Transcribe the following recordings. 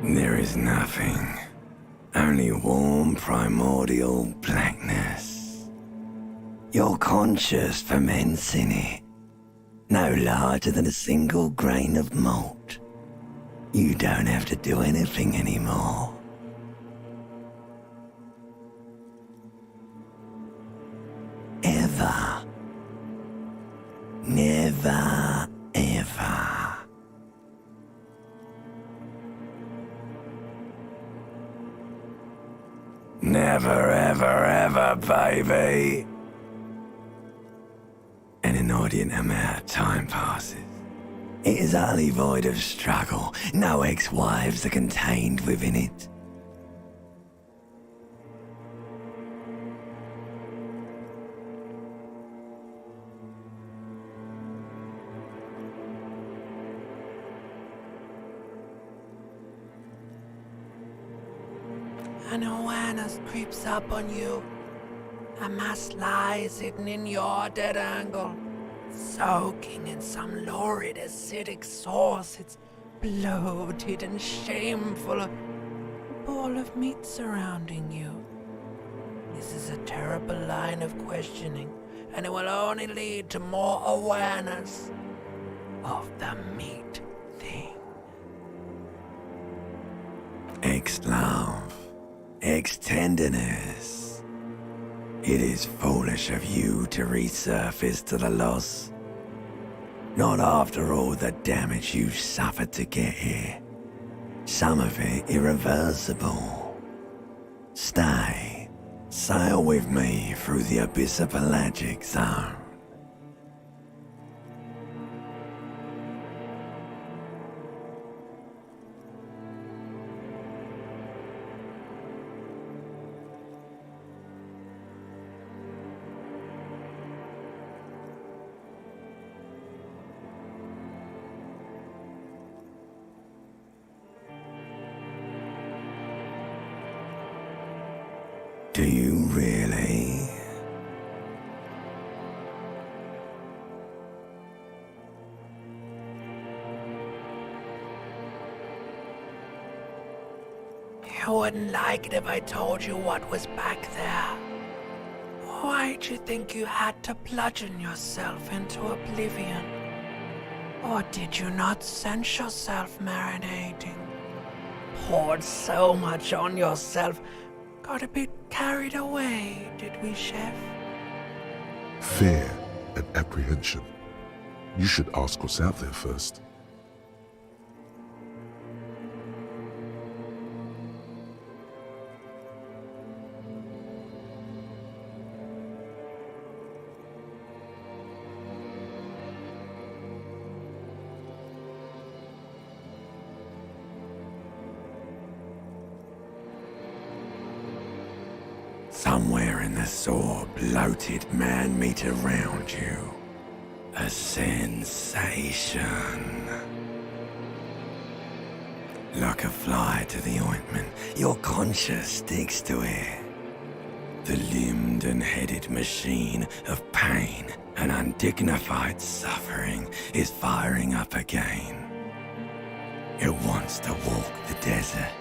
There is nothing. Only warm primordial blackness. You're conscious ferments in it. No larger than a single grain of malt. You don't have to do anything anymore. Ever. Never, ever. baby. An inordinate amount of time passes. It is utterly void of struggle. No ex-wives are contained within it. An awareness creeps up on you. A mass lies hidden in your dead angle, soaking in some lurid acidic sauce. It's bloated and shameful, a ball of meat surrounding you. This is a terrible line of questioning, and it will only lead to more awareness of the meat thing. Ex-love, ex-tenderness. It is foolish of you to resurface to the loss. Not after all the damage you suffered to get here. Some of it irreversible. Stay. Sail with me through the abyss of pelagic zone. Do you really? You wouldn't like it if I told you what was back there. Why'd you think you had to bludgeon yourself into oblivion? Or did you not sense yourself marinating? Poured so much on yourself. Got a bit carried away, did we, Chef? Fear and apprehension. You should ask what's out there first. Somewhere in the sore, bloated man-meat around you. A sensation. Like a fly to the ointment, your conscience sticks to it. The limbed and headed machine of pain and undignified suffering is firing up again. It wants to walk the desert,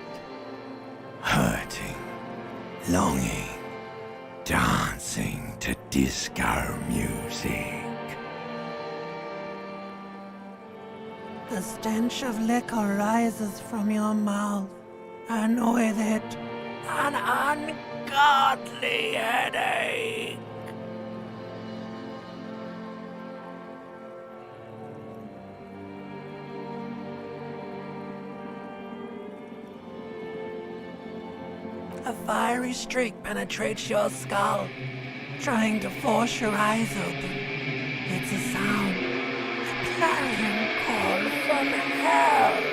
hurting, longing, dancing to disco music. The stench of liquor rises from your mouth, and with it, an ungodly headache. A fiery streak penetrates your skull, trying to force your eyes open. It's a sound, a clarion call from hell.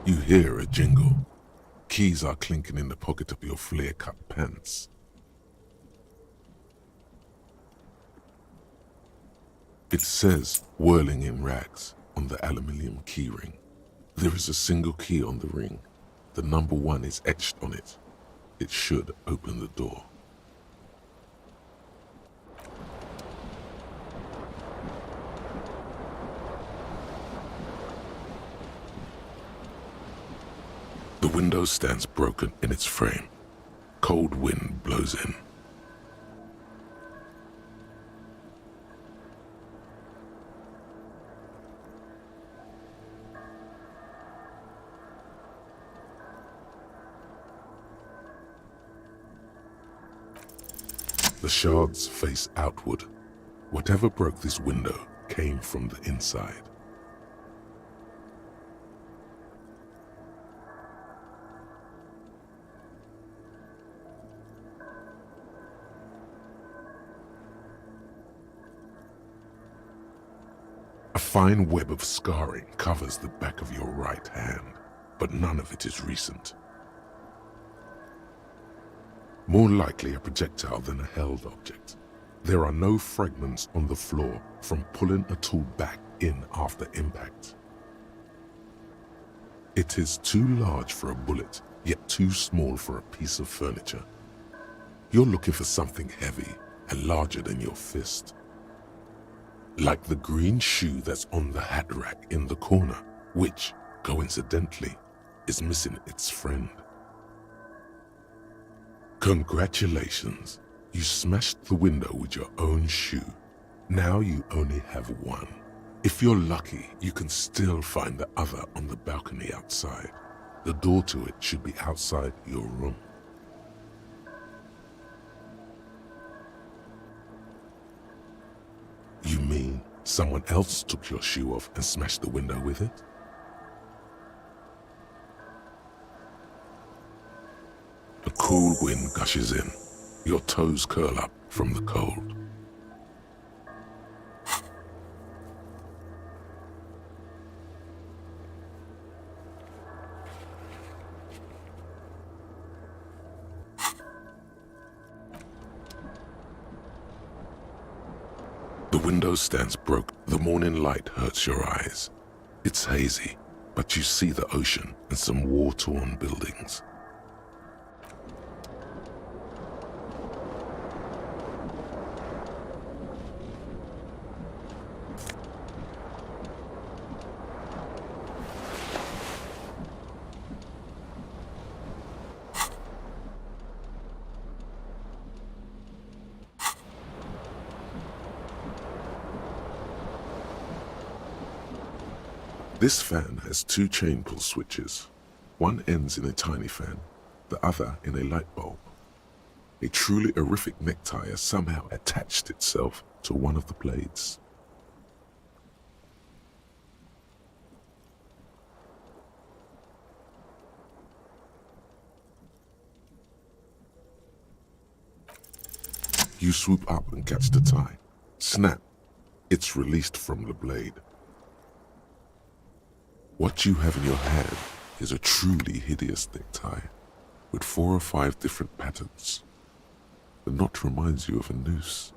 You hear a jingle. Keys are clinking in the pocket of your flare-cut pants. It says, whirling in rags, on the aluminium keyring. There is a single key on the ring. The number 1 is etched on it. It should open the door. The window stands broken in its frame. Cold wind blows in. The shards face outward. Whatever broke this window came from the inside. A fine web of scarring covers the back of your right hand, but none of it is recent. More likely a projectile than a held object. There are no fragments on the floor from pulling a tool back in after impact. It is too large for a bullet, yet too small for a piece of furniture. You're looking for something heavy and larger than your fist. Like the green shoe that's on the hat rack in the corner, which, coincidentally, is missing its friend. Congratulations, you smashed the window with your own shoe. Now you only have one. If you're lucky, you can still find the other on the balcony outside. The door to it should be outside your room. You mean someone else took your shoe off and smashed the window with it? A cool wind gushes in. Your toes curl up from the cold. The window stands broke. The morning light hurts your eyes. It's hazy, but you see the ocean and some war-torn buildings. This fan has 2 chain pull switches. One ends in a tiny fan, the other in a light bulb. A truly horrific necktie has somehow attached itself to one of the blades. You swoop up and catch the tie. Snap! It's released from the blade. What you have in your hand is a truly hideous necktie with 4 or 5 different patterns. The knot reminds you of a noose.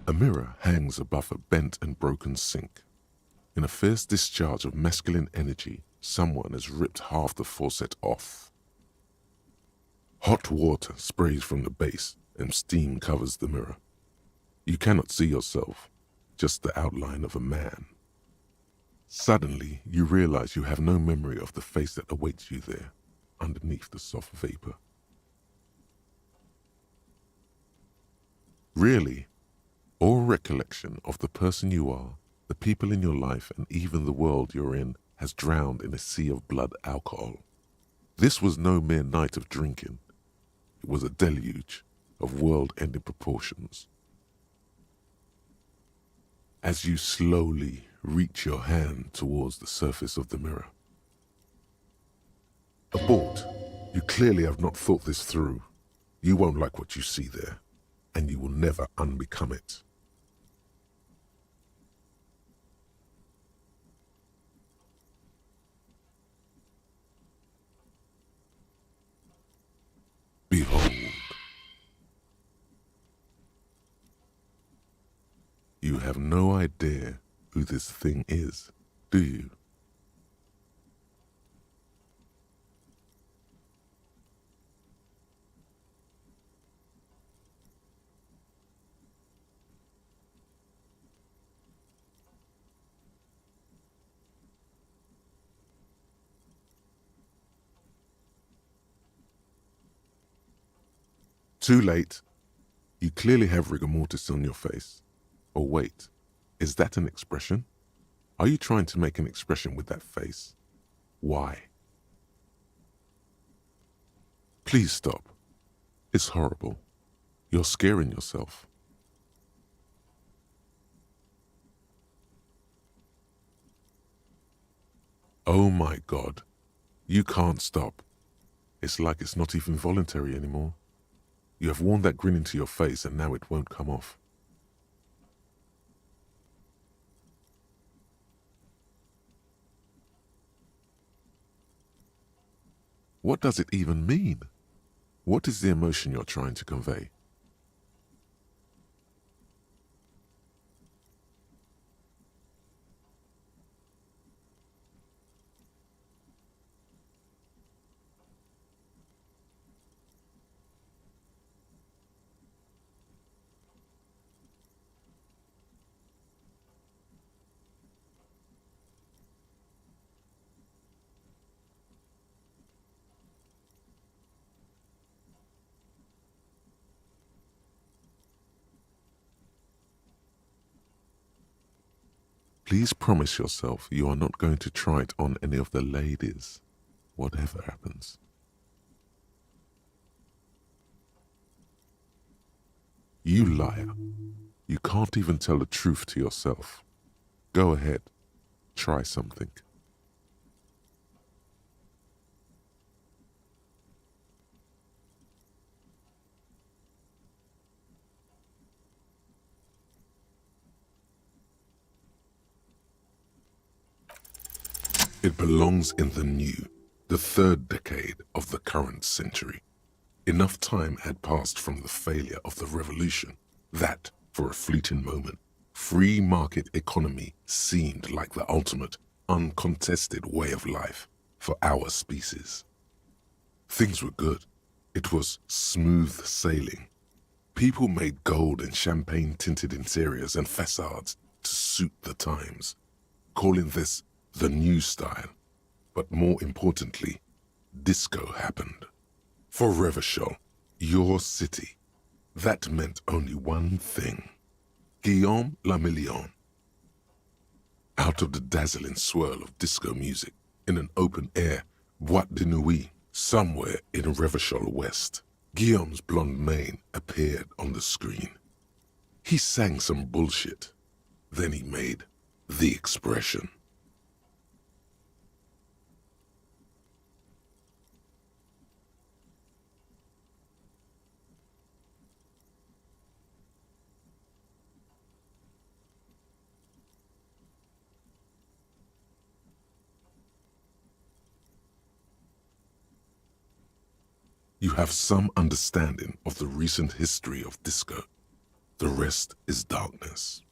A mirror hangs above a bent and broken sink. In a fierce discharge of masculine energy, someone has ripped half the faucet off. Hot water sprays from the base and steam covers the mirror. You cannot see yourself, just the outline of a man Suddenly, you realize you have no memory of the face that awaits you there, underneath the soft vapor. Really, all recollection of the person you are, the people in your life, and even the world you're in has drowned in a sea of blood alcohol. This was no mere night of drinking. It was a deluge of world-ending proportions. As you slowly reach your hand towards the surface of the mirror. Abort. You clearly have not thought this through. You won't like what you see there, and you will never unbecome it. Behold. You have no idea who this thing is, do you? Too late. You clearly have rigor mortis on your face. Or wait, is that an expression? Are you trying to make an expression with that face? Why? Please stop. It's horrible. You're scaring yourself. Oh my God. You can't stop. It's like it's not even voluntary anymore. You have worn that grin into your face and now it won't come off. What does it even mean? What is the emotion you're trying to convey? Please promise yourself you are not going to try it on any of the ladies, whatever happens. You liar. You can't even tell the truth to yourself. Go ahead, try something. It belongs in the new, the third decade of the current century. Enough time had passed from the failure of the revolution that, for a fleeting moment, free market economy seemed like the ultimate, uncontested way of life for our species. Things were good. It was smooth sailing. People made gold and champagne-tinted interiors and facades to suit the times, calling this the new style. But more importantly, disco happened. For Revachol, your city, that meant only one thing. Guillaume le Million. Out of the dazzling swirl of disco music, in an open-air boîte de nuit, somewhere in Revachol West, Guillaume's blonde mane appeared on the screen. He sang some bullshit. Then he made the expression. You have some understanding of the recent history of disco. The rest is darkness.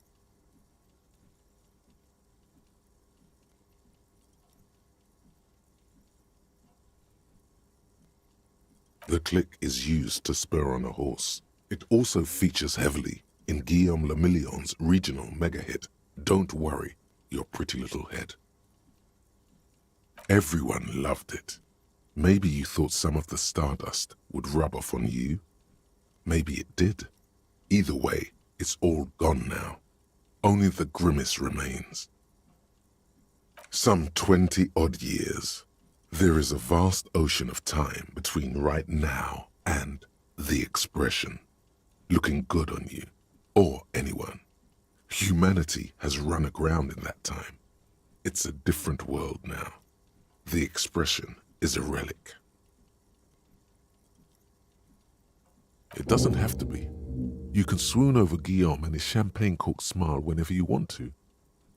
The click is used to spur on a horse. It also features heavily in Guillaume le Million's regional mega hit, Don't Worry, Your Pretty Little Head. Everyone loved it. Maybe you thought some of the stardust would rub off on you. Maybe it did. Either way, it's all gone now. Only the grimace remains. Some 20-odd years. There is a vast ocean of time between right now and the expression. Looking good on you, or anyone. Humanity has run aground in that time. It's a different world now. The expression is a relic. It doesn't have to be. You can swoon over Guillaume and his champagne-corked smile whenever you want to.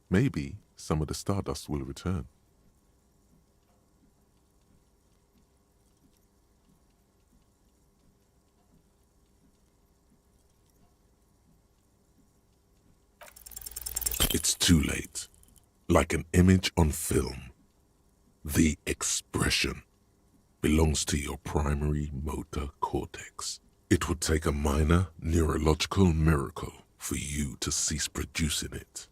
Maybe some of the stardust will return. It's too late. Like an image on film. The expression belongs to your primary motor cortex. It would take a minor neurological miracle for you to cease producing it.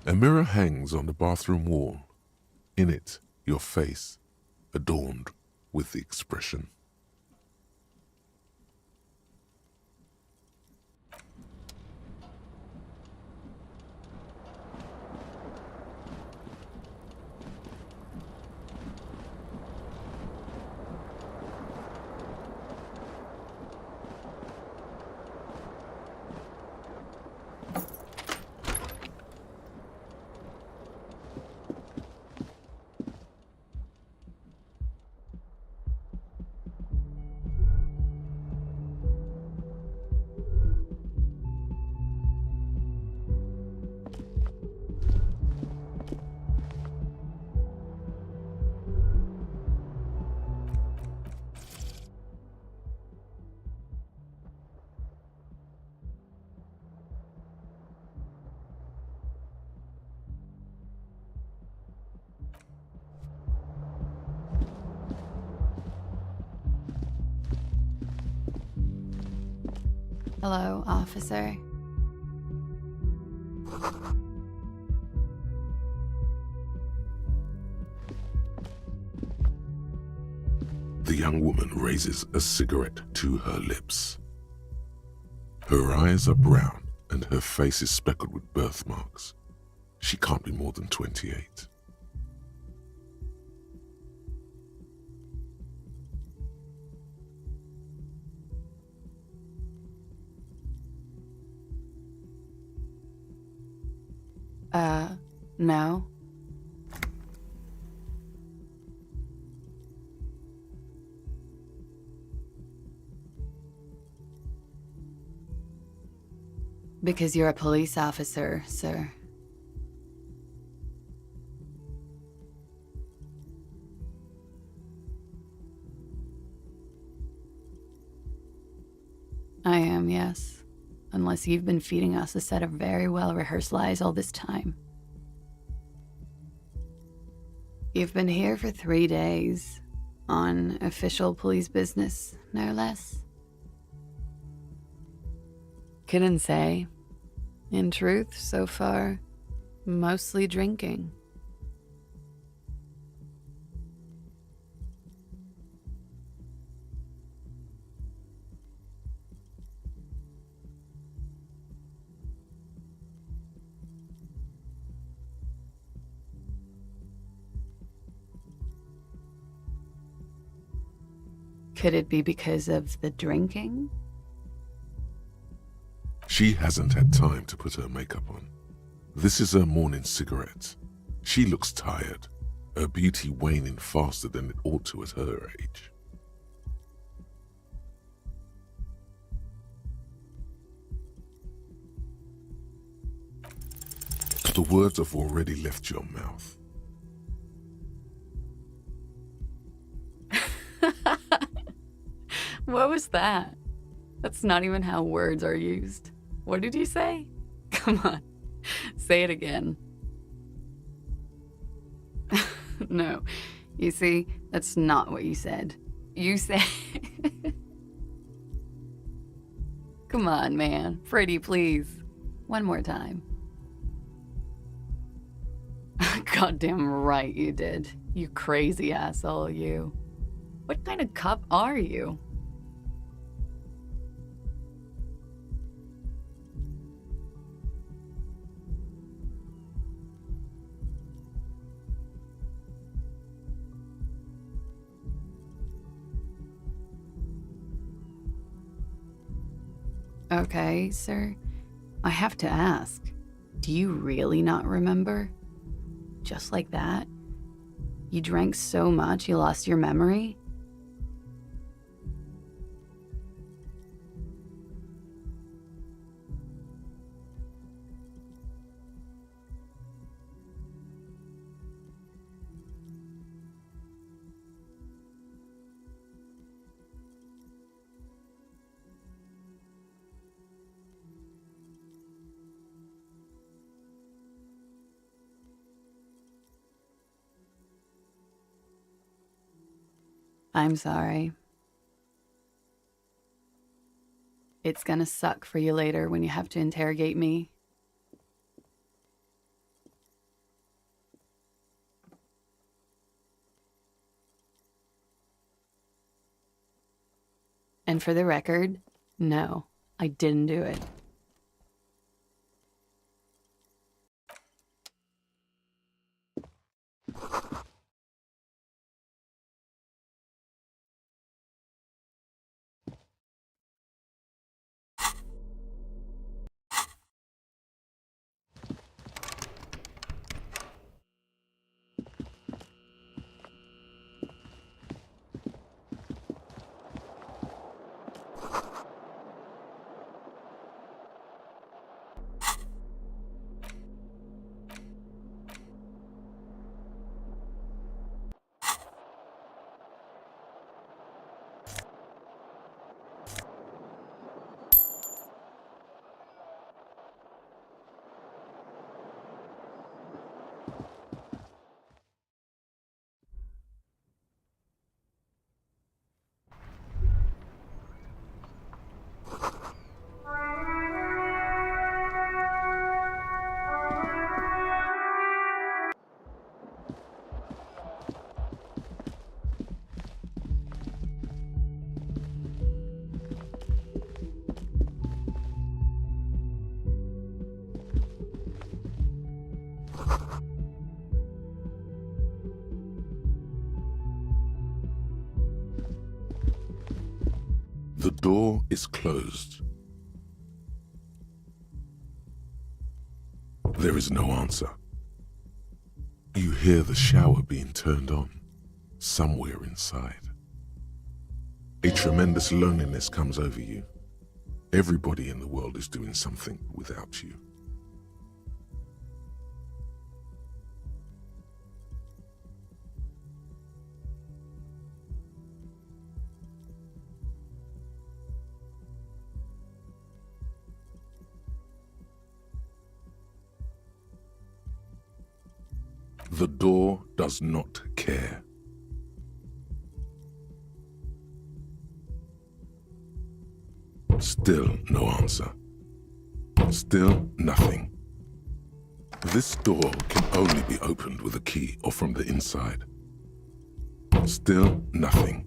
A mirror hangs on the bathroom wall. In it, your face, adorned with the expression. Hello, officer. The young woman raises a cigarette to her lips. Her eyes are brown and her face is speckled with birthmarks. She can't be more than 28. No. Because you're a police officer, sir. I am, yes. Unless you've been feeding us a set of very well-rehearsed lies all this time. You've been here for 3 days, on official police business, no less. Couldn't say. In truth, so far, mostly drinking. Could it be because of the drinking? She hasn't had time to put her makeup on. This is her morning cigarette. She looks tired, her beauty waning faster than it ought to at her age. The words have already left your mouth. What was that? That's not even how words are used. What did you say? Come on, say it again. No, you see, that's not what you said. You said... Come on, man. Freddie, please. One more time. Goddamn right you did. You crazy asshole, you. What kind of cop are you? Okay, sir. I have to ask, do you really not remember? Just like that? You drank so much you lost your memory? I'm sorry. It's gonna suck for you later when you have to interrogate me. And for the record, no, I didn't do it. The door is closed. There is no answer. You hear the shower being turned on, somewhere inside. A tremendous loneliness comes over you. Everybody in the world is doing something without you. The door does not care. Still no answer. Still nothing. This door can only be opened with a key or from the inside. Still nothing.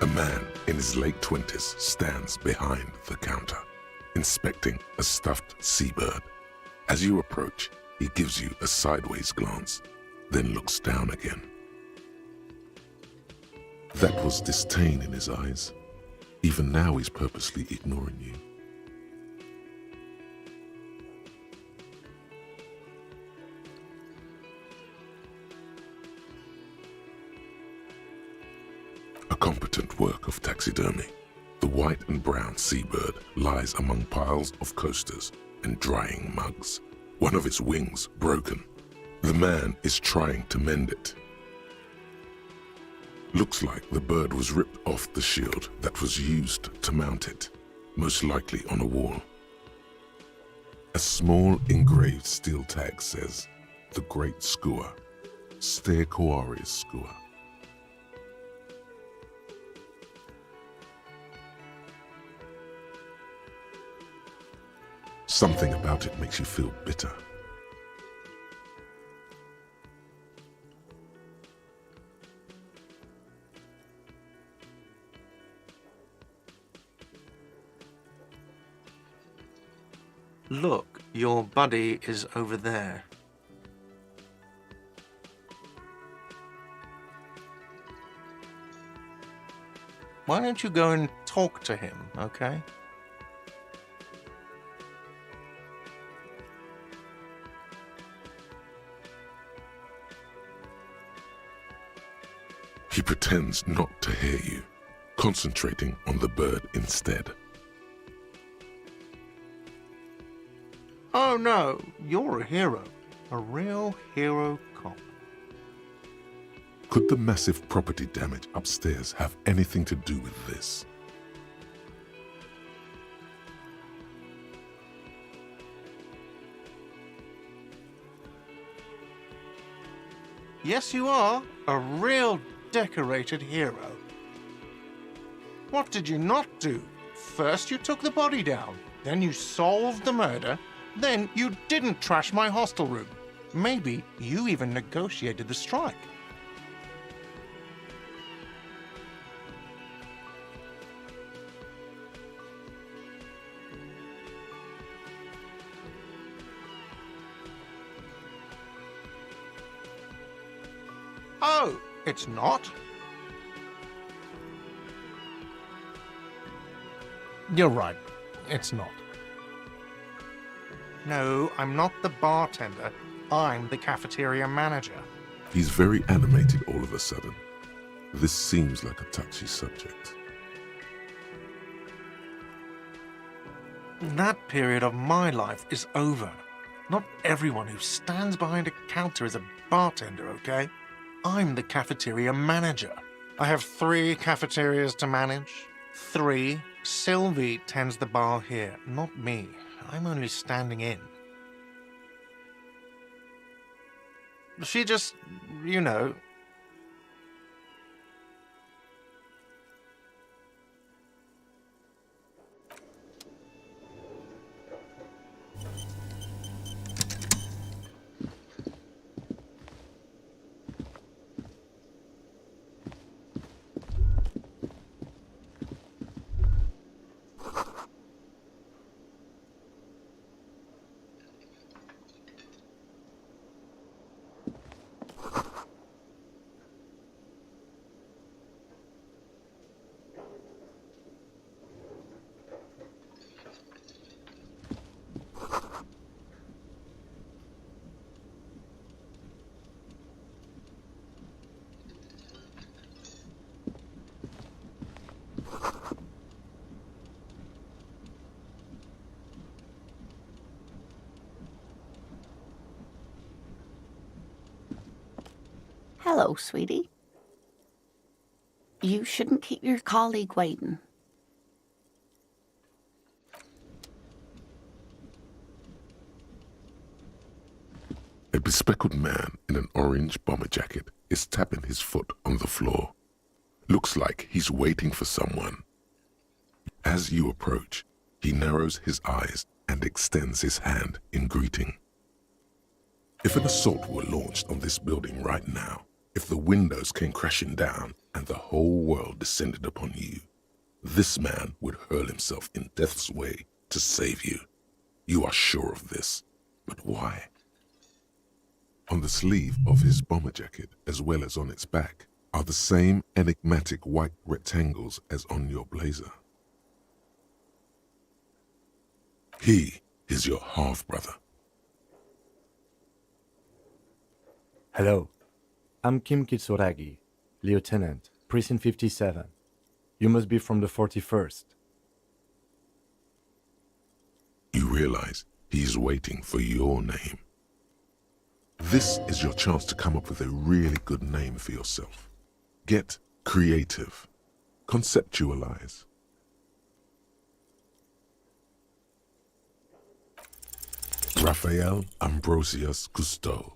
A man in his late 20s stands behind the counter, inspecting a stuffed seabird. As you approach, he gives you a sideways glance, then looks down again. That was disdain in his eyes. Even now he's purposely ignoring you. A competent work of taxidermy. The white and brown seabird lies among piles of coasters and drying mugs, one of its wings broken. The man is trying to mend it. Looks like the bird was ripped off the shield that was used to mount it, most likely on a wall. A small engraved steel tag says, "The Great Skua, Ste Koaris Skua." Something about it makes you feel bitter. Look, your buddy is over there. Why don't you go and talk to him, okay? He pretends not to hear you, concentrating on the bird instead. Oh no, you're a hero. A real hero cop. Could the massive property damage upstairs have anything to do with this? Yes, you are. A real decorated hero. What did you not do? First you took the body down, then you solved the murder, then you didn't trash my hostel room. Maybe you even negotiated the strike. Oh, it's not? You're right. It's not. No, I'm not the bartender. I'm the cafeteria manager. He's very animated all of a sudden. This seems like a touchy subject. That period of my life is over. Not everyone who stands behind a counter is a bartender, okay? I'm the cafeteria manager. I have 3 cafeterias to manage. 3. Sylvie tends the bar here, not me. I'm only standing in. She just, you know... Hello, sweetie. You shouldn't keep your colleague waiting. A bespectacled man in an orange bomber jacket is tapping his foot on the floor. Looks like he's waiting for someone. As you approach, he narrows his eyes and extends his hand in greeting. If an assault were launched on this building right now, if the windows came crashing down and the whole world descended upon you, this man would hurl himself in death's way to save you. You are sure of this, but why? On the sleeve of his bomber jacket, as well as on its back, are the same enigmatic white rectangles as on your blazer. He is your half-brother. Hello, I'm Kim Kitsuragi, Lieutenant, Precinct 57. You must be from the 41st. You realize he is waiting for your name. This is your chance to come up with a really good name for yourself. Get creative. Conceptualize. Raphael Ambrosius Cousteau.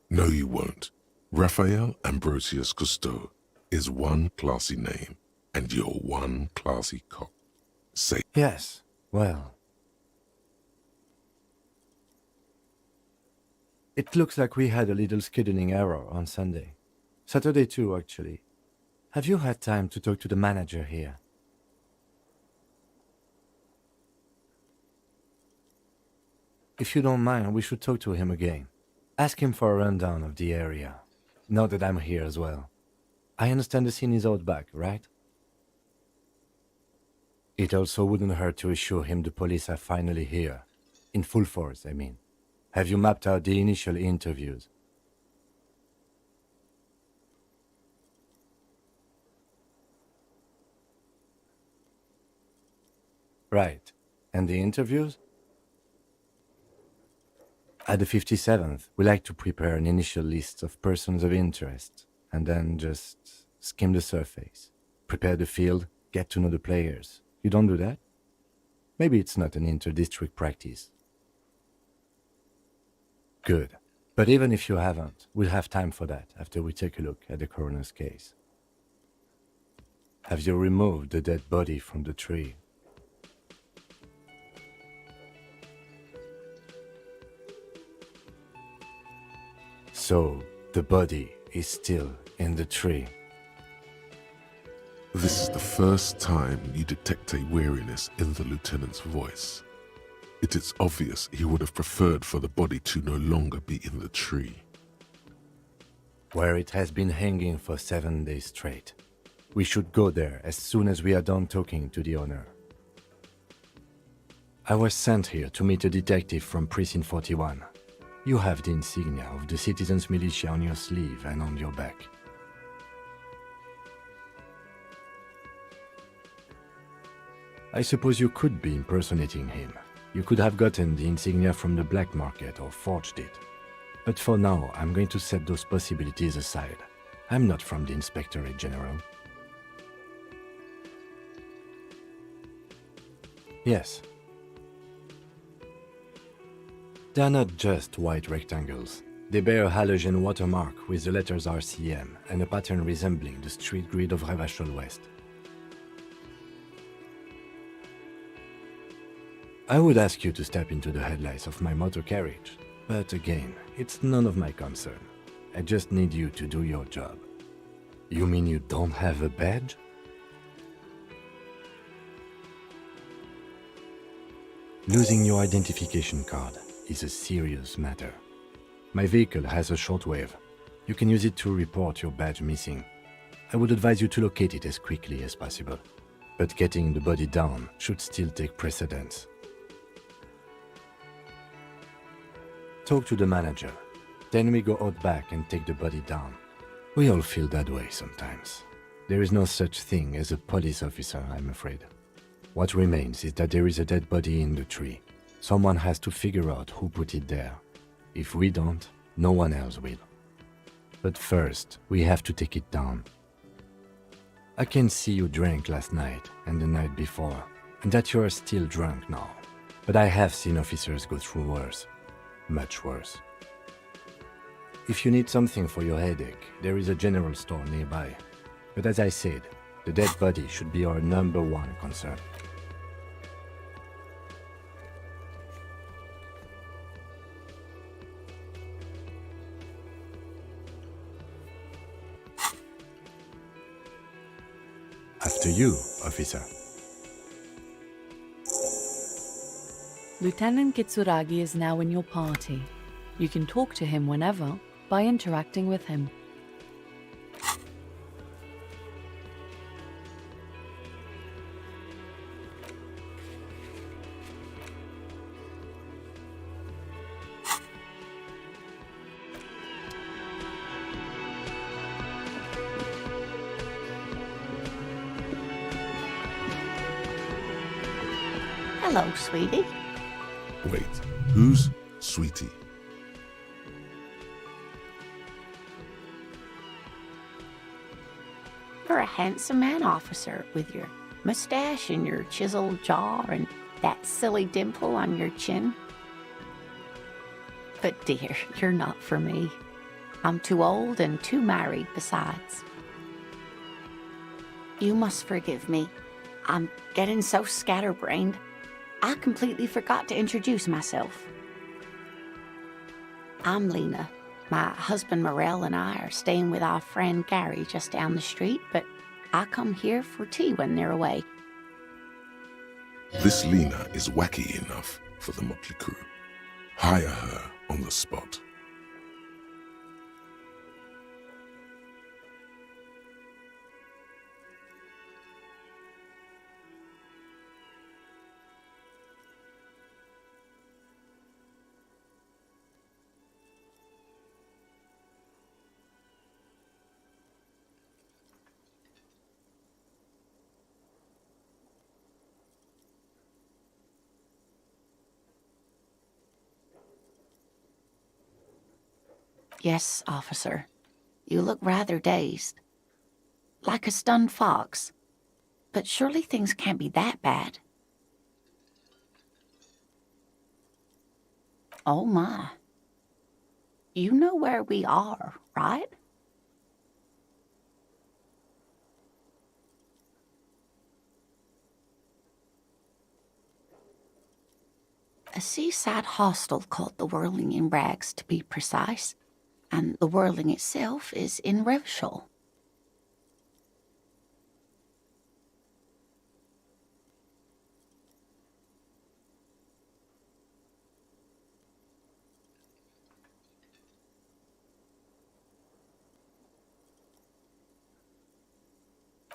No, you won't. Raphael Ambrosius Cousteau is one classy name, and you're one classy cop. Say, Yes, well... It looks like we had a little scheduling error on Sunday. Saturday too, actually. Have you had time to talk to the manager here? If you don't mind, we should talk to him again. Ask him for a rundown of the area, now that I'm here as well. I understand the scene is out back, right? It also wouldn't hurt to assure him the police are finally here. In full force, I mean. Have you mapped out the initial interviews? Right. And the interviews? At the 57th, we like to prepare an initial list of persons of interest, and then just skim the surface. Prepare the field, get to know the players. You don't do that? Maybe it's not an inter-district practice. Good. But even if you haven't, we'll have time for that after we take a look at the coroner's case. Have you removed the dead body from the tree? So, the body is still in the tree. this is the first time you detect a weariness in the lieutenant's voice. It is obvious he would have preferred for the body to no longer be in the tree. where it has been hanging for 7 days straight. We should go there as soon as we are done talking to the owner. I was sent here to meet a detective from Precinct 41. You have the insignia of the Citizens Militia on your sleeve and on your back. I suppose you could be impersonating him. You could have gotten the insignia from the black market or forged it. But for now, I'm going to set those possibilities aside. I'm not from the Inspectorate General. Yes. They're not just white rectangles. They bear a halogen watermark with the letters RCM and a pattern resembling the street grid of Revachol West. I would ask you to step into the headlights of my motor carriage, but again, it's none of my concern. I just need you to do your job. You mean you don't have a badge? Losing your identification card is a serious matter. My vehicle has a shortwave. You can use it to report your badge missing. I would advise you to locate it as quickly as possible, but getting the body down should still take precedence. Talk to the manager. Then we go out back and take the body down. We all feel that way sometimes. There is no such thing as a police officer, I'm afraid. What remains is that there is a dead body in the tree. Someone has to figure out who put it there. If we don't, no one else will. But first, we have to take it down. I can see you drank last night and the night before, and that you are still drunk now. But I have seen officers go through worse. Much worse. If you need something for your headache, there is a general store nearby. But as I said, the dead body should be our #1 concern. After you, officer. Lieutenant Kitsuragi is now in your party. You can talk to him whenever by interacting with him. Hello, sweetie. Wait, who's Sweetie? You're a handsome man, officer, with your mustache and your chiseled jaw and that silly dimple on your chin. But dear, you're not for me. I'm too old and too married besides. You must forgive me. I'm getting so scatterbrained. I completely forgot to introduce myself. I'm Lena. My husband Morel and I are staying with our friend Gary just down the street, but I come here for tea when they're away. This Lena is wacky enough for the motley crew. Hire her on the spot. Yes, officer. You look rather dazed. Like a stunned fox. But surely things can't be that bad. Oh my. You know where we are, right? A seaside hostel called the Whirling in Rags, to be precise. And the Whirling itself is in Revachol.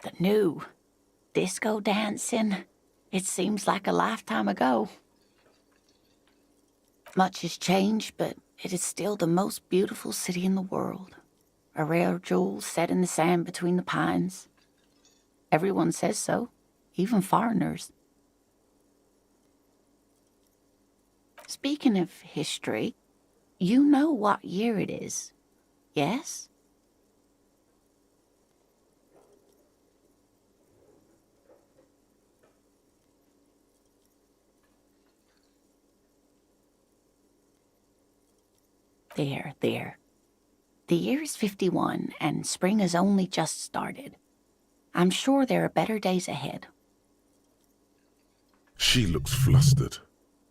The new disco dancing. It seems like a lifetime ago. Much has changed, but it is still the most beautiful city in the world. A rare jewel set in the sand between the pines. Everyone says so, even foreigners. Speaking of history, you know what year it is, yes? There. The year is 51, and spring has only just started. I'm sure there are better days ahead. She looks flustered,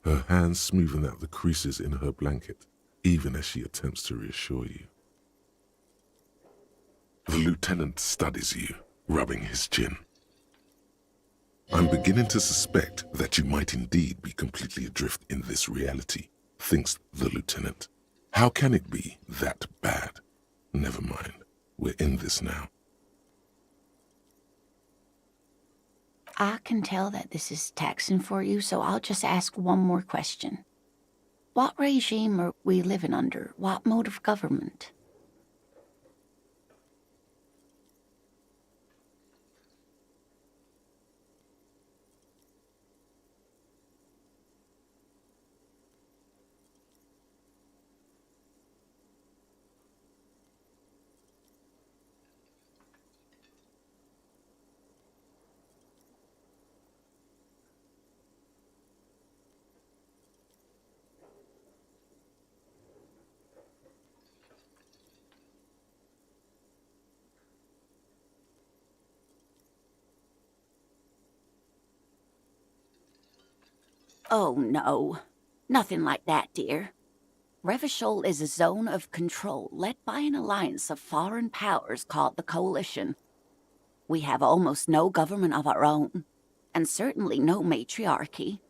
her hands smoothing out the creases in her blanket, even as she attempts to reassure you. The lieutenant studies you, rubbing his chin. I'm beginning to suspect that you might indeed be completely adrift in this reality, thinks the lieutenant. How can it be that bad? Never mind, we're in this now. I can tell that this is taxing for you, so I'll just ask one more question. What regime are we living under? What mode of government? Oh, no. Nothing like that, dear. Revachol is a zone of control led by an alliance of foreign powers called the Coalition. We have almost no government of our own, and certainly no matriarchy.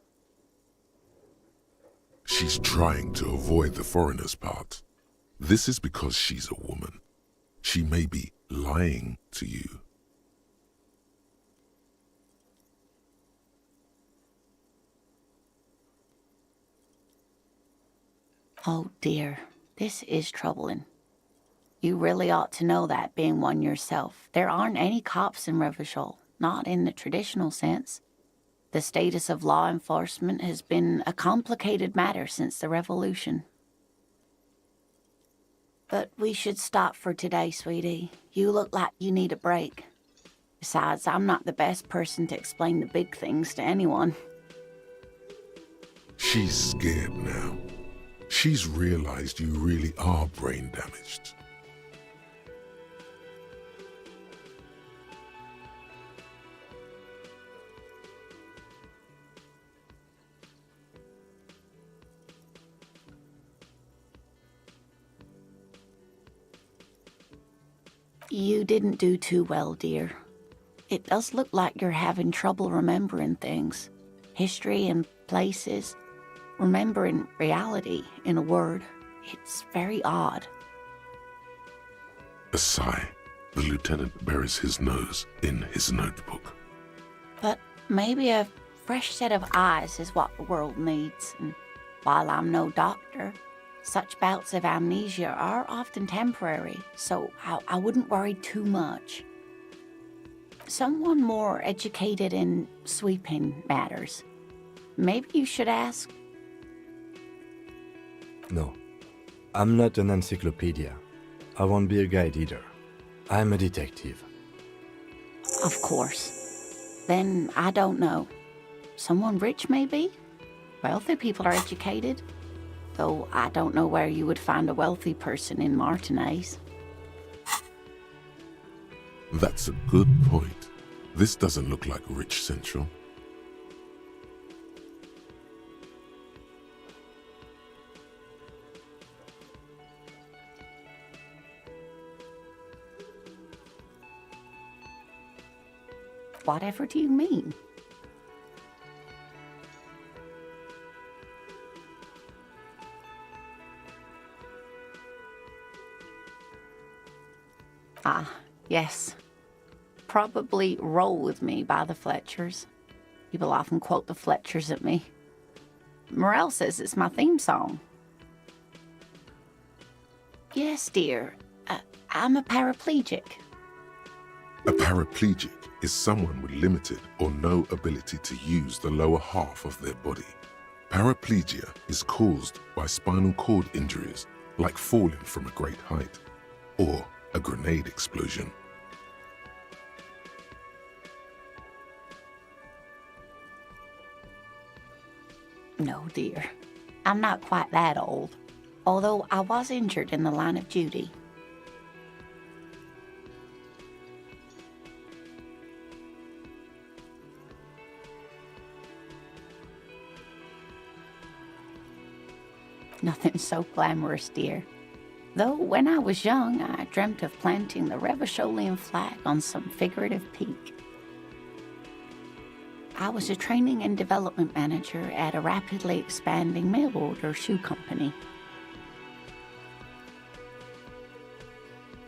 She's trying to avoid the foreigner's part. This is because she's a woman. She may be lying to you. Oh dear, this is troubling. You really ought to know that, being one yourself. There aren't any cops in Revachol, not in the traditional sense. The status of law enforcement has been a complicated matter since the revolution. But we should stop for today, sweetie. You look like you need a break. Besides, I'm not the best person to explain the big things to anyone. She's scared now. She's realized you really are brain damaged. You didn't do too well, dear. It does look like you're having trouble remembering things. History and places. Remembering reality, in a word. It's very odd. A sigh. The lieutenant buries his nose in his notebook. But maybe a fresh set of eyes is what the world needs. And while I'm no doctor, such bouts of amnesia are often temporary, so I wouldn't worry too much. Someone more educated in sweeping matters. Maybe you should ask. No, I'm not an encyclopedia. I won't be a guide either. I'm a detective. Of course. Then I don't know. Someone rich, maybe? Wealthy people are educated. Though I don't know where you would find a wealthy person in Martinez. That's a good point. This doesn't look like Rich Central. Whatever do you mean? Ah, yes. probably Roll With Me by the Fletchers. People often quote the Fletchers at me. Morel says it's my theme song. Yes, dear. I'm a paraplegic. A paraplegic is someone with limited or no ability to use the lower half of their body. Paraplegia is caused by spinal cord injuries like falling from a great height or a grenade explosion. No, dear. I'm not quite that old, although I was injured in the line of duty. Nothing so glamorous, dear. Though when I was young, I dreamt of planting the Revacholian flag on some figurative peak. I was a training and development manager at a rapidly expanding mail-order shoe company.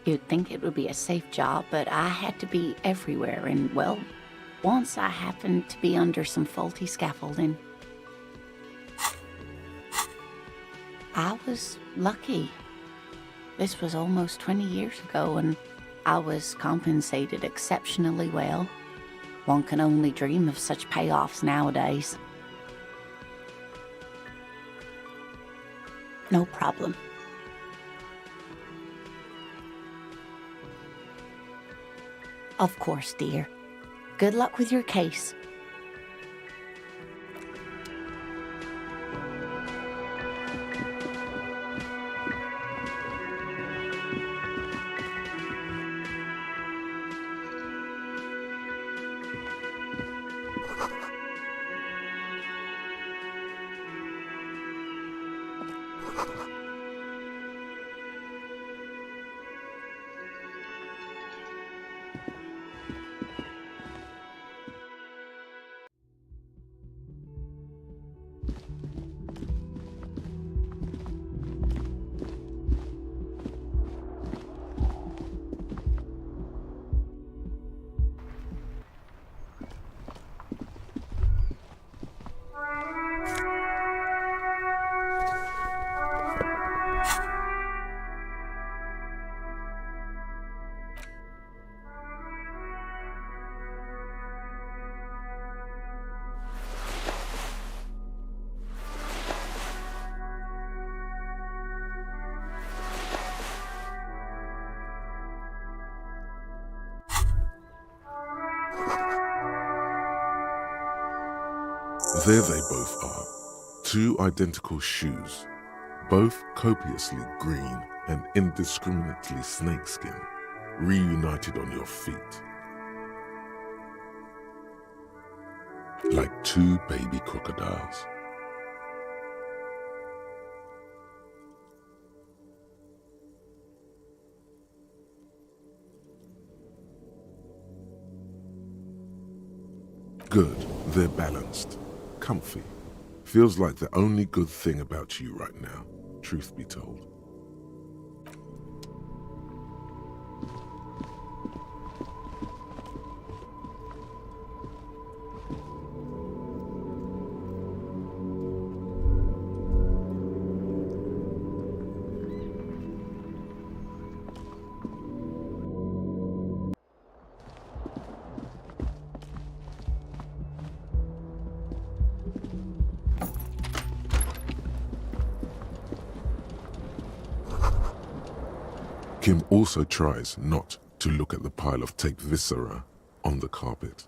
You'd think it would be a safe job, but I had to be everywhere, and, well, once I happened to be under some faulty scaffolding. I was lucky. This was almost 20 years ago, and I was compensated exceptionally well. One can only dream of such payoffs nowadays. No problem. Of course, dear. Good luck with your case. There they both are, two identical shoes, both copiously green and indiscriminately snakeskin, reunited on your feet. Like two baby crocodiles. Good, they're balanced. Comfy. Feels like the only good thing about you right now, truth be told. Kim also tries not to look at the pile of taped viscera on the carpet,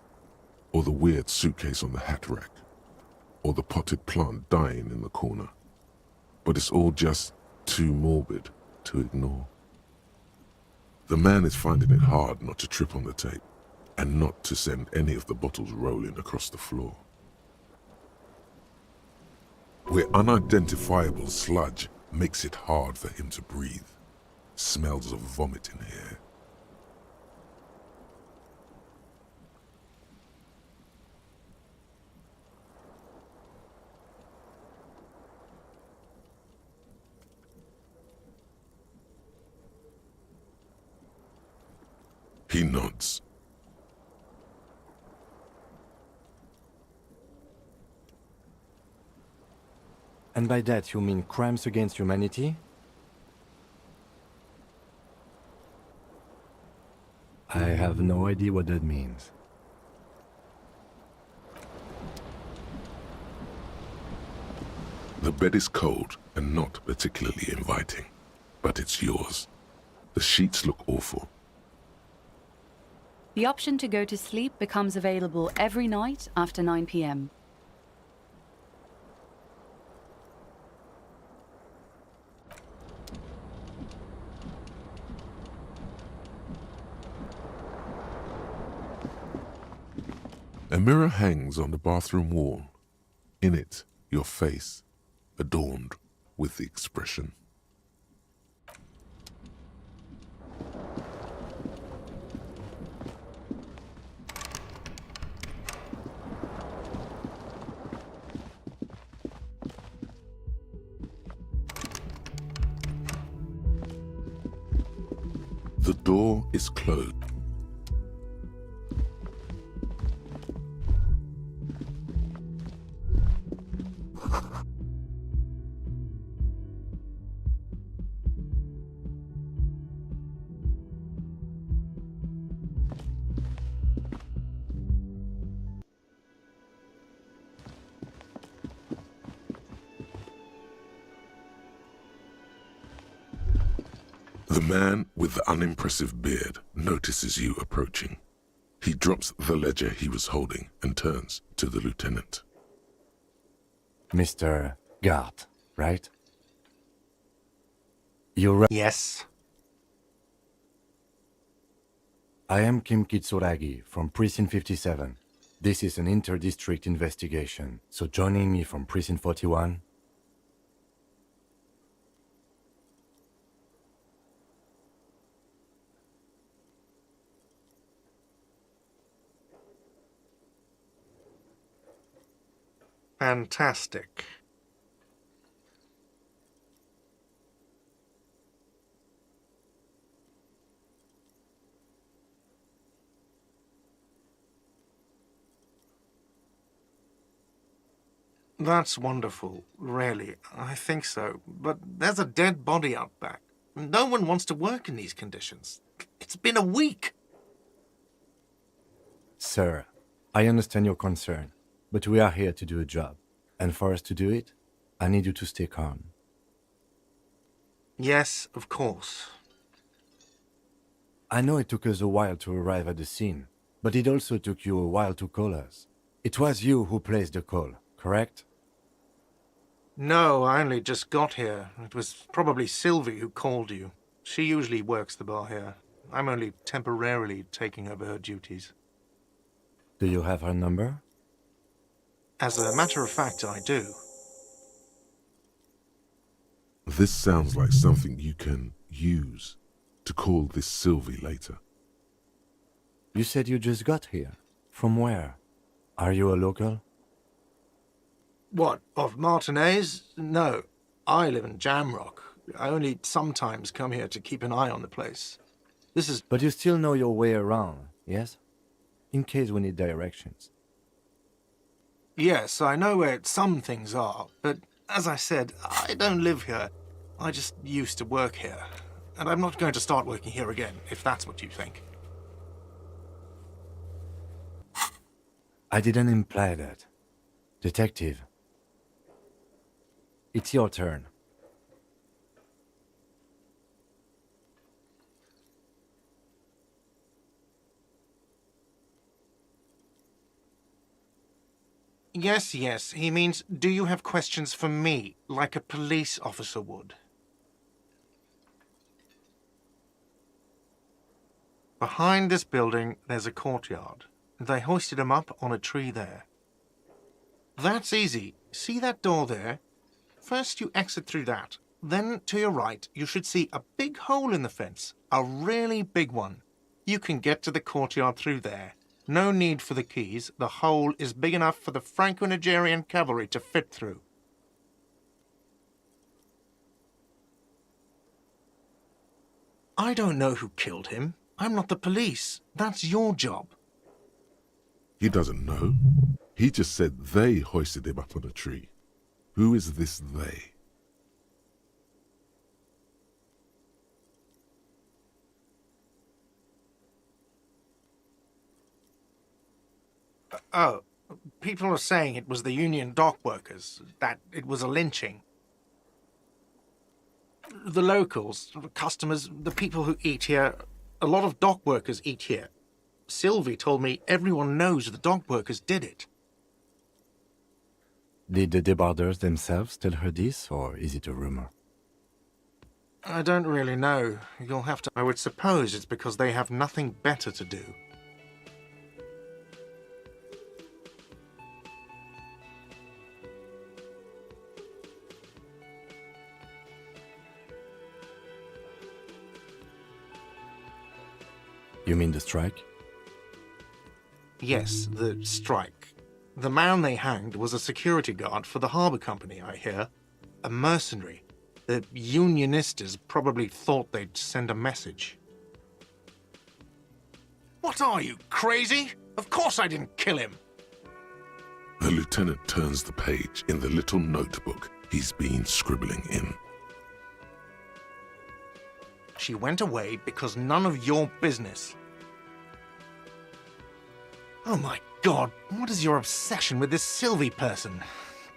or the weird suitcase on the hat rack, or the potted plant dying in the corner. But it's all just too morbid to ignore. The man is finding it hard not to trip on the tape, and not to send any of the bottles rolling across the floor. Where unidentifiable sludge makes it hard for him to breathe. Smells of vomit in here. He nods. And by that you mean crimes against humanity? I have no idea what that means. The bed is cold and not particularly inviting, but it's yours. The sheets look awful. The option to go to sleep becomes available every night after 9 p.m. A mirror hangs on the bathroom wall. In it, your face, adorned with the expression. The door is closed. The man with the unimpressive beard notices you approaching. He drops the ledger he was holding and turns to the lieutenant. Mr. Gart, right? You're Yes. I am Kim Kitsuragi from Precinct 57. This is an inter-district investigation, so joining me from Precinct 41. Fantastic. That's wonderful, really. I think so. But there's a dead body out back. No one wants to work in these conditions. It's been a week. Sir, I understand your concern, but we are here to do a job. And for us to do it, I need you to stay calm. Yes, of course. I know it took us a while to arrive at the scene, but it also took you a while to call us. It was you who placed the call, correct? No, I only just got here. It was probably Sylvie who called you. She usually works the bar here. I'm only temporarily taking over her duties. Do you have her number? As a matter of fact, I do. This sounds like something you can use to call this Sylvie later. You said you just got here. From where? Are you a local? What, of Martinez? No, I live in Jamrock. I only sometimes come here to keep an eye on the place. This is... But you still know your way around, yes? In case we need directions. Yes, I know where some things are, but as I said, I don't live here. I just used to work here. And I'm not going to start working here again, if that's what you think. I didn't imply that. Detective. It's your turn. Yes, he means, do you have questions for me, like a police officer would? Behind this building, there's a courtyard. They hoisted him up on a tree there. That's easy. See that door there? First you exit through that. Then, to your right, you should see a big hole in the fence. A really big one. You can get to the courtyard through there. No need for the keys. The hole is big enough for the Franco-Nigerian cavalry to fit through. I don't know who killed him. I'm not the police. That's your job. He doesn't know. He just said they hoisted him up on a tree. Who is this they? Oh, people are saying it was the union dock workers, that it was a lynching. The locals, the customers, the people who eat here, a lot of dock workers eat here. Sylvie told me everyone knows the dock workers did it. Did the debarders themselves tell her this, or is it a rumor? I don't really know. You'll have to... I would suppose it's because they have nothing better to do. You mean the strike? Yes, the strike. The man they hanged was a security guard for the harbour company, I hear. A mercenary. The unionistas probably thought they'd send a message. What are you, crazy? Of course I didn't kill him! The lieutenant turns the page in the little notebook he's been scribbling in. She went away because none of your business. Oh my God, what is your obsession with this Sylvie person?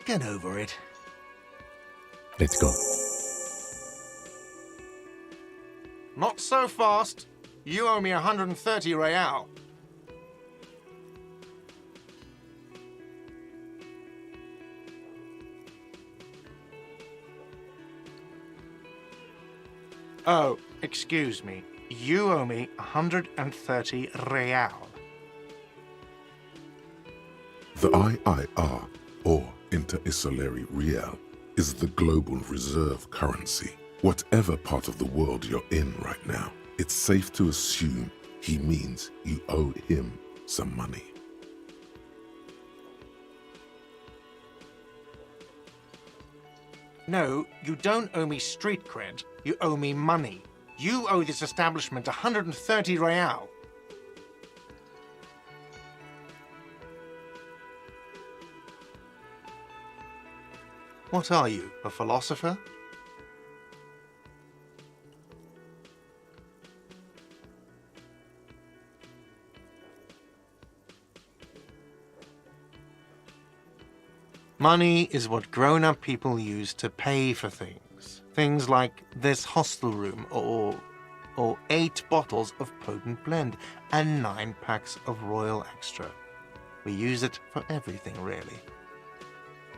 Get over it. Let's go. Not so fast. You owe me 130 real. Oh, excuse me. You owe me 130 real. The IIR, or Inter-Isolary Real, is the global reserve currency. Whatever part of the world you're in right now, it's safe to assume he means you owe him some money. No, you don't owe me street cred. You owe me money. You owe this establishment 130 real. What are you, a philosopher? Money is what grown-up people use to pay for things. Things like this hostel room, or 8 bottles of potent blend, and 9 packs of Royal Extra. We use it for everything, really.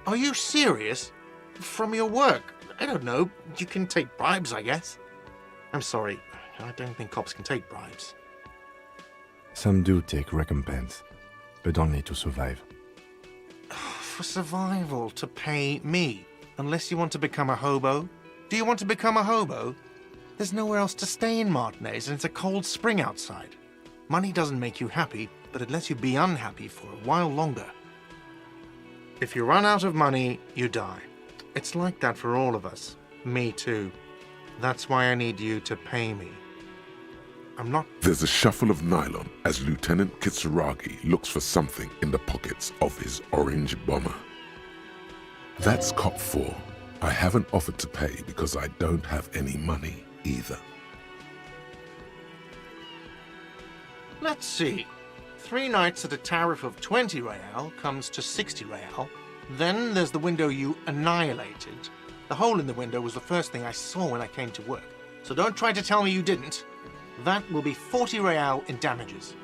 Are you serious? From your work? I don't know. You can take bribes, I guess. I'm sorry. I don't think cops can take bribes. Some do take recompense, but only to survive. For survival, to pay me. Unless you want to become a hobo. Do you want to become a hobo? There's nowhere else to stay in Martinez, and it's a cold spring outside. Money doesn't make you happy, but it lets you be unhappy for a while longer. If you run out of money, you die. It's like that for all of us. Me too. That's why I need you to pay me. I'm not... There's a shuffle of nylon as Lieutenant Kitsuragi looks for something in the pockets of his orange bomber. That's cop 4. I haven't offered to pay because I don't have any money either. Let's see. 3 nights at a tariff of 20 real comes to 60 real. Then there's the window you annihilated. The hole in the window was the first thing I saw when I came to work. So don't try to tell me you didn't. That will be 40 real in damages.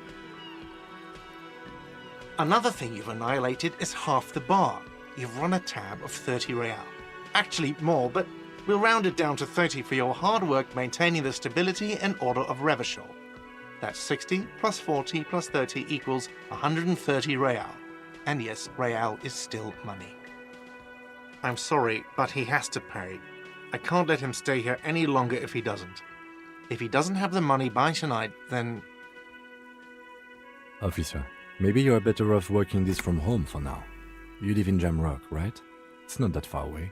Another thing you've annihilated is half the bar. You've run a tab of 30 real. Actually more, but we'll round it down to 30 for your hard work maintaining the stability and order of Revachol. That's 60 plus 40 plus 30 equals 130 real. And yes, real is still money. I'm sorry, but he has to pay. I can't let him stay here any longer if he doesn't. If he doesn't have the money by tonight, then... Officer, maybe you are better off working this from home for now. You live in Jamrock, right? It's not that far away.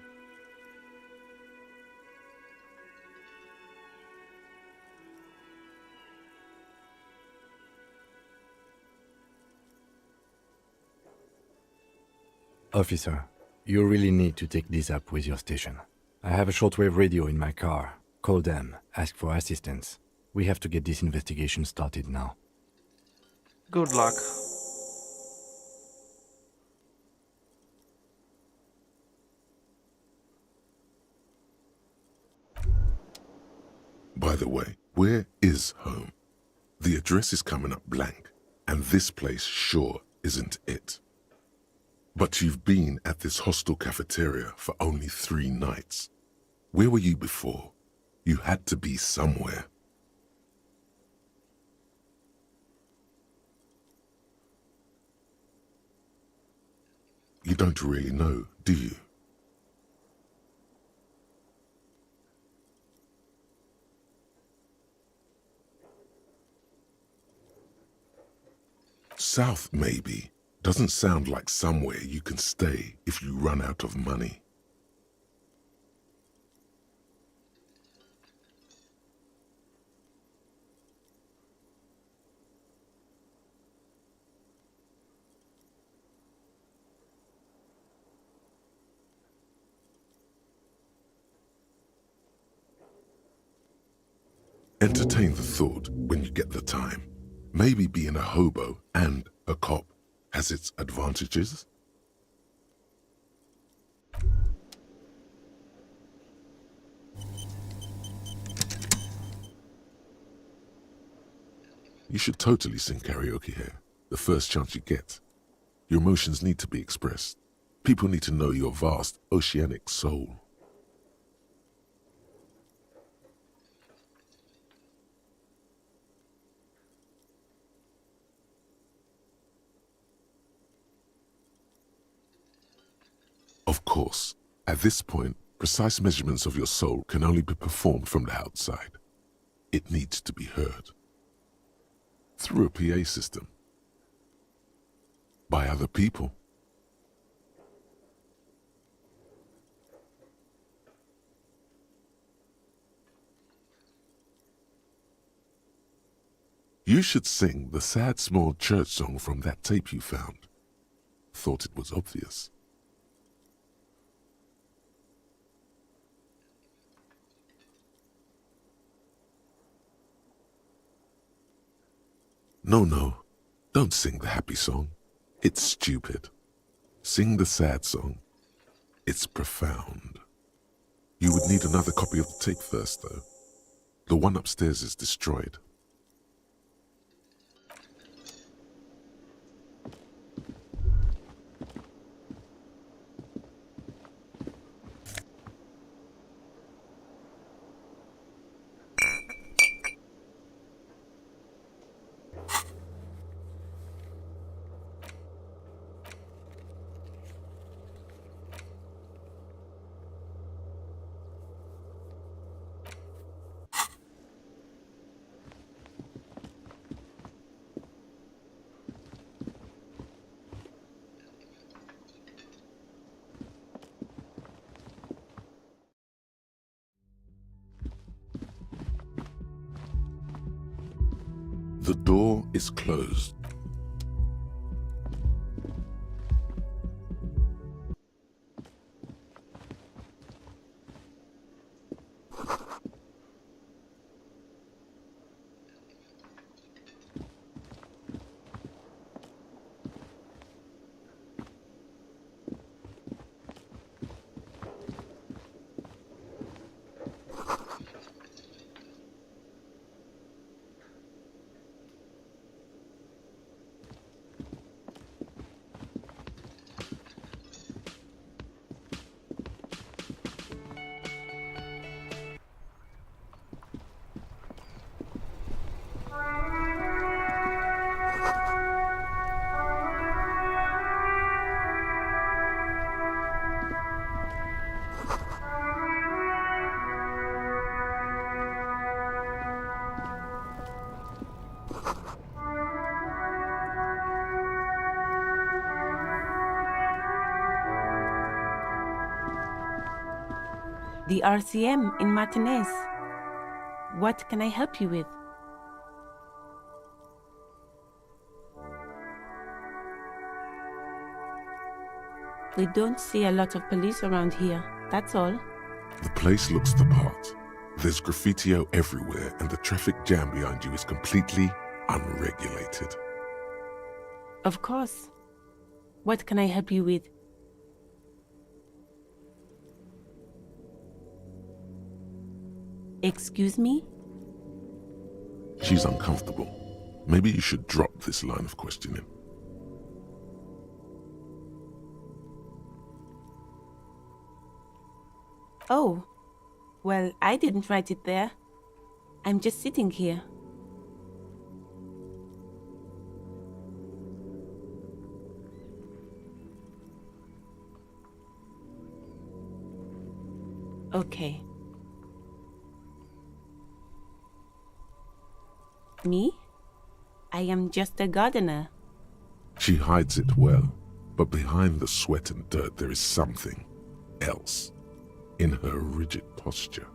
Officer, You really need to take this up with your station. I have a shortwave radio in my car. Call them, ask for assistance. We have to get this investigation started now. Good luck. By the way, where is home? The address is coming up blank, and this place sure isn't it. But you've been at this hostel cafeteria for only 3 nights. Where were you before? You had to be somewhere. You don't really know, do you? South, maybe. Doesn't sound like somewhere you can stay if you run out of money. Entertain the thought when you get the time. Maybe being a hobo and a cop has its advantages. You should totally sing karaoke here, the first chance you get. Your emotions need to be expressed. People need to know your vast oceanic soul. Of course, at this point, precise measurements of your soul can only be performed from the outside. It needs to be heard. Through a PA system. By other people. You should sing the sad small church song from that tape you found. Thought it was obvious. No, don't sing the happy song. It's stupid. Sing the sad song. It's profound. You would need another copy of the tape first, though. The one upstairs is destroyed. The door is closed. The RCM in Martinez. What can I help you with? We don't see a lot of police around here, that's all. The place looks the part. There's graffitio everywhere, and the traffic jam behind you is completely unregulated. Of course. What can I help you with? Excuse me? She's uncomfortable. Maybe you should drop this line of questioning. Oh, well, I didn't write it there. I'm just sitting here. Okay. Me? I am just a gardener. She hides it well, but behind the sweat and dirt there is something else in her rigid posture.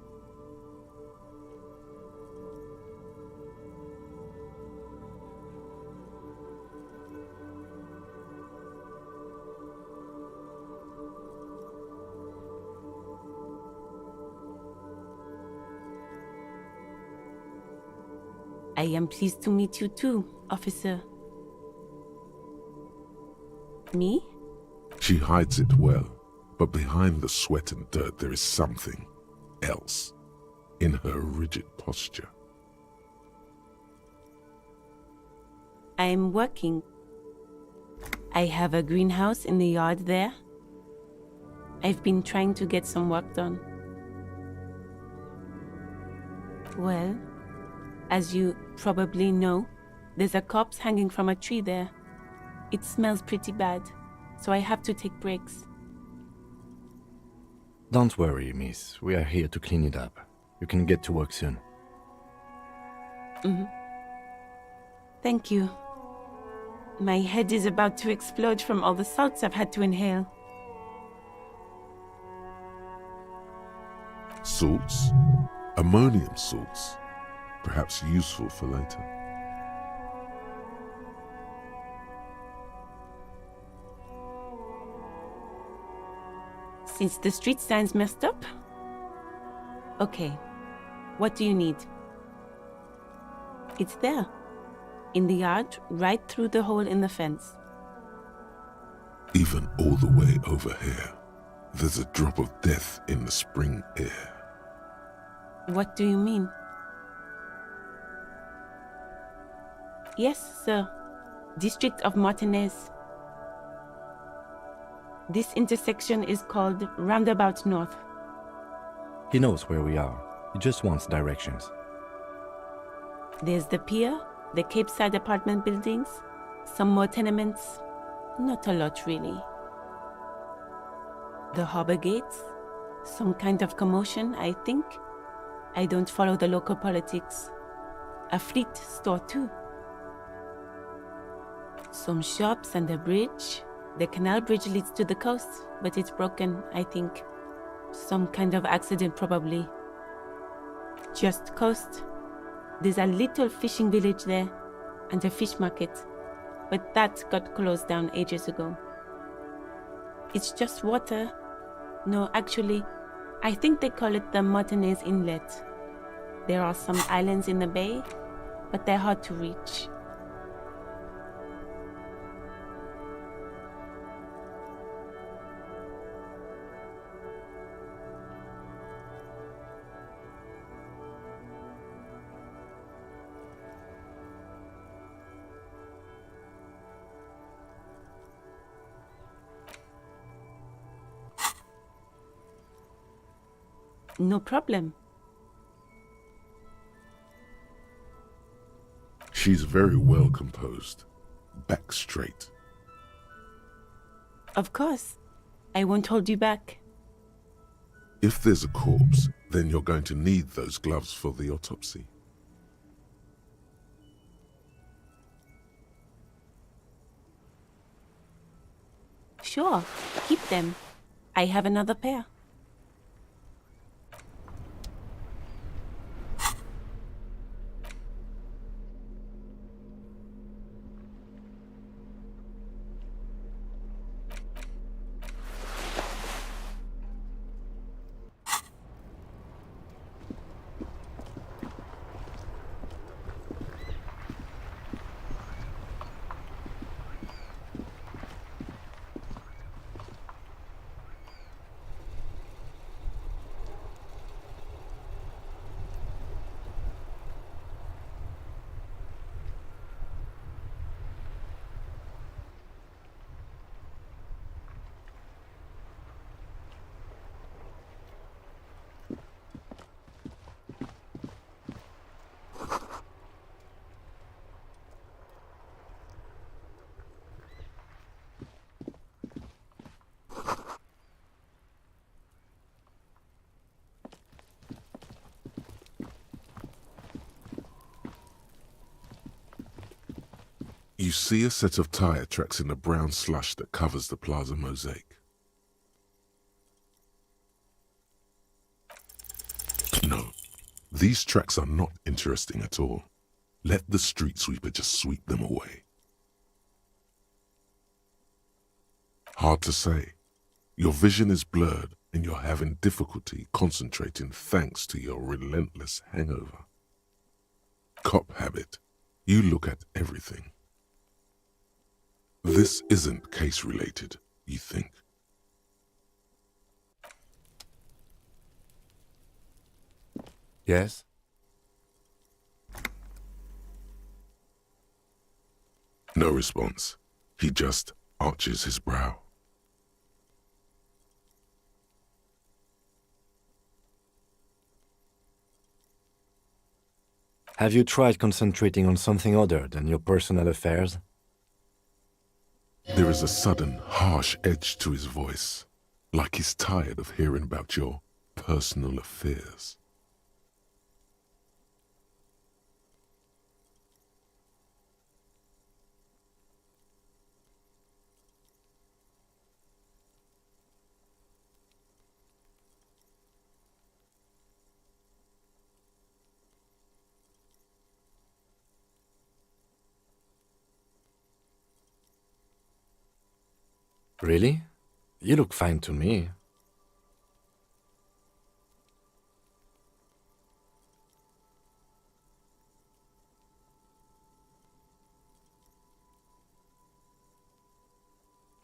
I am pleased to meet you too, officer. Me? She hides it well, but behind the sweat and dirt there is something else in her rigid posture. I am working. I have a greenhouse in the yard there. I've been trying to get some work done. Well, as you probably know, there's a corpse hanging from a tree there. It smells pretty bad, so I have to take breaks. Don't worry, miss. We are here to clean it up. You can get to work soon. Thank you. My head is about to explode from all the salts I've had to inhale. Salts? Ammonium salts. Perhaps useful for later. Since the street sign's messed up? Okay, what do you need? It's there. In the yard, right through the hole in the fence. Even all the way over here, there's a drop of death in the spring air. What do you mean? Yes, sir. District of Martinez. This intersection is called Roundabout North. He knows where we are. He just wants directions. There's the pier, the Cape Side apartment buildings, some more tenements. Not a lot, really. The harbor gates, some kind of commotion, I think. I don't follow the local politics. A fleet store, too. Some shops and a bridge. The canal bridge leads to the coast, but it's broken, I think. Some kind of accident, probably. Just coast. There's a little fishing village there, and a fish market, but that got closed down ages ago. It's just water. No, actually, I think they call it the Martinez Inlet. There are some islands in the bay, but they're hard to reach. No problem. She's very well composed. Back straight. Of course. I won't hold you back. If there's a corpse, then you're going to need those gloves for the autopsy. Sure, keep them. I have another pair. You see a set of tire tracks in the brown slush that covers the plaza mosaic. No, these tracks are not interesting at all. Let the street sweeper just sweep them away. Hard to say. Your vision is blurred and you're having difficulty concentrating thanks to your relentless hangover. Cop habit. You look at everything. This isn't case-related, you think. Yes? No response. He just arches his brow. Have you tried concentrating on something other than your personal affairs? There is a sudden, harsh edge to his voice, like he's tired of hearing about your personal affairs. Really? You look fine to me.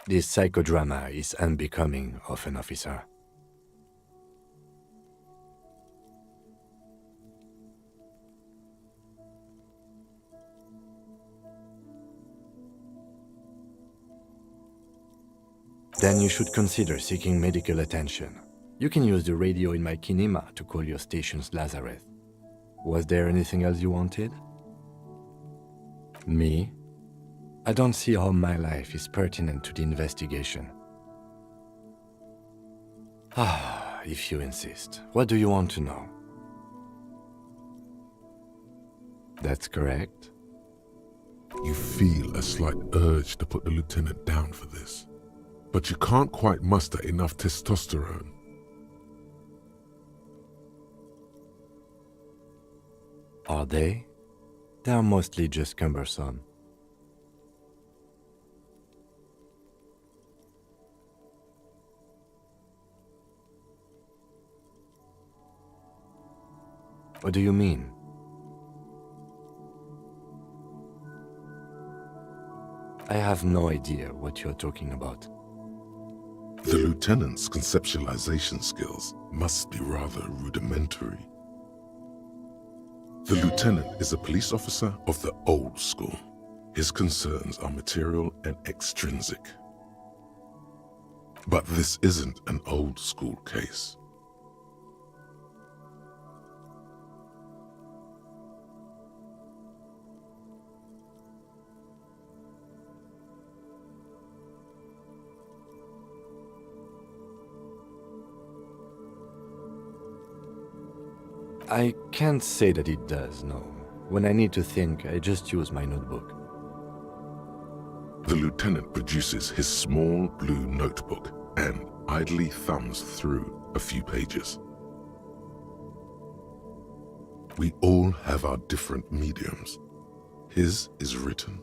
This psychodrama is unbecoming of an officer. Then you should consider seeking medical attention. You can use the radio in my kinema to call your station's Lazareth. Was there anything else you wanted? Me? I don't see how my life is pertinent to the investigation. Ah, if you insist. What do you want to know? That's correct. You feel a slight urge to put the lieutenant down for this, but you can't quite muster enough testosterone. Are they? They are mostly just cumbersome. What do you mean? I have no idea what you're talking about. The lieutenant's conceptualization skills must be rather rudimentary. The lieutenant is a police officer of the old school. His concerns are material and extrinsic. But this isn't an old school case. I can't say that it does, no. When I need to think, I just use my notebook. The lieutenant produces his small blue notebook and idly thumbs through a few pages. We all have our different mediums. His is written.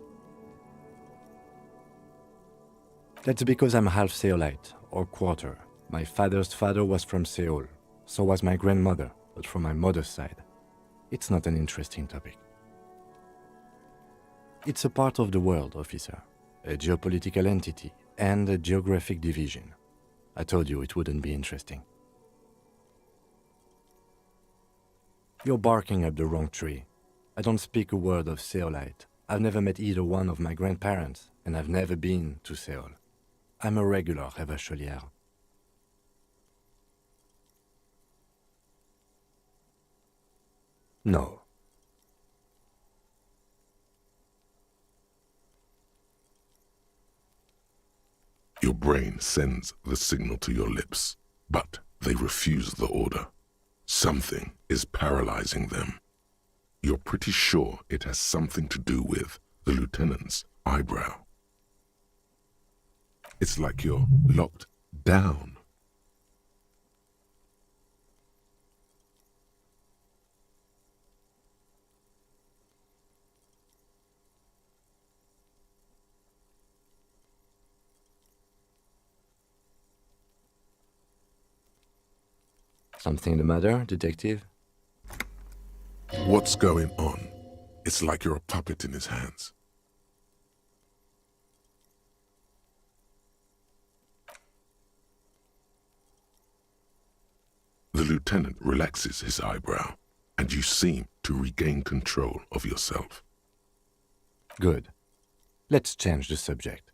That's because I'm half Seolite, or quarter. My father's father was from Seoul. So was my grandmother, but from my mother's side. It's not an interesting topic. It's a part of the world, officer. A geopolitical entity and a geographic division. I told you it wouldn't be interesting. You're barking up the wrong tree. I don't speak a word of Seolite. I've never met either one of my grandparents, and I've never been to Seoul. I'm a regular Revacholière. No. Your brain sends the signal to your lips, but they refuse the order. Something is paralyzing them. You're pretty sure it has something to do with the lieutenant's eyebrow. It's like you're locked down. Something the matter, detective? What's going on? It's like you're a puppet in his hands. The lieutenant relaxes his eyebrow, and you seem to regain control of yourself. Good. Let's change the subject.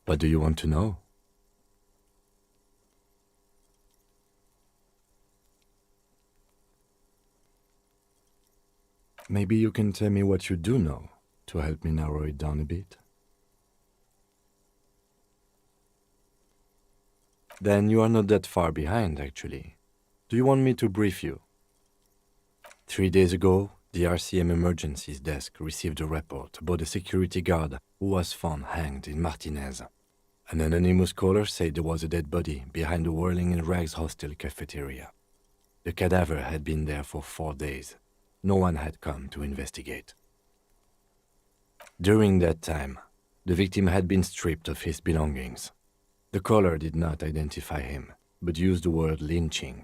What do you want to know? Maybe you can tell me what you do know to help me narrow it down a bit. Then you are not that far behind, actually. Do you want me to brief you? 3 days ago, the RCM Emergencies Desk received a report about a security guard who was found hanged in Martinez. An anonymous caller said there was a dead body behind the Whirling in Rags hostel cafeteria. The cadaver had been there for 4 days. No one had come to investigate. During that time, the victim had been stripped of his belongings. The caller did not identify him, but used the word lynching.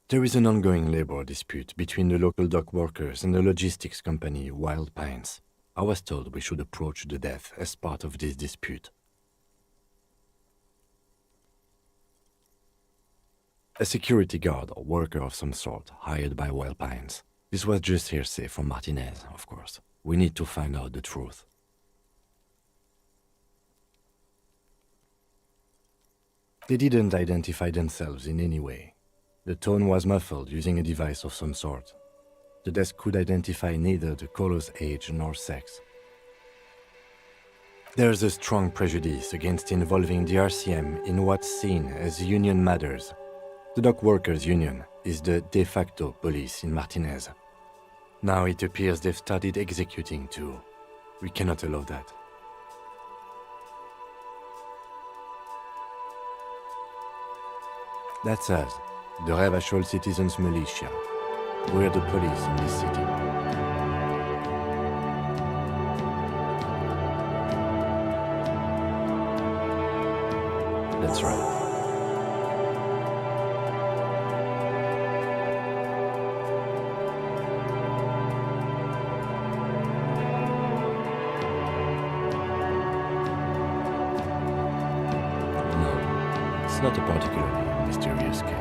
There is an ongoing labor dispute between the local dock workers and the logistics company Wild Pines. I was told we should approach the death as part of this dispute. A security guard or worker of some sort hired by Wild Pines. This was just hearsay from Martinez, of course. We need to find out the truth. They didn't identify themselves in any way. The tone was muffled using a device of some sort. The desk could identify neither the caller's age nor sex. There's a strong prejudice against involving the RCM in what's seen as union matters. The dock workers' union is the de facto police in Martinez. Now it appears they've started executing too. We cannot allow that. That's us, the Revachol Citizens Militia. We're the police in this city. That's right. No, it's not a particularly mysterious case.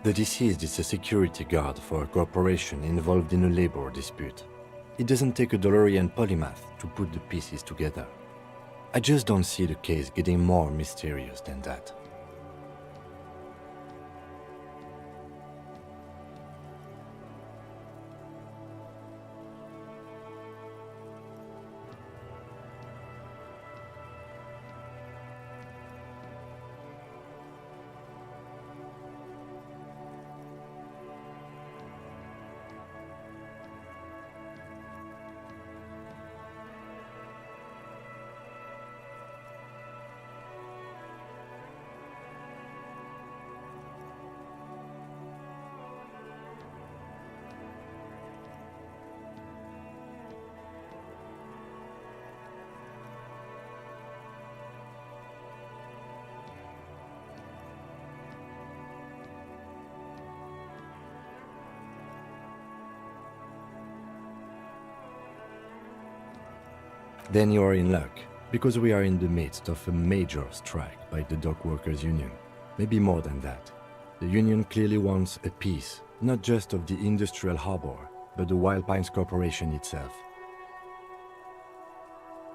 The deceased is a security guard for a corporation involved in a labor dispute. It doesn't take a DeLorean polymath to put the pieces together. I just don't see the case getting more mysterious than that. Then you are in luck, because we are in the midst of a major strike by the dock workers' union. Maybe more than that. The union clearly wants a piece, not just of the industrial harbor, but the Wild Pines Corporation itself.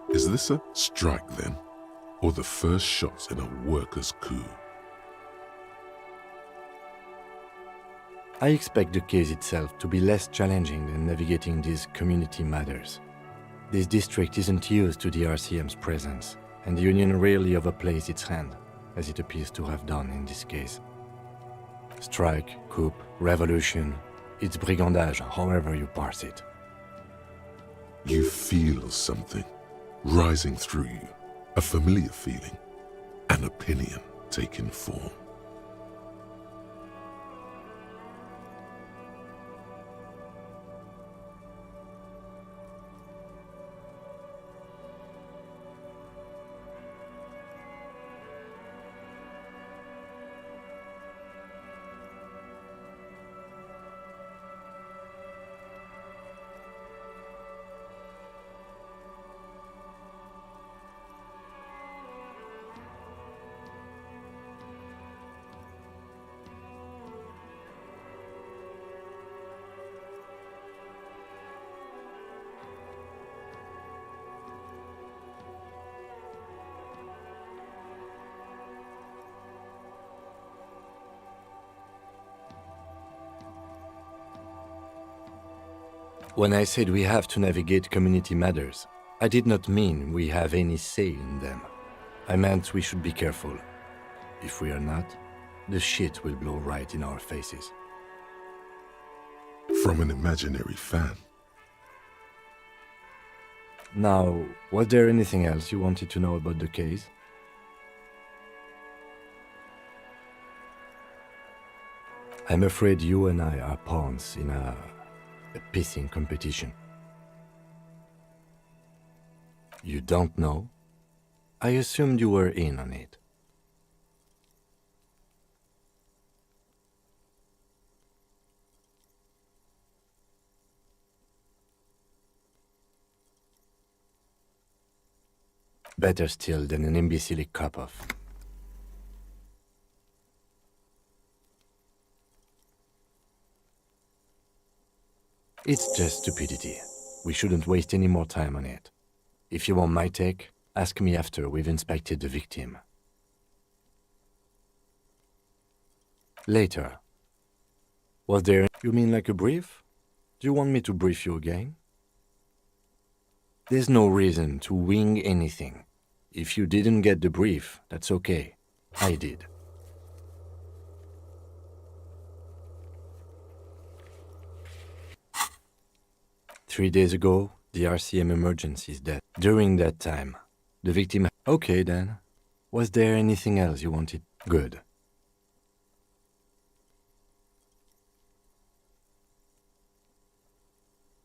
Is this a strike then? Or the first shots in a workers' coup? I expect the case itself to be less challenging than navigating these community matters. This district isn't used to the RCM's presence, and the Union rarely overplays its hand, as it appears to have done in this case. Strike, coup, revolution, it's brigandage, however you parse it. You feel something rising through you, a familiar feeling, an opinion taking form. When I said we have to navigate community matters, I did not mean we have any say in them. I meant we should be careful. If we are not, the shit will blow right in our faces. From an imaginary fan. Now, was there anything else you wanted to know about the case? I'm afraid you and I are pawns in a pissing competition. You don't know? I assumed you were in on it. Better still than an imbecilic cop-off. It's just stupidity. We shouldn't waste any more time on it. If you want my take, ask me after we've inspected the victim. Later. Was there... You mean like a brief? Do you want me to brief you again? There's no reason to wing anything. If you didn't get the brief, that's okay. I did. Three days ago, the RCM emergency is dead. During that time, the victim... Okay then. Was there anything else you wanted? Good.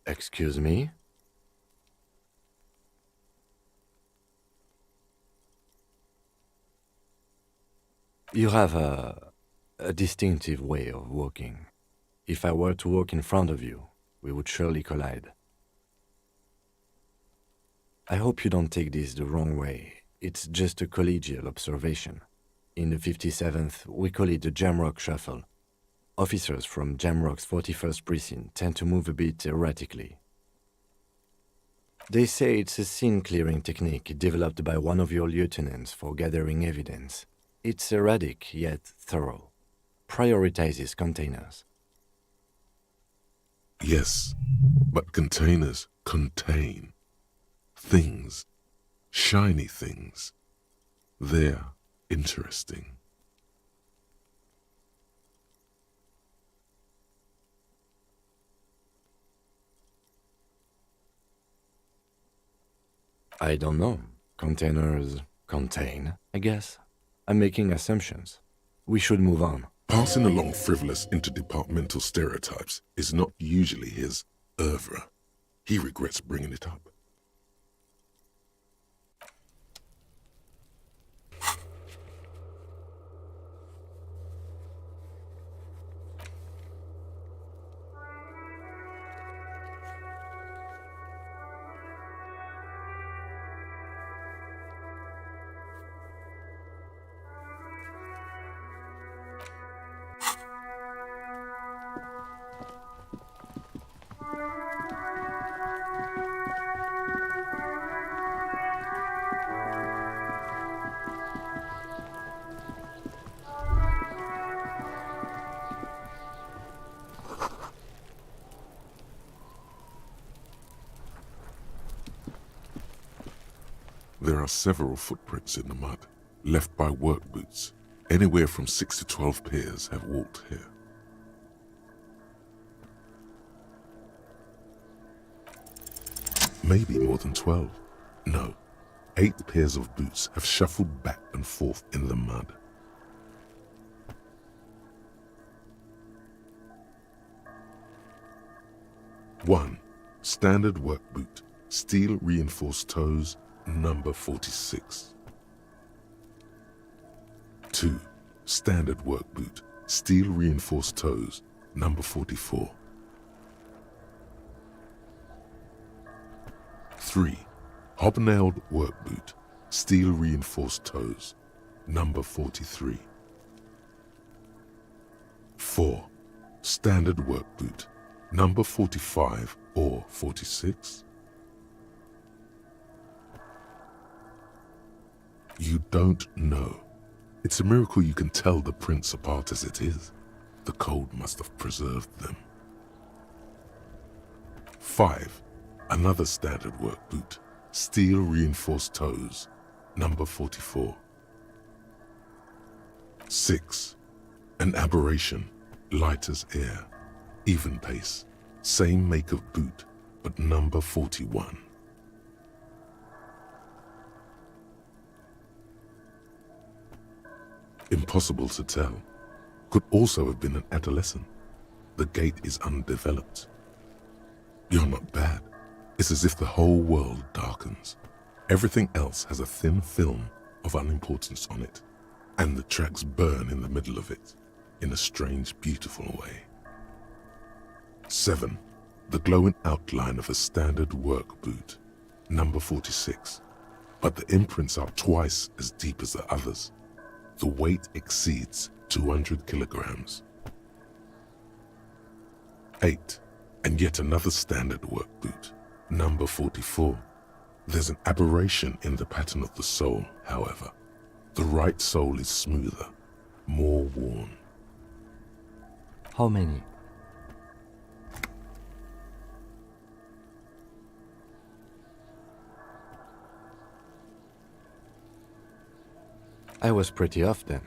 Excuse me? You have a distinctive way of walking. If I were to walk in front of you, we would surely collide. I hope you don't take this the wrong way. It's just a collegial observation. In the 57th, we call it the Jamrock Shuffle. Officers from Jamrock's 41st Precinct tend to move a bit erratically. They say it's a scene-clearing technique developed by one of your lieutenants for gathering evidence. It's erratic, yet thorough. Prioritizes containers. Yes, but containers contain things, shiny things. They're interesting. I don't know. Containers contain, I guess. I'm making assumptions. We should move on. Passing along frivolous interdepartmental stereotypes is not usually his oeuvre. He regrets bringing it up. There are several footprints in the mud, left by work boots. Anywhere from 6 to 12 pairs have walked here. Maybe more than 12. No, 8 pairs of boots have shuffled back and forth in the mud. One, standard work boot, steel reinforced toes, number 46. 2, standard work boot, steel reinforced toes, number 44. 3, hobnailed work boot, steel reinforced toes, number 43. 4, standard work boot, number 45 or 46. You don't know. It's a miracle you can tell the prints apart as it is. The cold must have preserved them. 5, another standard work boot, steel reinforced toes, number 44. 6, an aberration, light as air, even pace, same make of boot, but number 41. Impossible to tell. Could also have been an adolescent. The gait is undeveloped. You're not bad. It's as if the whole world darkens. Everything else has a thin film of unimportance on it, and the tracks burn in the middle of it, in a strange, beautiful way. 7, the glowing outline of a standard work boot, number 46, but the imprints are twice as deep as the others. The weight exceeds 200 kilograms. 8, and yet another standard work boot, number 44. There's an aberration in the pattern of the sole, however. The right sole is smoother, more worn. How many? I was pretty off then.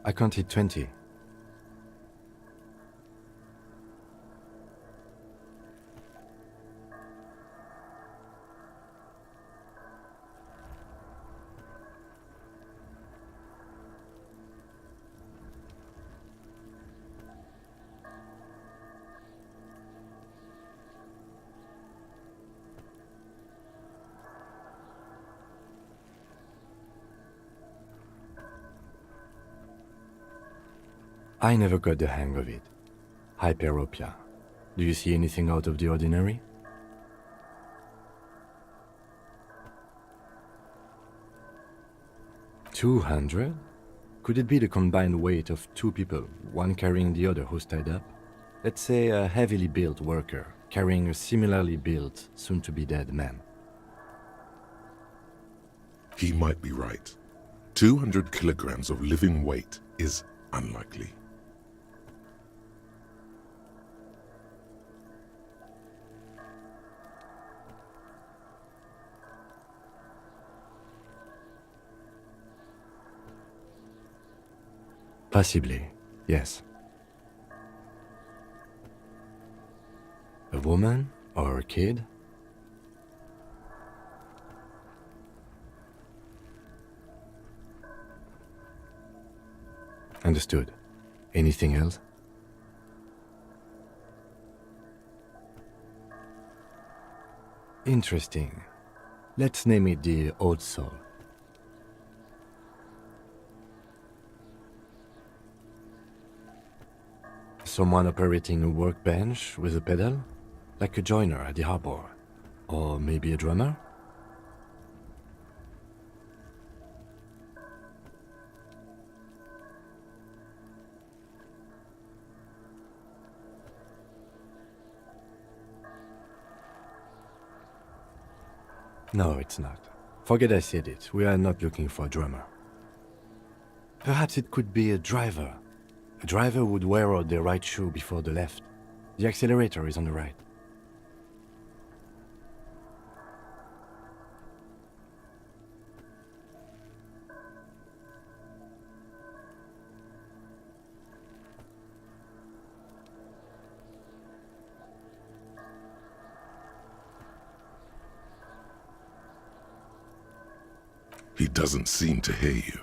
I counted 20. I never got the hang of it. Hyperopia. Do you see anything out of the ordinary? $200? Could it be the combined weight of 2 people, one carrying the other who's tied up? Let's say a heavily built worker carrying a similarly built, soon-to-be-dead man. He might be right. 200 kilograms of living weight is unlikely. Possibly, yes. A woman or a kid? Understood. Anything else? Interesting. Let's name it the Old Soul. Someone operating a workbench with a pedal? Like a joiner at the harbor? Or maybe a drummer? No, it's not. Forget I said it. We are not looking for a drummer. Perhaps it could be a driver. A driver would wear out their right shoe before the left. The accelerator is on the right. He doesn't seem to hear you,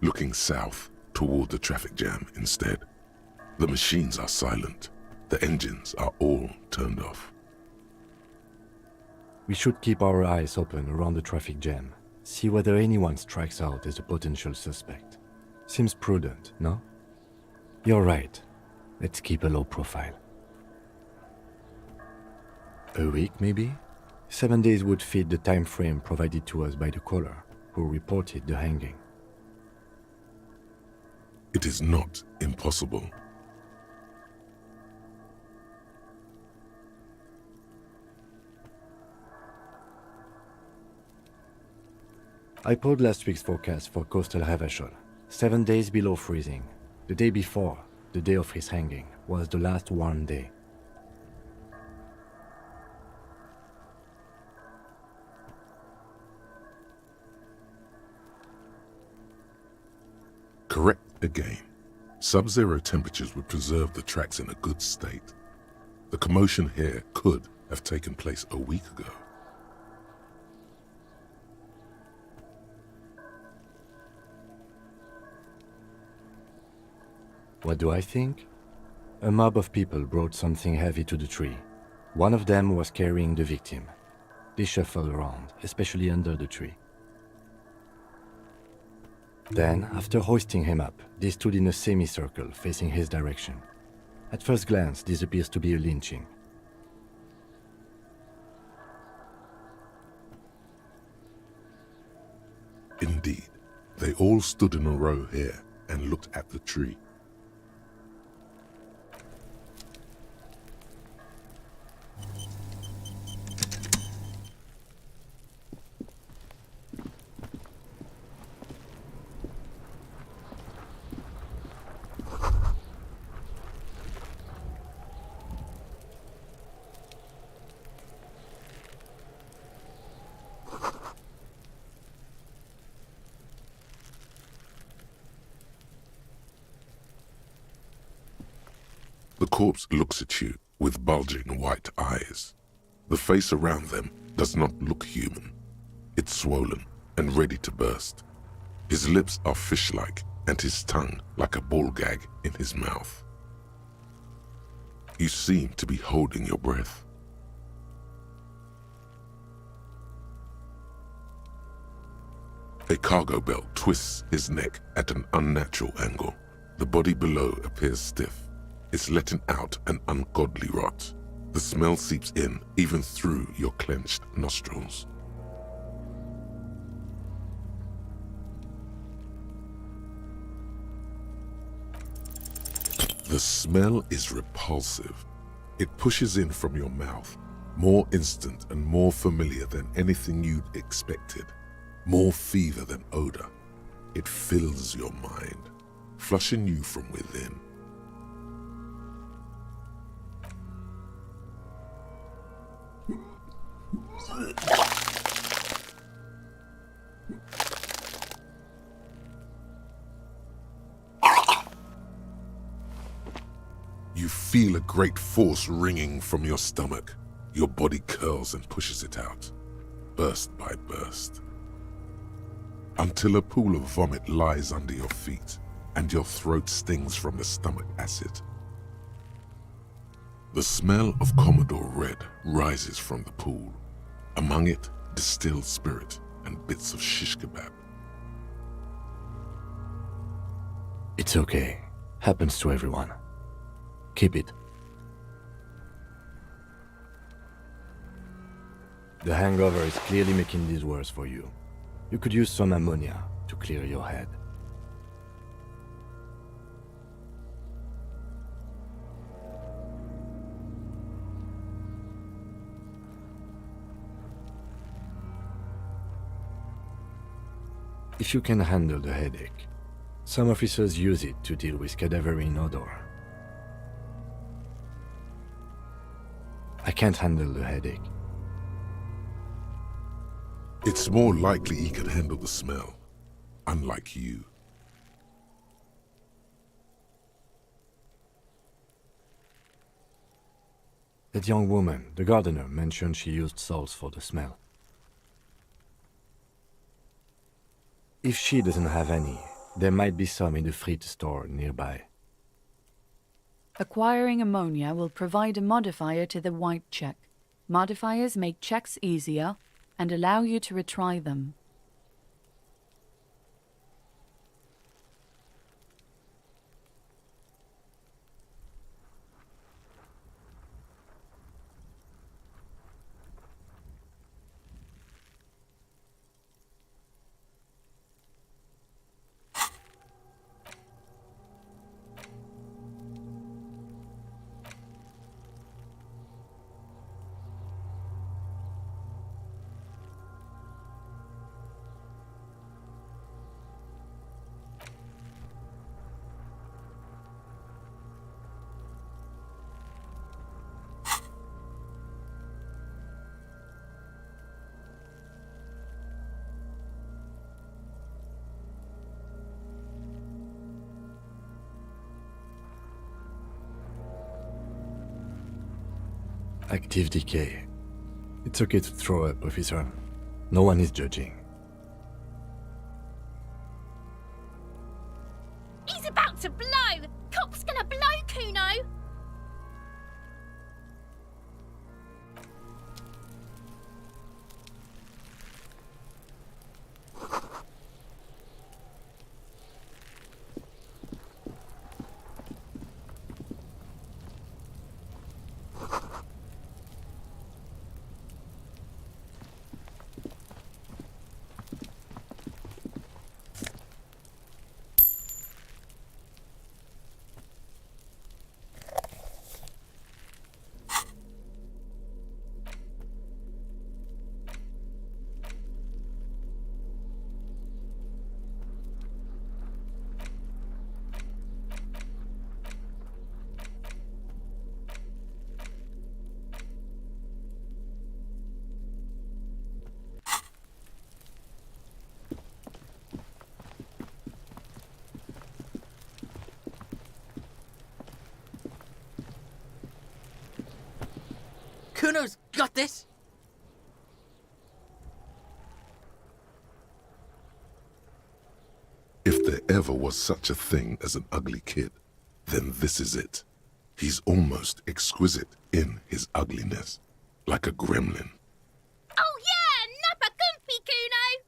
looking south toward the traffic jam instead. The machines are silent. The engines are all turned off. We should keep our eyes open around the traffic jam. See whether anyone strikes out as a potential suspect. Seems prudent, no? You're right. Let's keep a low profile. A week, maybe? 7 days would fit the time frame provided to us by the caller, who reported the hanging. It is not impossible. I pulled last week's forecast for coastal Havashol. 7 days below freezing. The day before, the day of his hanging, was the last warm day. Correct again. Sub-zero temperatures would preserve the tracks in a good state. The commotion here could have taken place a week ago. What do I think? A mob of people brought something heavy to the tree. One of them was carrying the victim. They shuffled around, especially under the tree. Then, after hoisting him up, they stood in a semicircle facing his direction. At first glance, this appears to be a lynching. Indeed, they all stood in a row here and looked at the tree. The corpse looks at you with bulging white eyes. The face around them does not look human. It's swollen and ready to burst. His lips are fish-like and his tongue like a ball gag in his mouth. You seem to be holding your breath. A cargo belt twists his neck at an unnatural angle. The body below appears stiff. It's letting out an ungodly rot. The smell seeps in, even through your clenched nostrils. The smell is repulsive. It pushes in from your mouth, more instant and more familiar than anything you'd expected, more fever than odor. It fills your mind, flushing you from within. You feel a great force ringing from your stomach. Your body curls and pushes it out, burst by burst, until a pool of vomit lies under your feet and your throat stings from the stomach acid. The smell of Commodore Red rises from the pool. Among it, distilled spirit and bits of shish kebab. It's okay. Happens to everyone. Keep it. The hangover is clearly making this worse for you. You could use some ammonia to clear your head. If you can handle the headache, some officers use it to deal with cadaverine odor. I can't handle the headache. It's more likely he can handle the smell, unlike you. That young woman, the gardener, mentioned she used salts for the smell. If she doesn't have any, there might be some in the fleet store nearby. Acquiring ammonia will provide a modifier to the white check. Modifiers make checks easier and allow you to retry them. Active decay. It's okay to throw up, officer. No one is judging. He's about to blow! Cop's gonna blow, Kuno! Kuno's got this! If there ever was such a thing as an ugly kid, then this is it. He's almost exquisite in his ugliness, like a gremlin. Oh yeah! Nappa Gumpy, Kuno!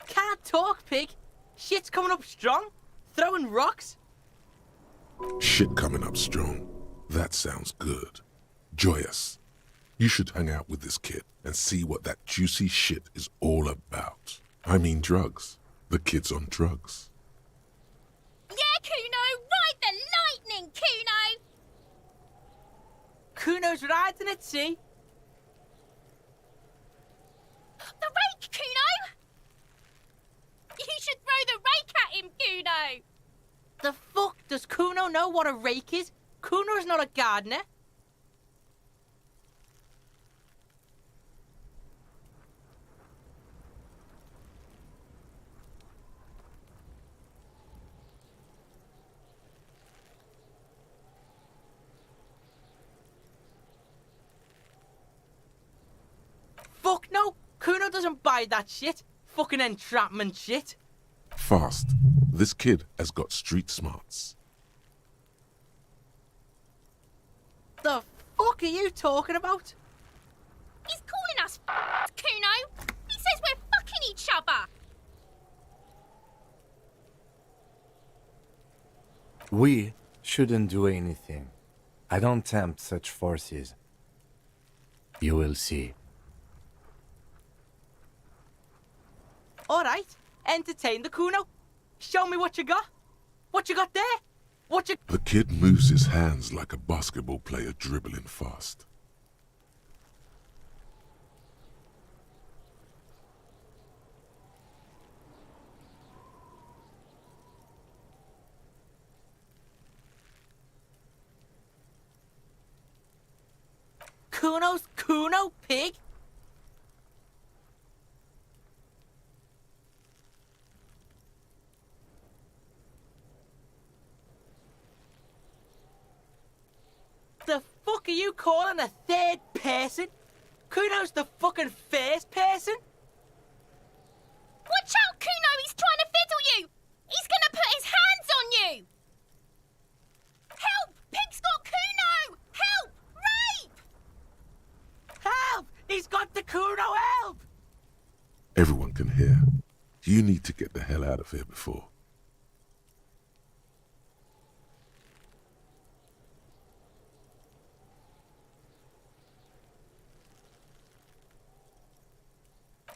Can't talk, pig! Shit's coming up strong! Throwing rocks! Shit coming up strong. That sounds good. Joyous. You should hang out with this kid and see what that juicy shit is all about. I mean drugs. The kid's on drugs. Yeah, Kuno! Ride the lightning, Kuno! Kuno's riding it, see? The rake, Kuno! You should throw the rake at him, Kuno! The fuck does Kuno know what a rake is? Kuno's not a gardener. Fuck no! Kuno doesn't buy that shit. Fucking entrapment shit. Fast. This kid has got street smarts. The fuck are you talking about? He's calling us Kuno! He says we're fucking each other! We shouldn't do anything. I don't tempt such forces. You will see. Alright, entertain the Kuno. Show me what you got. What you got there? What you... The kid moves his hands like a basketball player dribbling fast. Kuno's Kuno, pig? calling a third person? Kuno's the fucking first person? Watch out, Kuno! He's trying to fiddle you! He's gonna put his hands on you! Help! Pig's got Kuno! Help! Rape! Help! He's got the Kuno, help! Everyone can hear. You need to get the hell out of here before.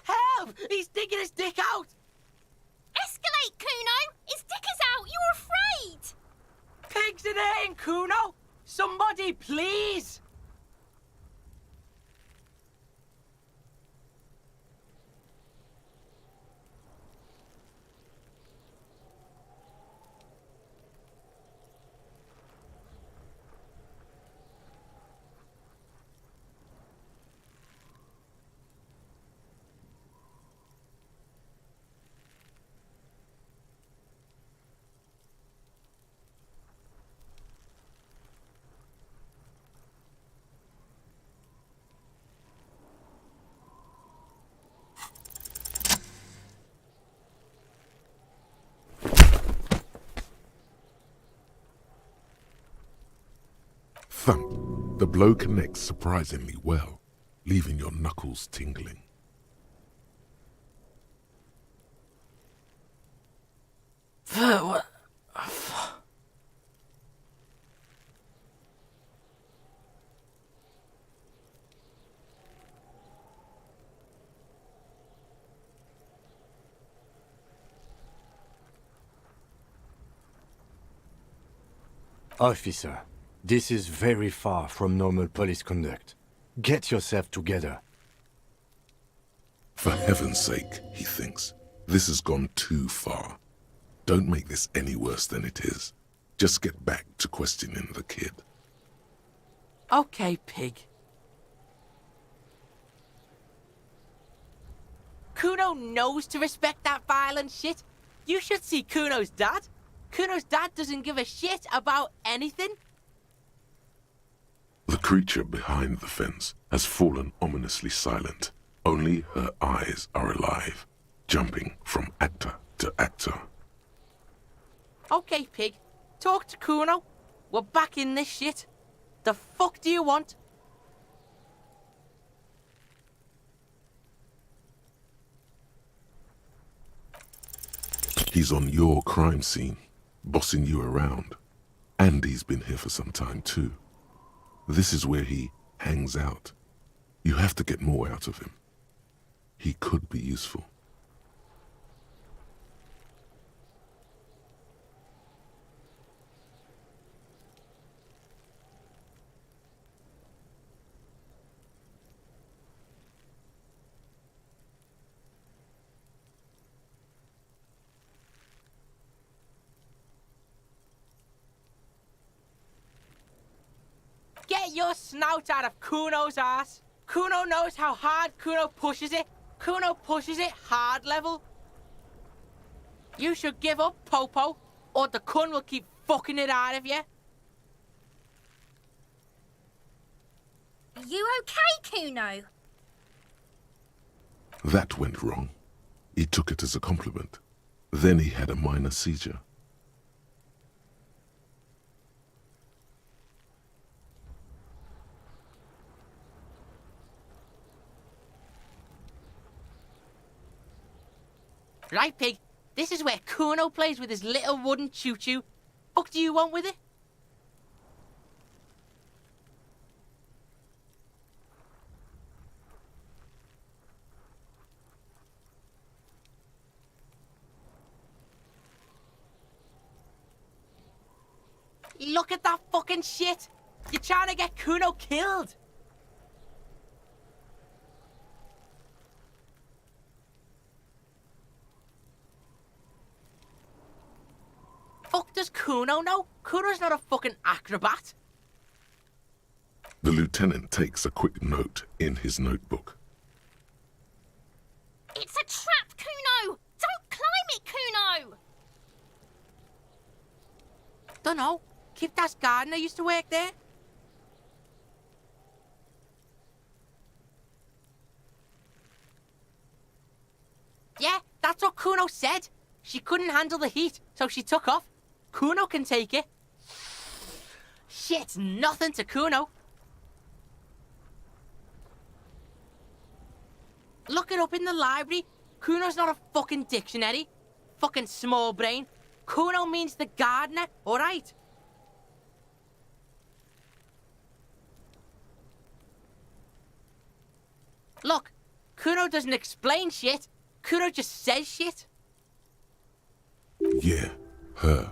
Help! He's digging his dick out! Escalate, Kuno! His dick is out! You're afraid! Pigs in here, Kuno! Somebody, please! Thump. The blow connects surprisingly well, leaving your knuckles tingling. What? Officer, this is very far from normal police conduct. Get yourself together. For heaven's sake, he thinks, this has gone too far. Don't make this any worse than it is. Just get back to questioning the kid. Okay, Pig. Kuno knows to respect that violent shit. You should see Kuno's dad. Kuno's dad doesn't give a shit about anything. The creature behind the fence has fallen ominously silent. Only her eyes are alive, jumping from actor to actor. Okay, Pig. Talk to Kuno. We're back in this shit. The fuck do you want? He's on your crime scene, bossing you around. And he's been here for some time too. This is where he hangs out. You have to get more out of him. He could be useful. Get your snout out of Kuno's ass. Kuno knows how hard Kuno pushes it. Kuno pushes it hard level. You should give up, Popo, or the Kun will keep fucking it out of you. Are you okay, Kuno? That went wrong. He took it as a compliment. Then he had a minor seizure. Right, Pig? This is where Kuno plays with his little wooden choo-choo. What do you want with it? Look at that fucking shit! You're trying to get Kuno killed! Fuck does Kuno know? Kuno's not a fucking acrobat. The lieutenant takes a quick note in his notebook. It's a trap, Kuno! Don't climb it, Kuno! Dunno. Kip Das gardener used to work there. Kuno said. She couldn't handle the heat, so she took off. Kuno can take it. Shit's nothing to Kuno. Look it up in the library. Kuno's not a fucking dictionary. Fucking small brain. Kuno means the gardener, alright? Look, Kuno doesn't explain shit. Kuno just says shit. Yeah, her.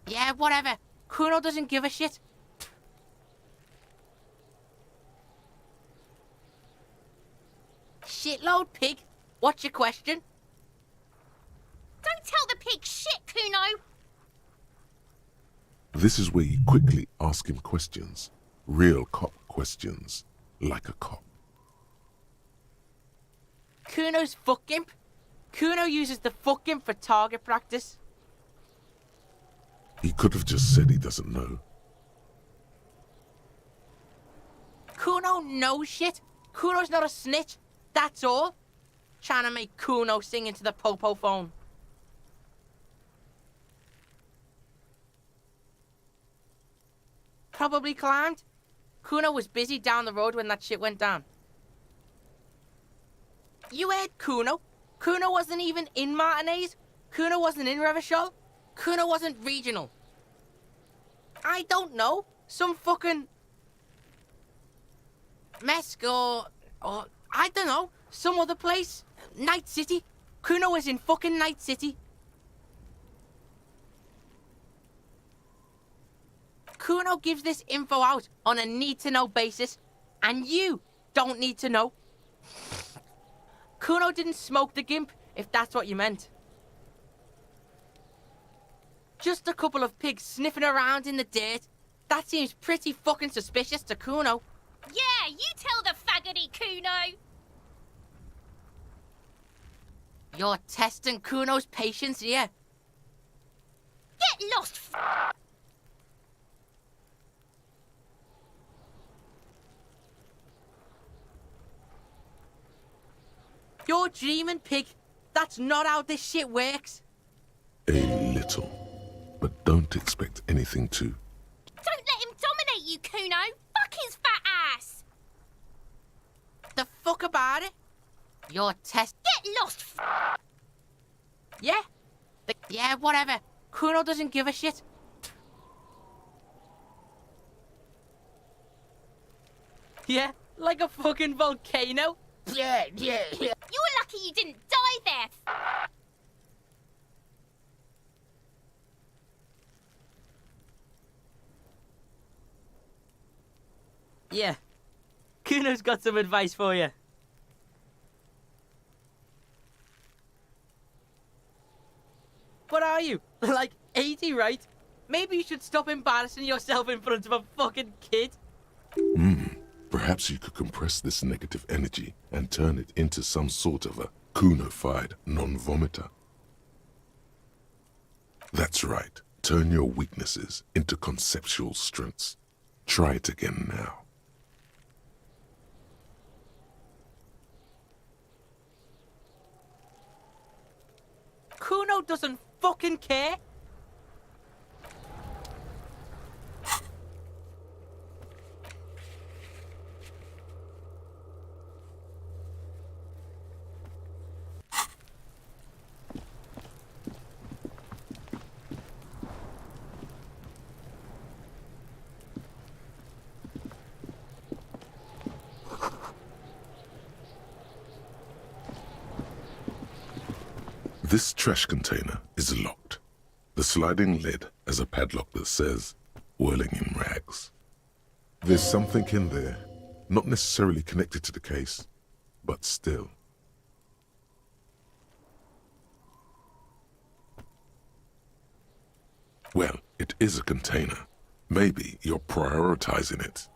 Yeah, whatever. Kuno doesn't give a shit. Shitload pig. What's your question? Don't tell the pig shit, Kuno! This is where you quickly ask him questions. Real cop questions. Like a cop. Kuno's fuck gimp. Kuno uses the fuck gimp for target practice. He could have just said he doesn't know. Kuno knows shit. Kuno's not a snitch. That's all. Trying to make Kuno sing into the popo phone. Probably climbed. Kuno was busy down the road when that shit went down. You heard Kuno. Kuno wasn't even in Martinez. Kuno wasn't in Revachol. Kuno wasn't regional. I don't know. Some fucking... Mesk or I don't know. Some other place. Night City. Kuno was in fucking Night City. Kuno gives this info out on a need-to-know basis, and you don't need to know. Kuno didn't smoke the gimp, if that's what you meant. Just a couple of pigs sniffing around in the dirt. That seems pretty fucking suspicious to Kuno. Yeah, you tell the faggoty, Kuno! You're testing Kuno's patience here. Get lost, You're dreaming, pig. That's not how this shit works. A little. But don't expect anything to. Don't let him dominate you, Kuno! Fuck his fat ass! The fuck about it? You're Get lost, Yeah? Yeah, whatever. Kuno doesn't give a shit. Yeah, like a fucking volcano. Yeah. You're lucky you didn't die there. Yeah. Kuno's got some advice for you. What are you? Like 80, right? Maybe you should stop embarrassing yourself in front of a fucking kid. Perhaps you could compress this negative energy and turn it into some sort of a Kuno-fied non-vomiter. That's right. Turn your weaknesses into conceptual strengths. Try it again now. Kuno doesn't fucking care. This trash container is locked. The sliding lid has a padlock that says, whirling in rags. There's something in there, not necessarily connected to the case, but still. Well, it is a container. Maybe you're prioritizing it.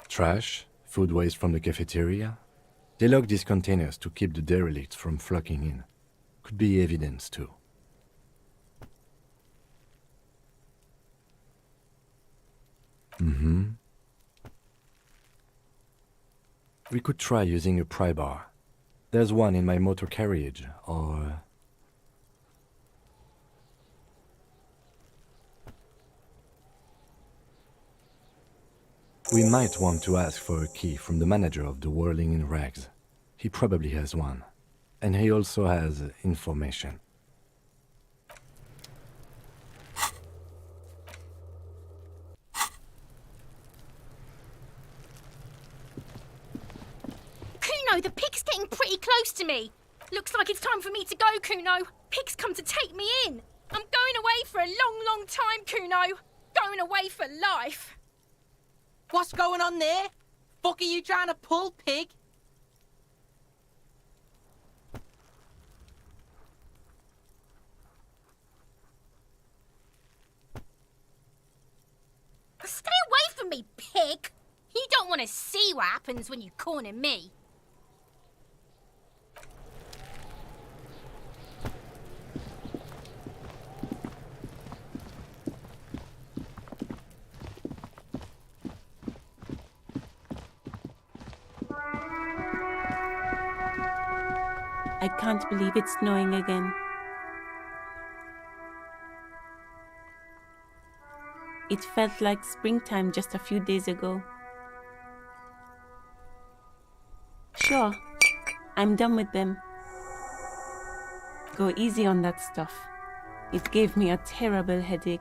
Trash, food waste from the cafeteria. They lock these containers to keep the derelicts from flocking in. Could be evidence too. We could try using a pry bar. There's one in my motor carriage, or... We might want to ask for a key from the manager of the Whirling in Rags. He probably has one. And he also has information. Kuno, the pig's getting pretty close to me. Looks like it's time for me to go, Kuno. Pig's come to take me in. I'm going away for a long, long time, Kuno. Going away for life. What's going on there? Fuck are you trying to pull, pig? Stay away from me, pig. You don't want to see what happens when you corner me. I can't believe it's snowing again. It felt like springtime just a few days ago. Sure, I'm done with them. Go easy on that stuff. It gave me a terrible headache.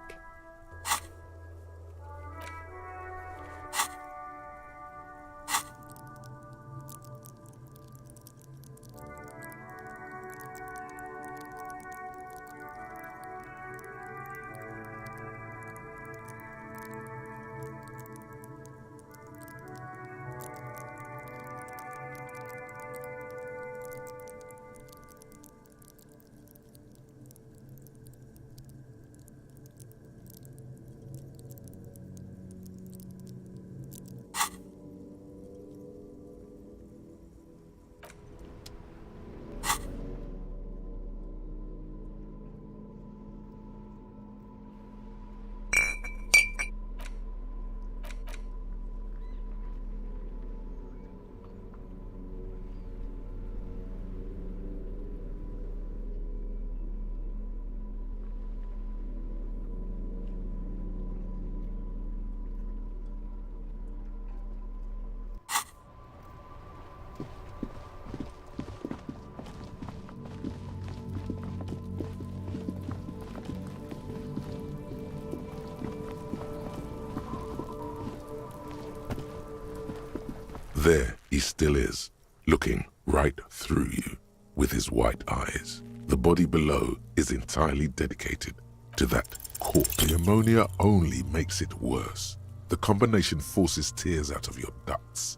There he still is, looking right through you with his white eyes. The body below is entirely dedicated to that corpse. The ammonia only makes it worse. The combination forces tears out of your ducts.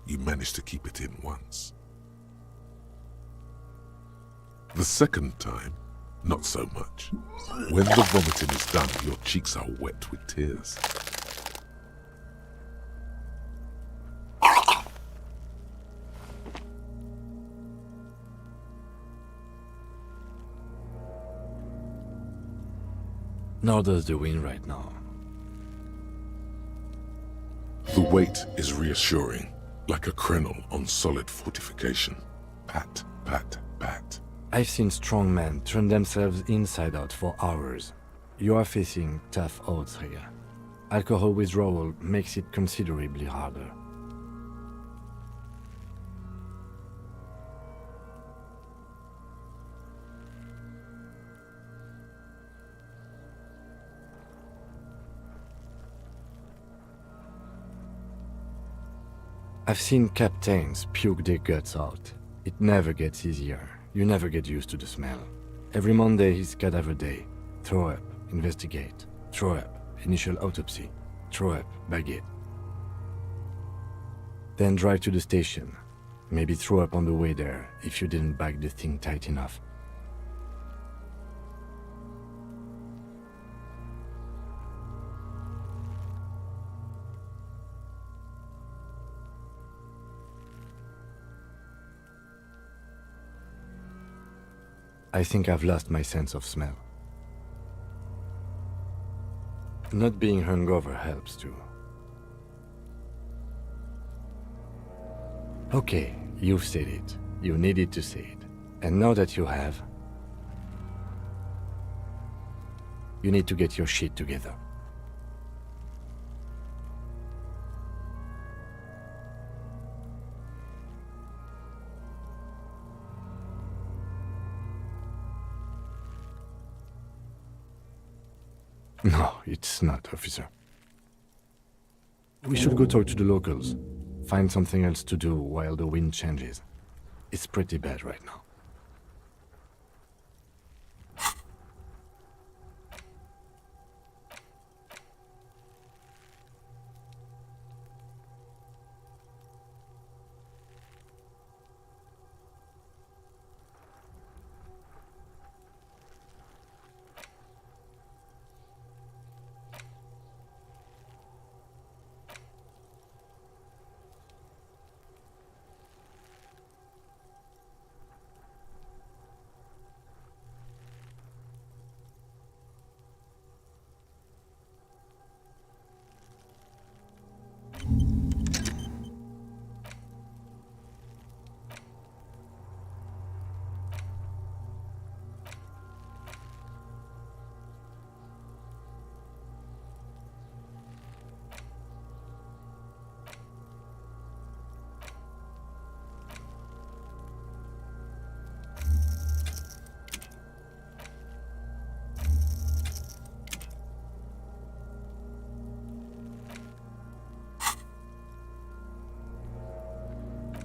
You manage to keep it in once. The second time, not so much. When the vomiting is done, your cheeks are wet with tears. Nor does the wind right now. The weight is reassuring, like a crenel on solid fortification. Pat, pat, pat. I've seen strong men turn themselves inside out for hours. You are facing tough odds here. Alcohol withdrawal makes it considerably harder. I've seen captains puke their guts out. It never gets easier. You never get used to the smell. Every Monday is cadaver day. Throw up, investigate. Throw up, initial autopsy. Throw up, bag it. Then drive to the station. Maybe throw up on the way there if you didn't bag the thing tight enough. I think I've lost my sense of smell. Not being hungover helps too. Okay, you've said it. You needed to say it. And now that you have, you need to get your shit together. No, it's not, officer. We should go talk to the locals. Find something else to do while the wind changes. It's pretty bad right now.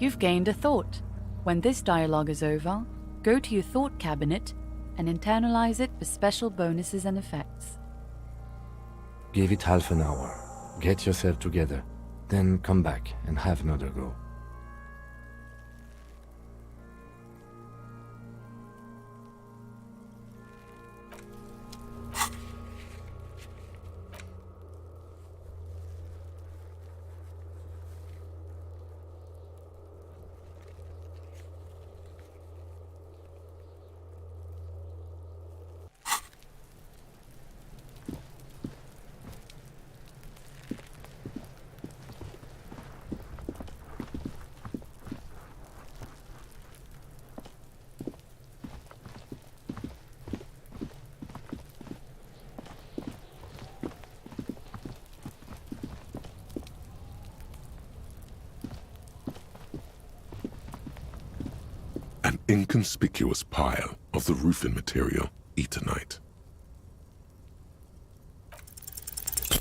You've gained a thought. When this dialogue is over, go to your thought cabinet and internalize it for special bonuses and effects. Give it half an hour. Get yourself together. Then come back and have another go. An inconspicuous pile of the roofing material, Eternite.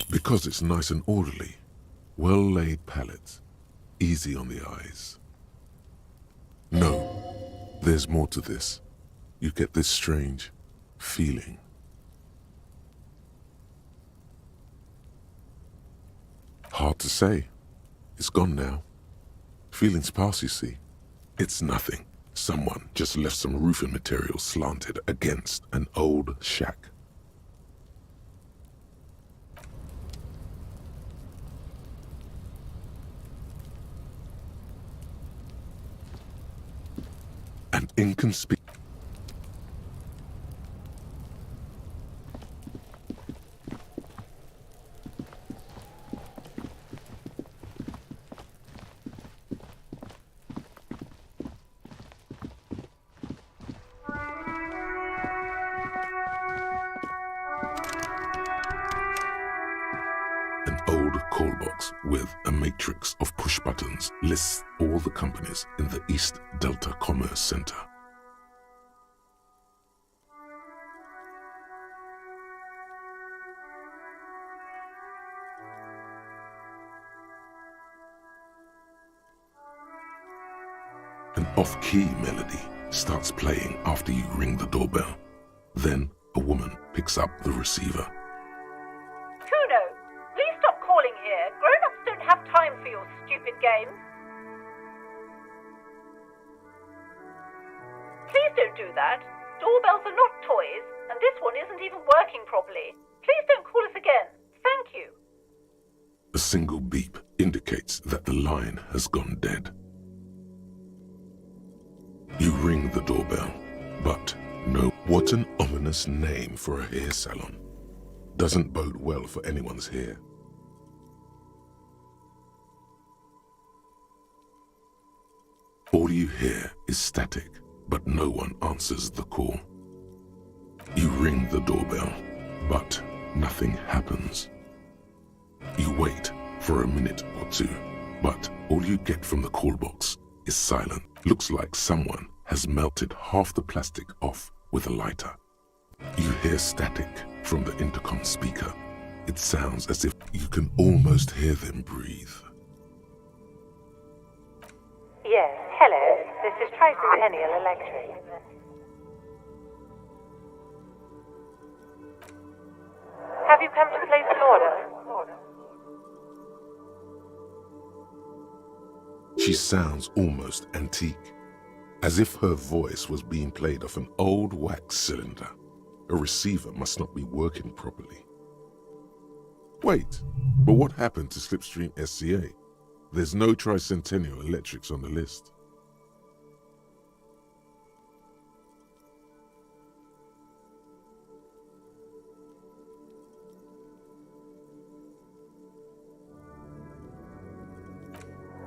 Because it's nice and orderly, well-laid pallets, easy on the eyes. No, there's more to this. You get this strange feeling. Hard to say. It's gone now. Feelings pass, you see. It's nothing. Someone just left some roofing material slanted against an old shack. An inconspicuous... An old call box with a matrix of push buttons lists all the companies in the East Delta Commerce Center. An off-key melody starts playing after you ring the doorbell. Then a woman picks up the receiver. Kuno, please stop calling here. Grown-ups don't have time for your stupid games. Please don't do that. Doorbells are not toys, and this one isn't even working properly. Please don't call us again. Thank you. A single beep indicates that the line has gone dead. You ring the doorbell, but no. What an ominous name for a hair salon. Doesn't bode well for anyone's hair. All you hear is static, but no one answers the call. You ring the doorbell, but nothing happens. You wait for a minute or two, but all you get from the call box is silent. Looks like someone has melted half the plastic off with a lighter. You hear static from the intercom speaker. It sounds as if you can almost hear them breathe. Yes, hello. This is Tricentennial Electric. Have you come to place an order? She sounds almost antique, as if her voice was being played off an old wax cylinder. A receiver must not be working properly. Wait, but what happened to Slipstream SCA? There's no Tricentennial Electrics on the list.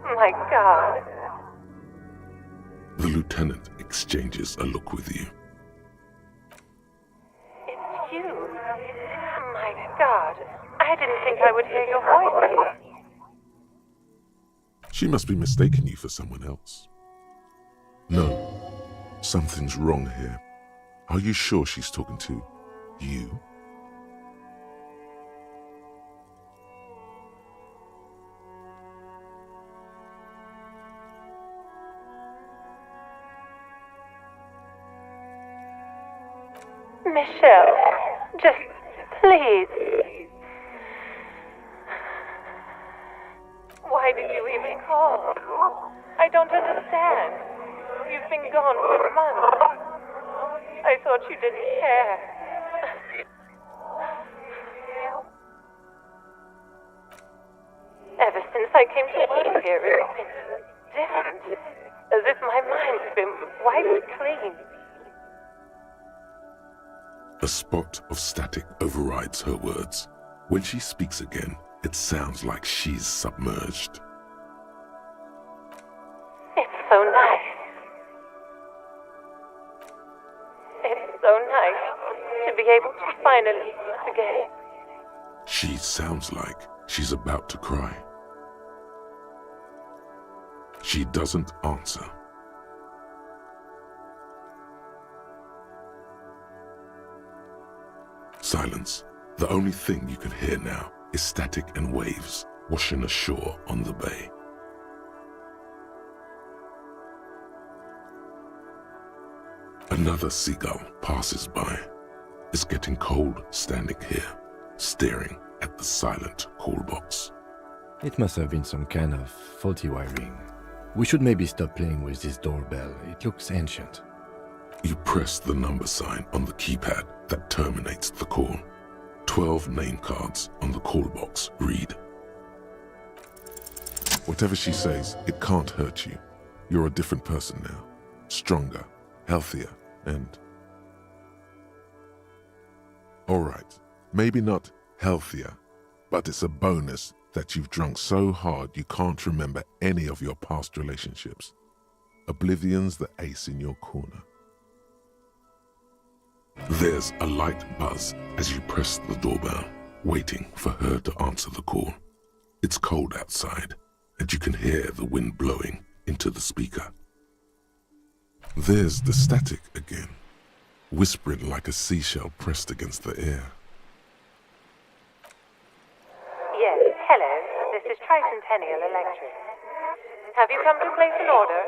My God. The lieutenant exchanges a look with you. It's you. My God. I didn't think I would hear your voice here. She must be mistaking you for someone else. No, something's wrong here. Are you sure she's talking to you? Michelle, just please. Why did you even call? I don't understand. You've been gone for months. I thought you didn't care. Ever since I came to work here, it's been different. As if my mind's been wiped clean. A spot of static overrides her words. When she speaks again, it sounds like she's submerged. It's so nice. It's so nice to be able to finally meet again. She sounds like she's about to cry. She doesn't answer. Silence. The only thing you can hear now is static and waves washing ashore on the bay. Another seagull passes by. It's getting cold standing here, staring at the silent call box. It must have been some kind of faulty wiring. We should maybe stop playing with this doorbell. It looks ancient. You press the number sign on the keypad that terminates the call. 12 name cards on the call box read. Whatever she says, it can't hurt you. You're a different person now. Stronger, healthier, and... Alright, maybe not healthier, but it's a bonus that you've drunk so hard you can't remember any of your past relationships. Oblivion's the ace in your corner. There's a light buzz as you press the doorbell, waiting for her to answer the call. It's cold outside, and you can hear the wind blowing into the speaker. There's the static again, whispering like a seashell pressed against the air. Yes, hello. This is Tricentennial Electric. Have you come to place an order?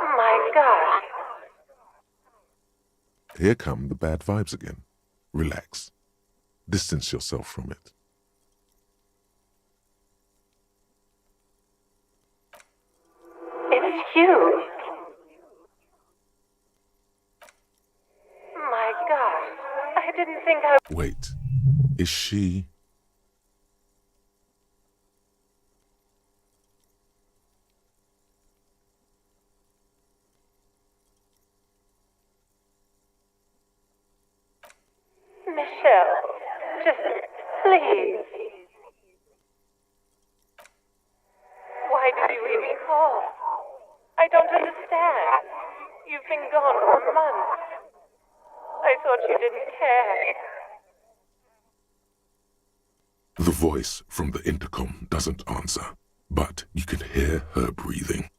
My God. Here come the bad vibes again. Relax. Distance yourself from it. It's you. My God. I didn't think I... Wait, is she... Michelle, Just, please. Why did you even call? I don't understand. You've been gone for months. I thought you didn't care. The voice from the intercom doesn't answer, but you can hear her breathing.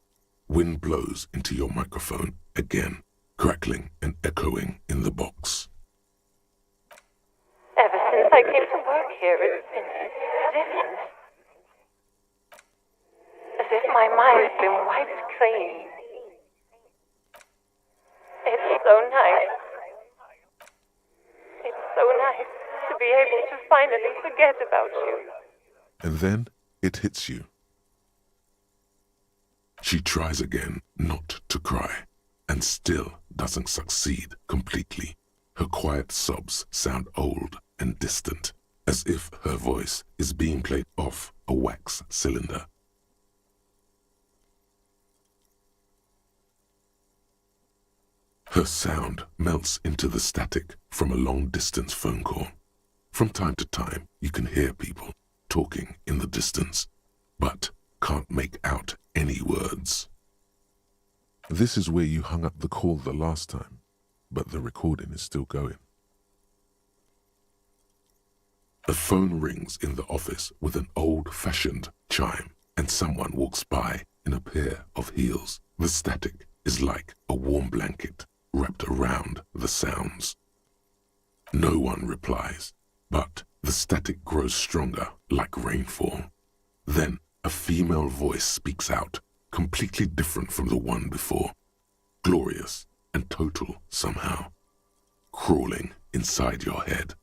Wind blows into your microphone again, crackling and echoing in the box. Ever since I came to work here, it's been different. As if my mind's been wiped clean. It's so nice. It's so nice to be able to finally forget about you. And then it hits you. She tries again not to cry, and still doesn't succeed completely. Her quiet sobs sound old and distant, as if her voice is being played off a wax cylinder. Her sound melts into the static from a long-distance phone call. From time to time, you can hear people talking in the distance, but can't make out any words. This is where you hung up the call the last time, but the recording is still going. A phone rings in the office with an old-fashioned chime, and someone walks by in a pair of heels. The static is like a warm blanket wrapped around the sounds. No one replies, but the static grows stronger like rainfall. Then a female voice speaks out, completely different from the one before, glorious and total somehow, crawling inside your head.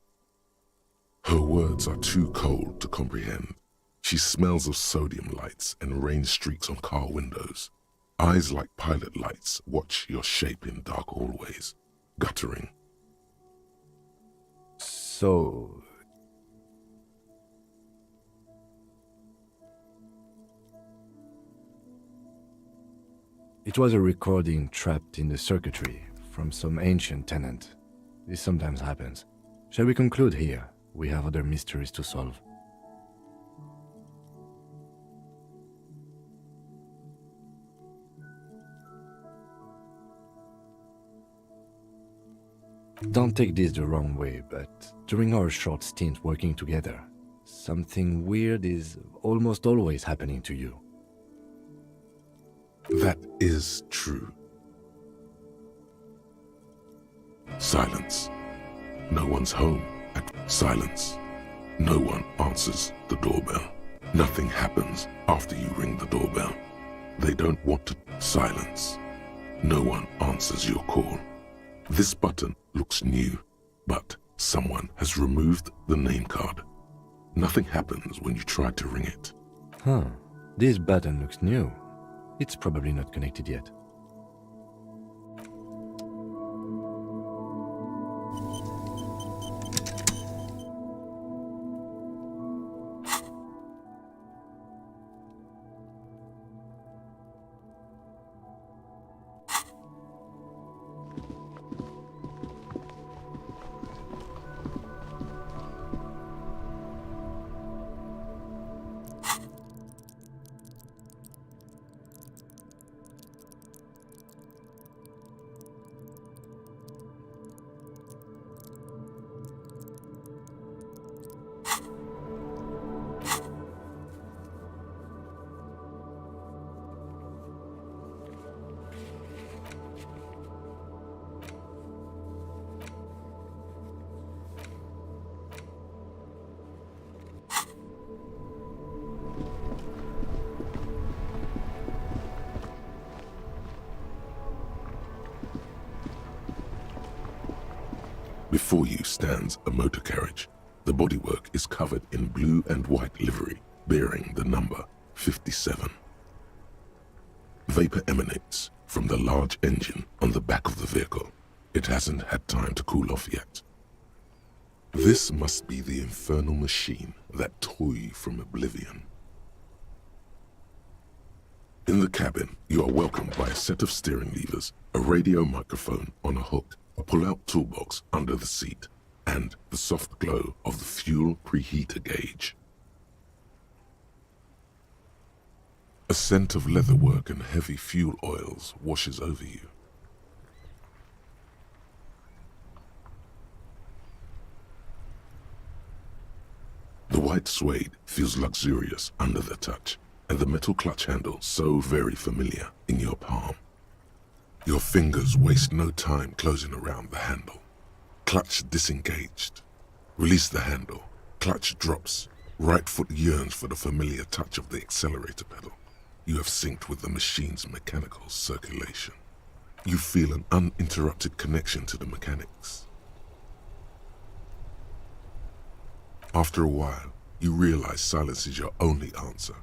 Her words are too cold to comprehend. She smells of sodium lights and rain streaks on car windows. Eyes like pilot lights watch your shape in dark hallways, guttering. So... It was a recording trapped in the circuitry from some ancient tenant. This sometimes happens. Shall we conclude here? We have other mysteries to solve. Don't take this the wrong way, but during our short stint working together, something weird is almost always happening to you. That is true. Silence. No one's home. Silence. No one answers the doorbell. Nothing happens after you ring the doorbell. They don't want to. Silence. No one answers your call. This button looks new, but someone has removed the name card. Nothing happens when you try to ring it. Huh. This button looks new. It's probably not connected yet. Before you stands a motor carriage. The bodywork is covered in blue and white livery, bearing the number 57. Vapor emanates from the large engine on the back of the vehicle. It hasn't had time to cool off yet. This must be the infernal machine that tore you from oblivion. In the cabin, you are welcomed by a set of steering levers, a radio microphone on a hook, a pull-out toolbox under the seat, and the soft glow of the fuel preheater gauge. A scent of leatherwork and heavy fuel oils washes over you. The white suede feels luxurious under the touch, and the metal clutch handle so very familiar in your palm. Your fingers waste no time closing around the handle. Clutch disengaged. Release the handle. Clutch drops. Right foot yearns for the familiar touch of the accelerator pedal. You have synced with the machine's mechanical circulation. You feel an uninterrupted connection to the mechanics. After a while, you realize silence is your only answer.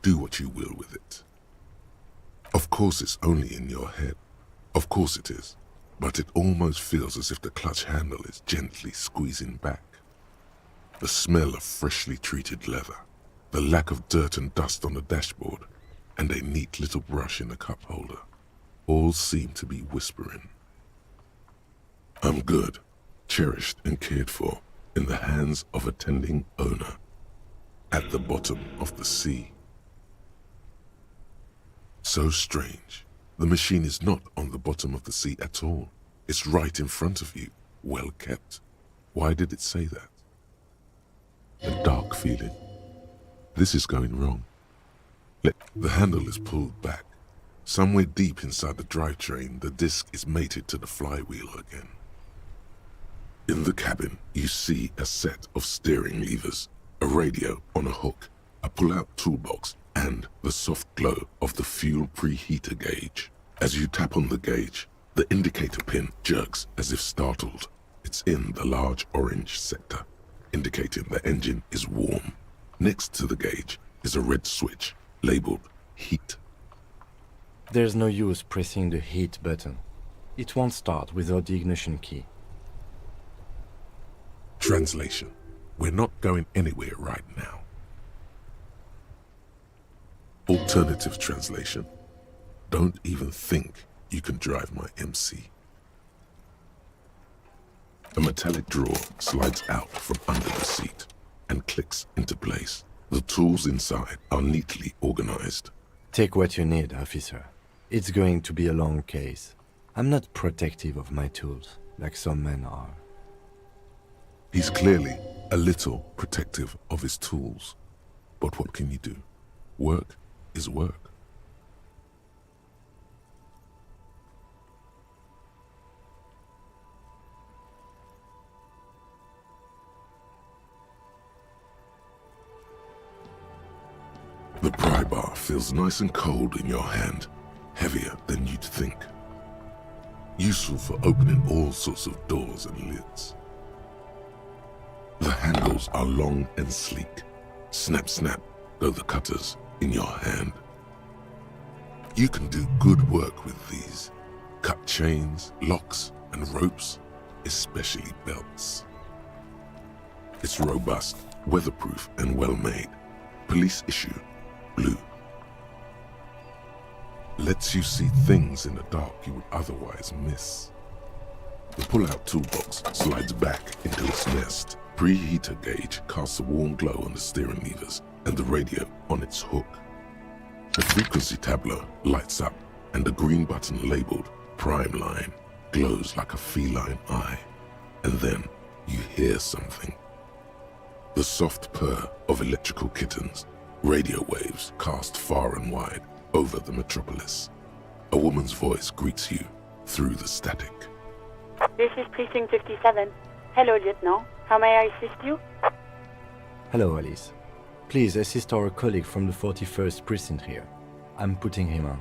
Do what you will with it. Of course it's only in your head. Of course it is. But it almost feels as if the clutch handle is gently squeezing back. The smell of freshly treated leather, the lack of dirt and dust on the dashboard, and a neat little brush in the cup holder, all seem to be whispering. I'm good, cherished and cared for, in the hands of a tending owner, at the bottom of the sea. So strange. The machine is not on the bottom of the sea at all. It's right in front of you, well kept. Why did it say that? A dark feeling. This is going wrong. The handle is pulled back. Somewhere deep inside the drivetrain, the disc is mated to the flywheel again. In the cabin, you see a set of steering levers, a radio on a hook, a pull-out toolbox, and the soft glow of the fuel preheater gauge. As you tap on the gauge, the indicator pin jerks as if startled. It's in the large orange sector, indicating the engine is warm. Next to the gauge is a red switch labeled heat. There's no use pressing the heat button. It won't start without the ignition key. Translation: we're not going anywhere right now. Alternative translation: don't even think you can drive my MC. A metallic drawer slides out from under the seat and clicks into place. The tools inside are neatly organized. Take what you need, officer. It's going to be a long case. I'm not protective of my tools, like some men are. He's clearly a little protective of his tools. But what can you do? Work is work. The pry bar feels nice and cold in your hand, heavier than you'd think. Useful for opening all sorts of doors and lids. The handles are long and sleek. Snap, snap go the cutters in your hand. You can do good work with these. Cut chains, locks, and ropes, especially belts. It's robust, weatherproof, and well-made. Police issue. Blue. Lets you see things in the dark you would otherwise miss. The pull-out toolbox slides back into its nest. Preheater gauge casts a warm glow on the steering levers and the radio on its hook. The frequency tableau lights up and the green button labeled Prime Line glows like a feline eye. And then you hear something. The soft purr of electrical kittens. Radio waves cast far and wide over the metropolis. A woman's voice greets you through the static. This is Precinct 57. Hello, Lieutenant. How may I assist you? Hello, Alice. Please assist our colleague from the 41st Precinct here. I'm putting him on.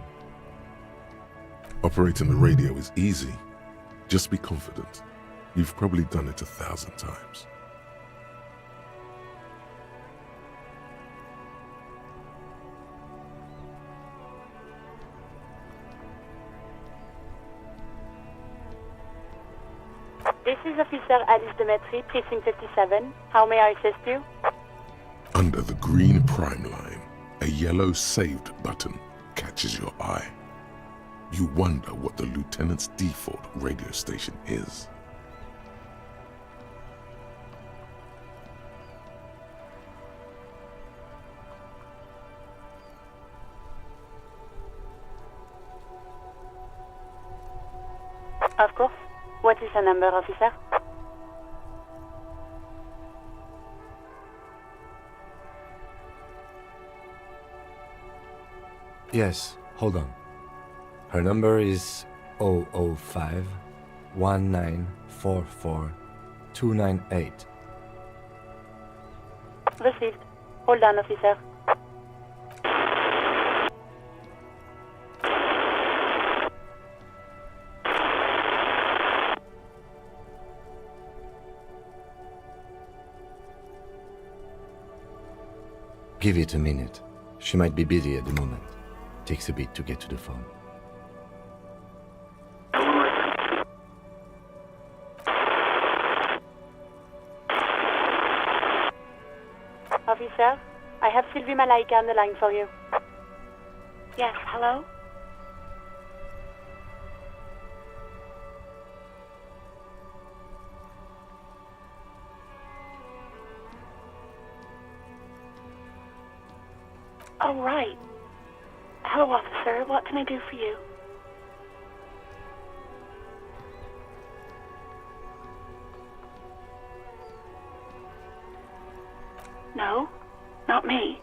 Operating the radio is easy. Just be confident. You've probably done it 1,000 times. This is Officer Alice Demetri, Precinct 57. How may I assist you? Under the green Prime Line, a yellow saved button catches your eye. You wonder what the lieutenant's default radio station is. Of course. What is the number, officer? Yes, hold on. Her number is 005 1944 298. Received. Hold on, officer. Give it a minute. She might be busy at the moment. Takes a bit to get to the phone. Officer, I have Sylvie Malaika on the line for you. Yes, hello? Oh, right. Hello, officer. What can I do for you? No, not me.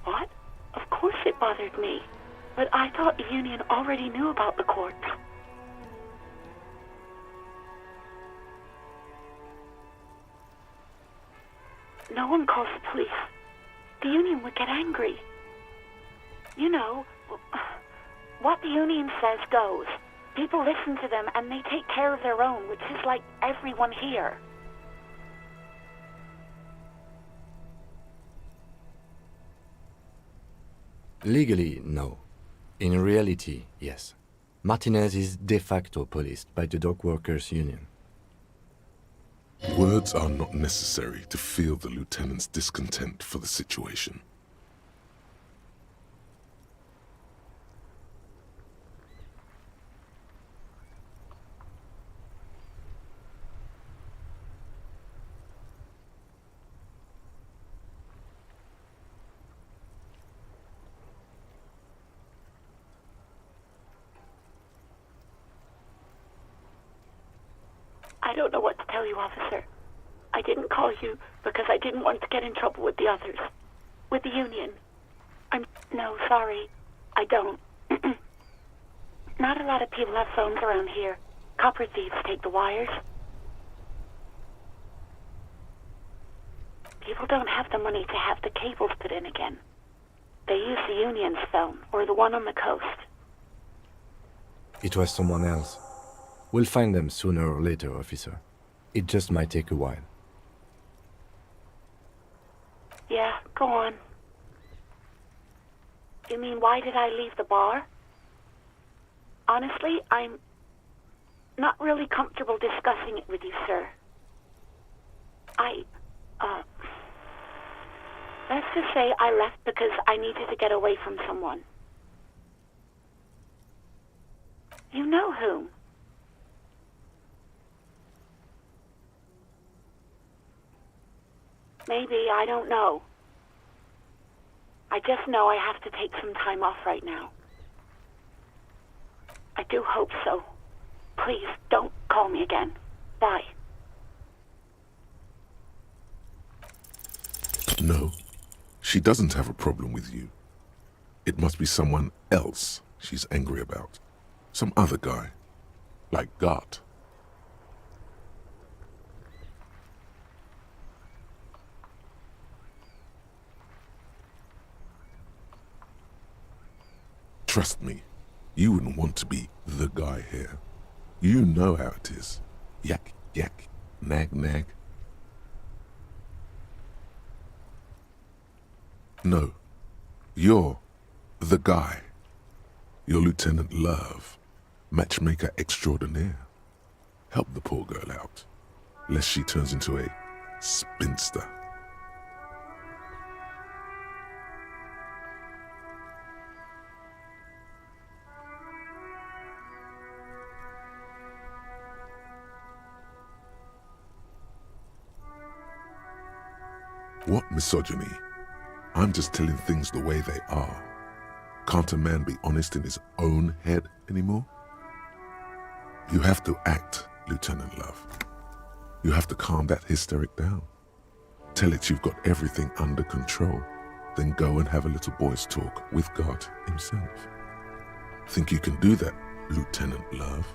What? Of course it bothered me. But I thought the union already knew about the corpse. No one calls the police. The union would get angry. You know, what the union says goes. People listen to them and they take care of their own, which is like everyone here. Legally, no. In reality, yes. Martinez is de facto policed by the dock workers' union. Words are not necessary to feel the lieutenant's discontent for the situation. I don't know what to tell you, officer. I didn't call you because I didn't want to get in trouble with the others. With the union. No, sorry. I don't. Not a lot of people have phones around here. Copper thieves take the wires. People don't have the money to have the cables put in again. They use the union's phone, or the one on the coast. It was someone else. We'll find them sooner or later, officer. It just might take a while. Yeah, go on. You mean, why did I leave the bar? Honestly, I'm not really comfortable discussing it with you, sir. Let's just say I left because I needed to get away from someone. You know whom? Maybe, I don't know. I just know I have to take some time off right now. I do hope so. Please, don't call me again. Bye. No, she doesn't have a problem with you. It must be someone else she's angry about. Some other guy. Like Gart. Trust me, you wouldn't want to be the guy here. You know how it is. Yak, yak, nag, nag. No, you're the guy. You're Lieutenant Love, matchmaker extraordinaire. Help the poor girl out, lest she turns into a spinster. What misogyny? I'm just telling things the way they are. Can't a man be honest in his own head anymore? You have to act, Lieutenant Love. You have to calm that hysteric down. Tell it you've got everything under control. Then go and have a little boy's talk with God himself. Think you can do that, Lieutenant Love?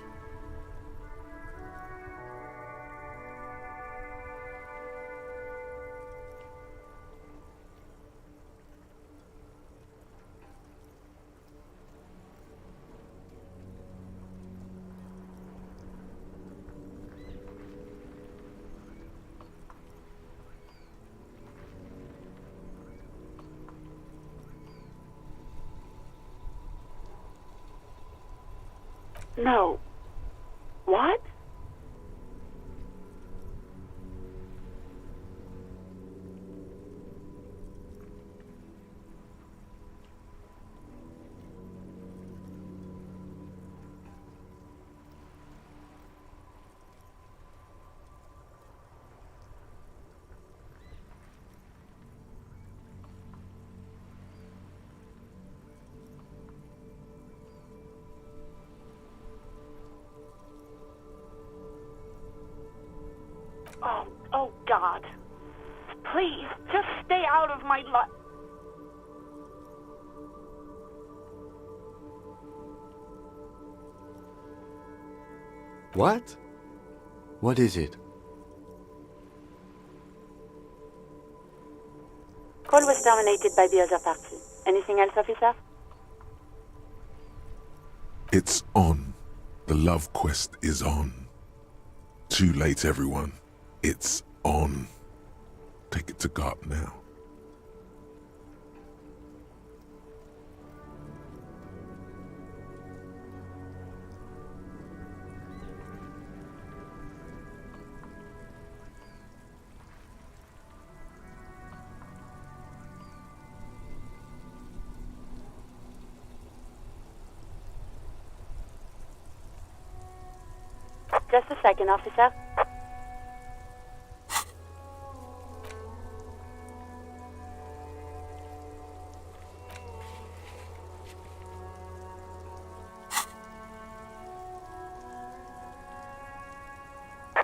No. What? Oh, God. Please, just stay out of my life. What? What is it? Call was terminated by the other party. Anything else, officer? It's on. The love quest is on. Too late, everyone. It's on. Take it to God now. Just a second, officer.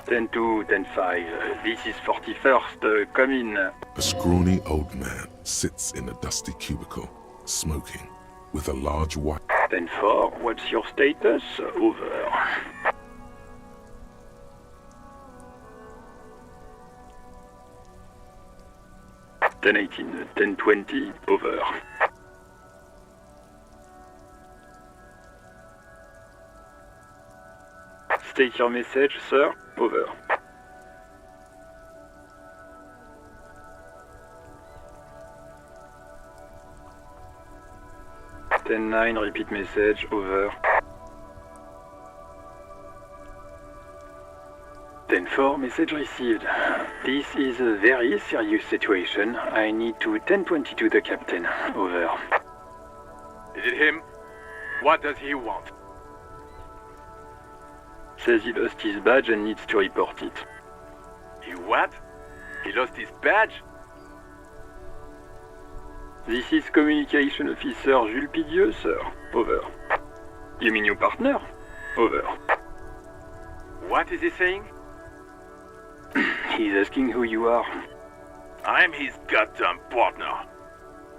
Ten 2, 10-5. This is 41st. Come in. A scrawny old man sits in a dusty cubicle, smoking, with a large white... 10-4, what's your status? Over. Ten 18, 10-20, over. State your message, sir. Over. Ten 9, repeat message. Over. 10-4, message received. This is a very serious situation. I need to 10-22 the captain. Over. Is it him? What does he want? Says he lost his badge and needs to report it. He what? He lost his badge? This is Communication Officer Jules Pidieux, sir. Over. You mean your partner? Over. What is he saying? He's asking who you are. I'm his goddamn partner.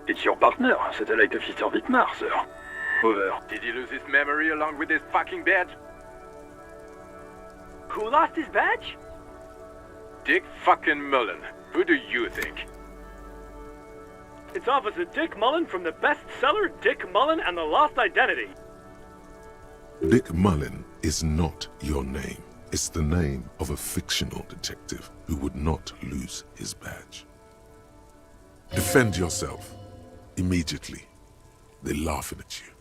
It's your partner, Satellite Officer Vitmar, sir. Over. Did he lose his memory along with his fucking badge? Who lost his badge? Dick fucking Mullen. Who do you think? It's Officer Dick Mullen from the bestseller Dick Mullen and the Lost Identity. Dick Mullen is not your name. It's the name of a fictional detective who would not lose his badge. Defend yourself. Immediately. They're laughing at you.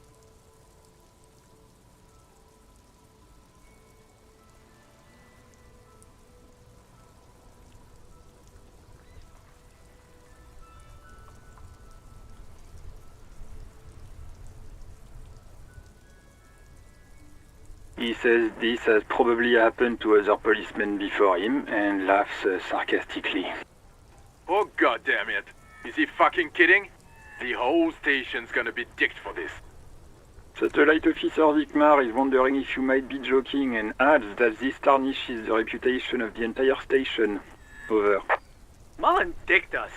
He says this has probably happened to other policemen before him and laughs sarcastically. Oh god damn it. Is he fucking kidding? The whole station's gonna be dicked for this. Satellite Officer Vikmar is wondering if you might be joking and adds that this tarnishes the reputation of the entire station. Over. Mullen dicked us.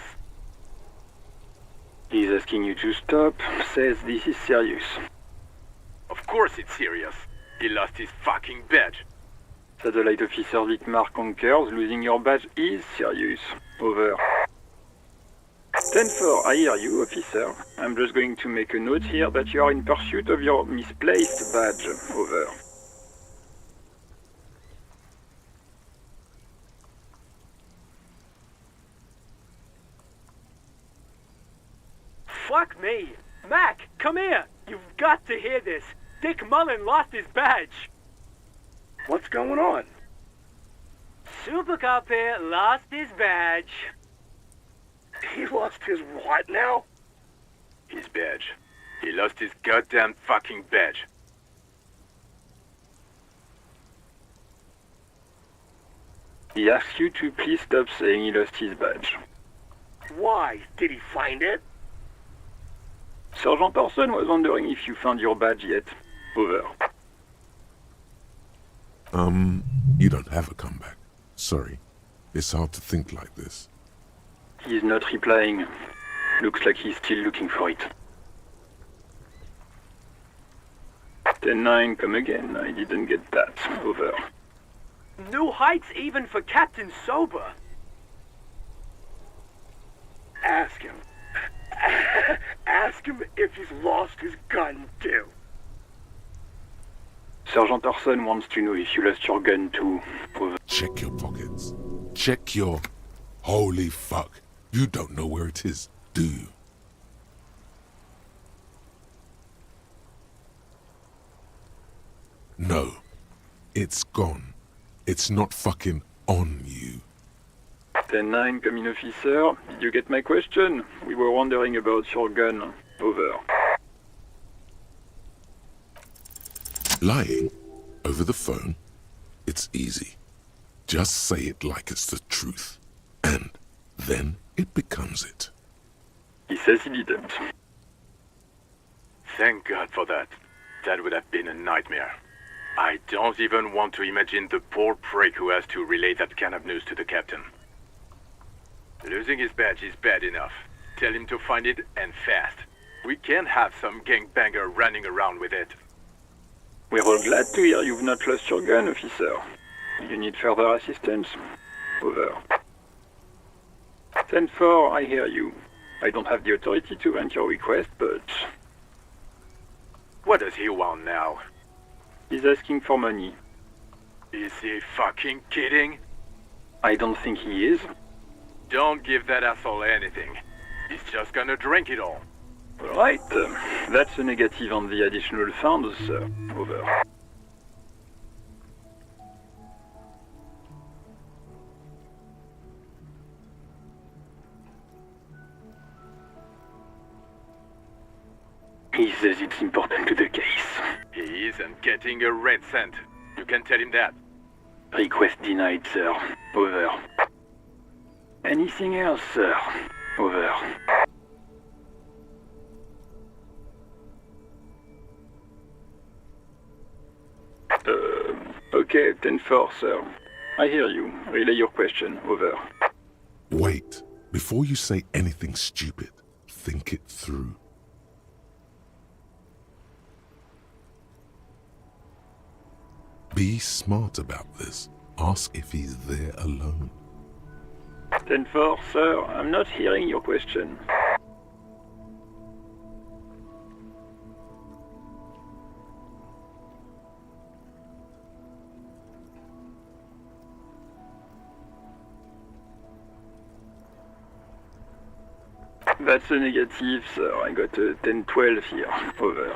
He's asking you to stop, says this is serious. Of course it's serious. He lost his fucking badge. Satellite Officer Vikmar concurs, losing your badge is serious. Over. 10-4, I hear you, officer. I'm just going to make a note here that you are in pursuit of your misplaced badge. Over. Fuck me. Mac, come here. You've got to hear this. Dick Mullen lost his badge. What's going on? Super Cop here lost his badge. He lost his what now? His badge. He lost his goddamn fucking badge. He asks you to please stop saying he lost his badge. Why? Did he find it? Sergeant Orson was wondering if you found your badge yet. Over. You don't have a comeback. Sorry. It's hard to think like this. He's not replying. Looks like he's still looking for it. 10-9, come again. I didn't get that. Over. New heights even for Captain Sober. Ask him. Ask him if he's lost his gun too. Sergeant Orson wants to know if you lost your gun too. Over. Check your pockets. Check your... Holy fuck. You don't know where it is, do you? No. It's gone. It's not fucking on you. 10-9, come in, officer. Did you get my question? We were wondering about your gun. Over. Lying over the phone, it's easy. Just say it like it's the truth, and then it becomes it. He says he didn't. Thank God for that. That would have been a nightmare. I don't even want to imagine the poor prick who has to relay that kind of news to the captain. Losing his badge is bad enough. Tell him to find it, and fast. We can't have some gangbanger running around with it. We're all glad to hear you've not lost your gun, officer. You need further assistance? Over. 10-4, I hear you. I don't have the authority to grant your request, but... What does he want now? He's asking for money. Is he fucking kidding? I don't think he is. Don't give that asshole anything. He's just gonna drink it all. Right. That's a negative on the additional funds, sir. Over. He says it's important to the case. He isn't getting a red cent. You can tell him that. Request denied, sir. Over. Anything else, sir? Over. Okay, 10-4, sir. I hear you. Relay your question. Over. Wait. Before you say anything stupid, think it through. Be smart about this. Ask if he's there alone. 10-4, sir. I'm not hearing your question. That's a negative, sir. I got a 10-12 here. Over.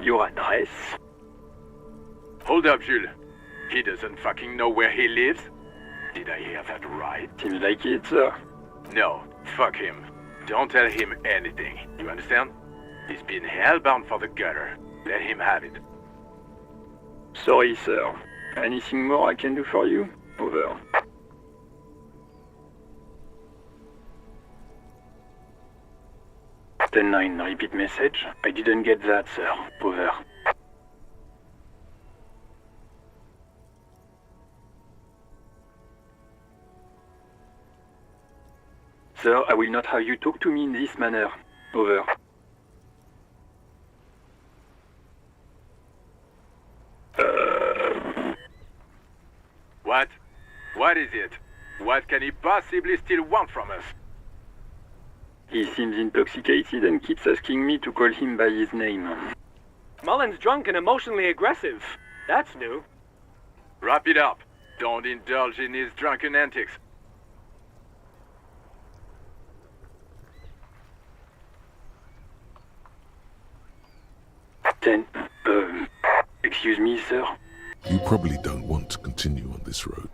Your address? Hold up, Jules. He doesn't fucking know where he lives? Did I hear that right? Seems like it, sir. No, fuck him. Don't tell him anything, you understand? He's been hellbound for the gutter. Let him have it. Sorry, sir. Anything more I can do for you? Over. Ten-9, repeat message. I didn't get that, sir. Over. Sir, I will not have you talk to me in this manner. Over. What? What is it? What can he possibly still want from us? He seems intoxicated and keeps asking me to call him by his name. Mullen's drunk and emotionally aggressive. That's new. Wrap it up. Don't indulge in his drunken antics. Excuse me, sir? You probably don't want to continue on this road.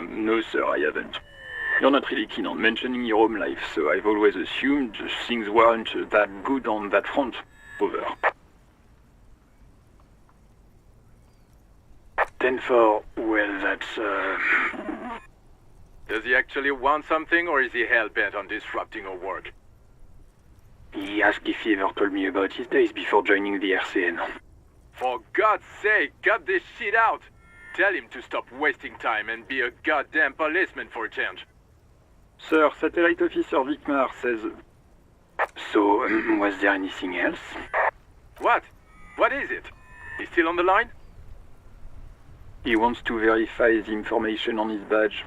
No, sir, I haven't. You're not really keen on mentioning your home life, so I've always assumed things weren't that good on that front. Over. 10-4, well, that's, Does he actually want something, or is he hell-bent on disrupting our work? He asked if he ever told me about his days before joining the RCN. For God's sake, cut this shit out! Tell him to stop wasting time and be a goddamn policeman for a change. Sir, Satellite Officer Vicmar says... So, was there anything else? What? What is it? He's still on the line? He wants to verify the information on his badge.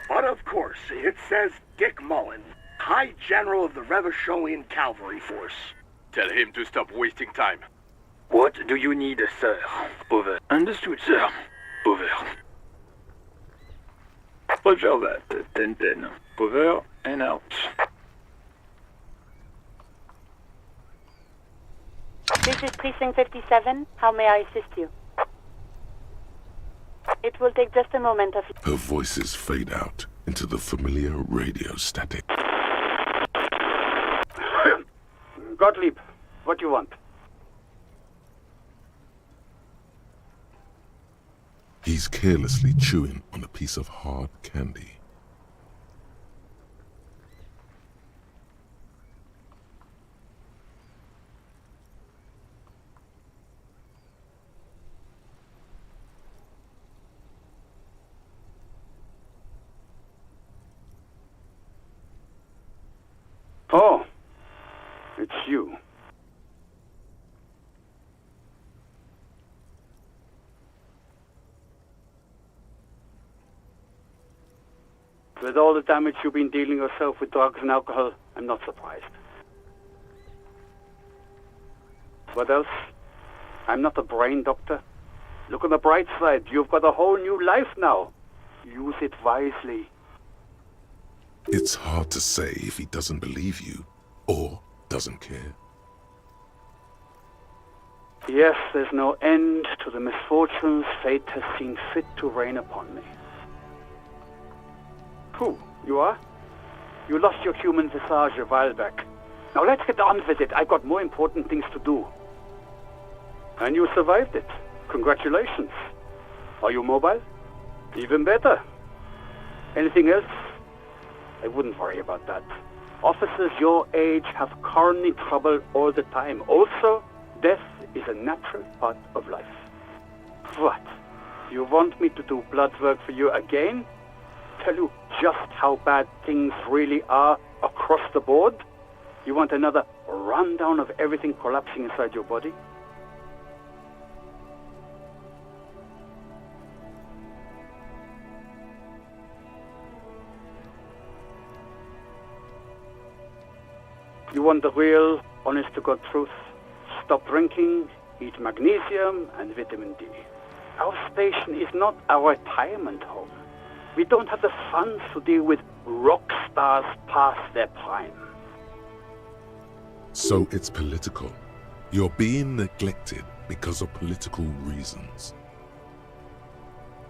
But of course, it says Dick Mullen, High General of the Revacholian Cavalry Force. Tell him to stop wasting time. What do you need, sir? Over. Understood, sir. Over. Roger that. 10-10. Over and out. This is Precinct 57. How may I assist you? It will take just a moment of... Her voices fade out into the familiar radio static. Gottlieb, what do you want? He's carelessly chewing on a piece of hard candy. Oh, it's you. With all the damage you've been dealing yourself with drugs and alcohol, I'm not surprised. What else? I'm not a brain doctor. Look on the bright side. You've got a whole new life now. Use it wisely. It's hard to say if he doesn't believe you or doesn't care. Yes, there's no end to the misfortunes fate has seen fit to rain upon me. Who? You are? You lost your human visage a while back. Now let's get on with it. I've got more important things to do. And you survived it. Congratulations. Are you mobile? Even better. Anything else? I wouldn't worry about that. Officers your age have coronary trouble all the time. Also, death is a natural part of life. What? You want me to do blood work for you again? Tell you just how bad things really are across the board? You want another rundown of everything collapsing inside your body? You want the real, honest-to-God truth? Stop drinking, eat magnesium and vitamin D. Our station is not a retirement home. We don't have the funds to deal with rock stars past their prime. So it's political. You're being neglected because of political reasons.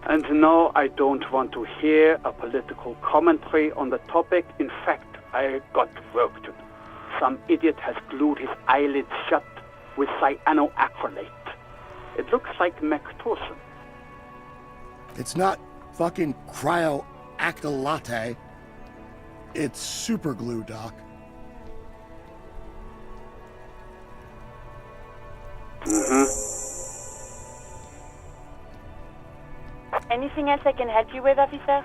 And no, I don't want to hear a political commentary on the topic. In fact, I got work to do. Some idiot has glued his eyelids shut with cyanoacrylate. It looks like Mactorson. It's not fucking cryoacrylate. It's super glue, Doc. Anything else I can help you with, officer?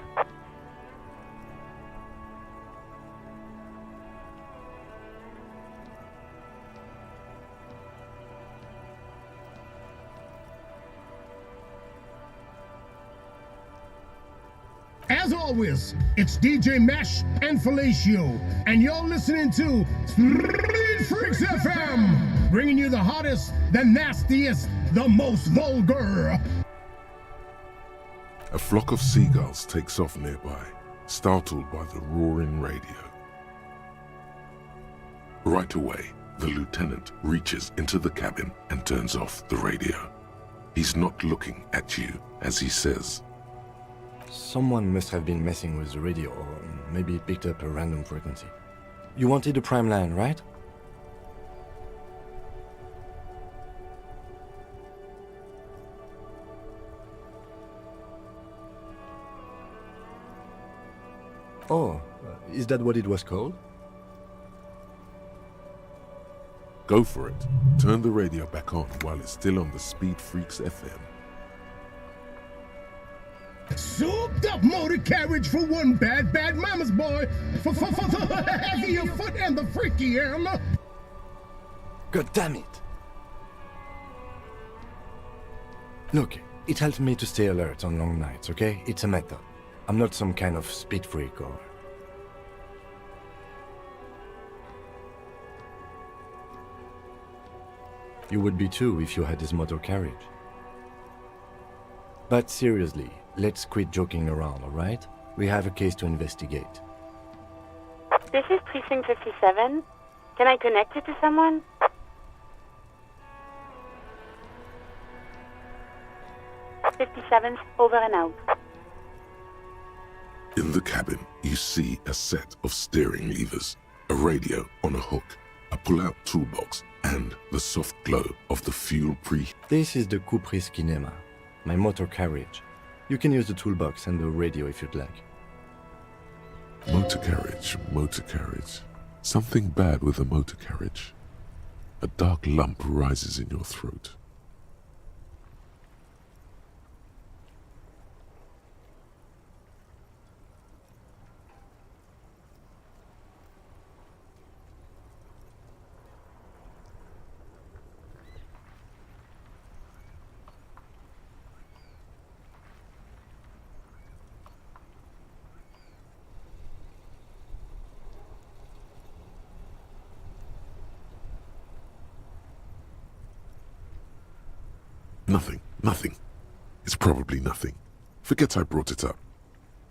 As always, it's DJ Mesh and Felicio, and you're listening to Street Freaks FM, bringing you the hottest, the nastiest, the most vulgar. A flock of seagulls takes off nearby, startled by the roaring radio. Right away, the lieutenant reaches into the cabin and turns off the radio. He's not looking at you as he says, Someone must have been messing with the radio, or maybe it picked up a random frequency. You wanted a prime line, right? Oh, is that what it was called? Go for it. Turn the radio back on while it's still on the Speed Freaks FM. Souped up motor carriage for one bad mama's boy. For the heavier foot and the freakier. God damn it! Look, it helps me to stay alert on long nights, okay? It's a method. I'm not some kind of speed freak or... You would be too if you had this motor carriage. But seriously, let's quit joking around, alright? We have a case to investigate. This is Precinct 57. Can I connect you to someone? '57's over and out. In the cabin, you see a set of steering levers, a radio on a hook, a pull-out toolbox, and the soft glow of the fuel This is the Kupris Kinema, my motor carriage. You can use the toolbox and the radio if you'd like. Motor carriage. Something bad with a motor carriage. A dark lump rises in your throat. Nothing. It's probably nothing. Forget I brought it up.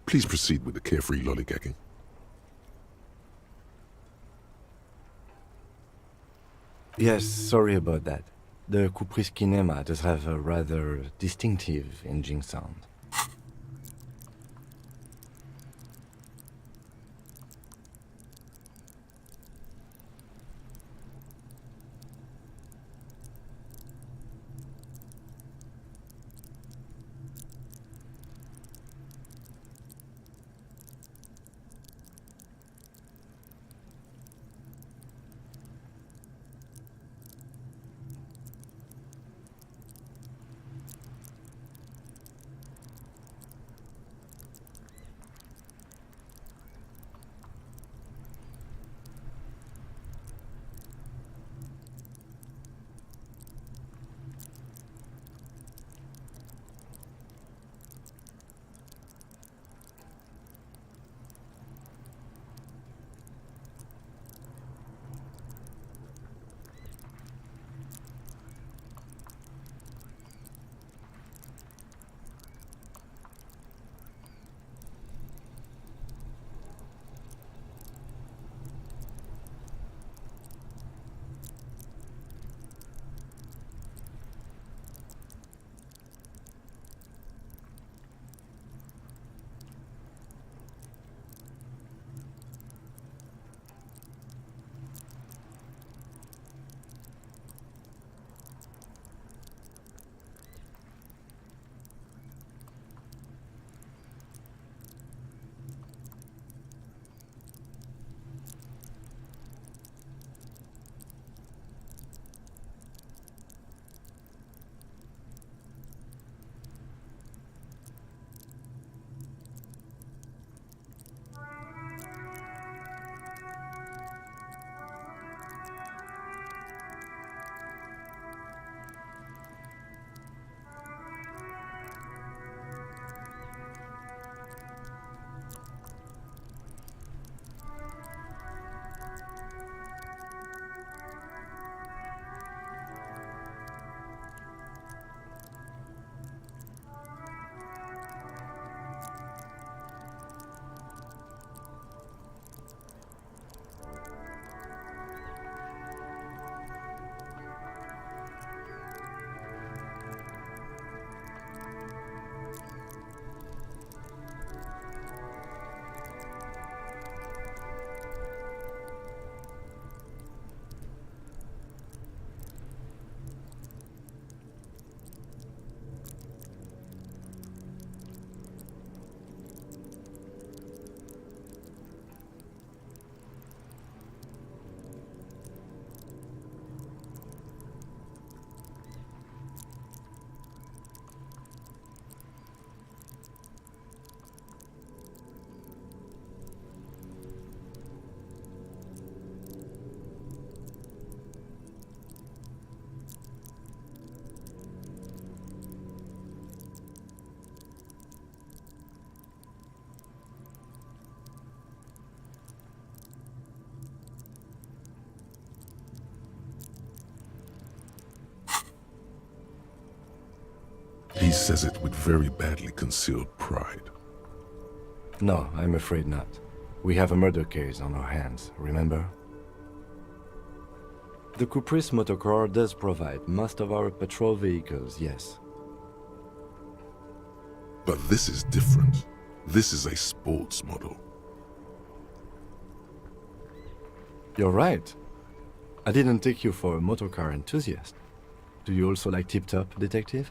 Please proceed with the carefree lollygagging. Yes, sorry about that. The Kupris Kinema does have a rather distinctive engine sound. He says it with very badly concealed pride. No, I'm afraid not. We have a murder case on our hands, remember? The Caprice motorcar does provide most of our patrol vehicles, yes. But this is different. This is a sports model. You're right. I didn't take you for a motorcar enthusiast. Do you also like tip-top, detective?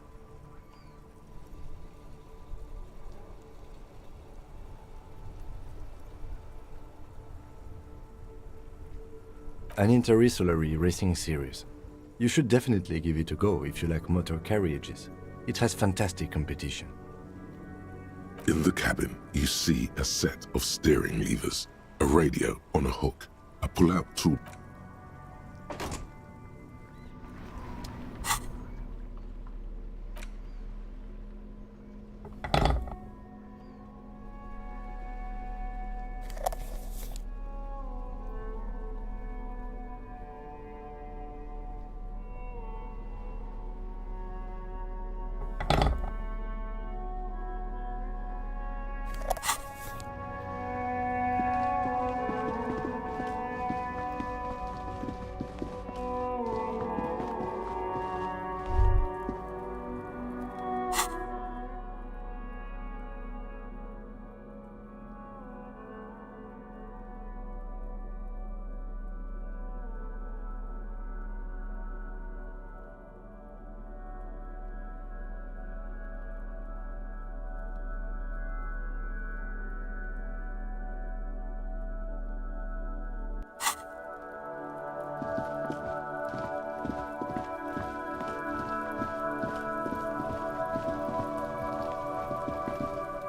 An interstellary racing series. You should definitely give it a go if you like motor carriages. It has fantastic competition. In the cabin, you see a set of steering levers, a radio on a hook, a pull-out tool.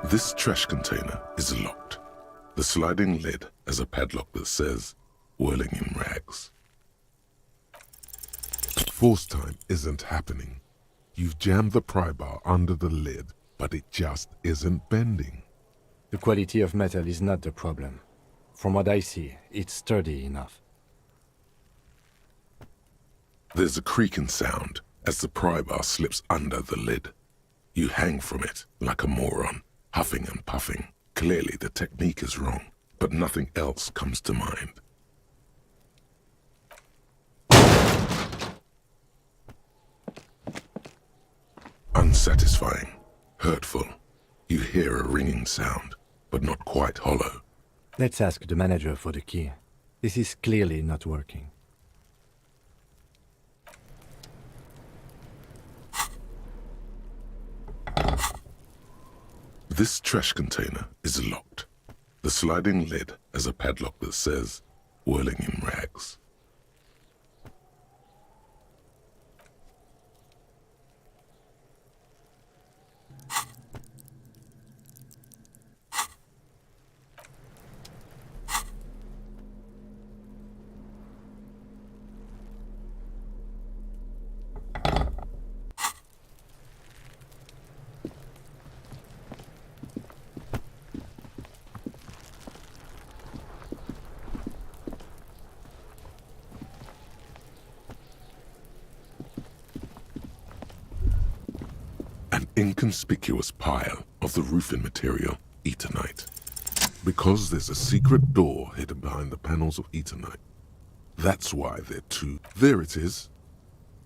This trash container is locked. The sliding lid has a padlock that says, whirling in rags. Force time isn't happening. You've jammed the pry bar under the lid, but it just isn't bending. The quality of metal is not the problem. From what I see, it's sturdy enough. There's a creaking sound as the pry bar slips under the lid. You hang from it like a moron, huffing and puffing. Clearly the technique is wrong, but nothing else comes to mind. Unsatisfying, hurtful. You hear a ringing sound, but not quite hollow. Let's ask the manager for the key. This is clearly not working. This trash container is locked. The sliding lid has a padlock that says, whirling in rags. An inconspicuous pile of the roofing material, Eternite. Because there's a secret door hidden behind the panels of Eternite. That's why they're two. There it is.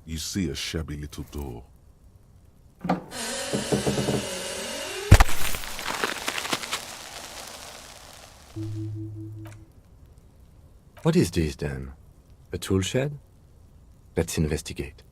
You see a shabby little door. What is this then? A tool shed? Let's investigate.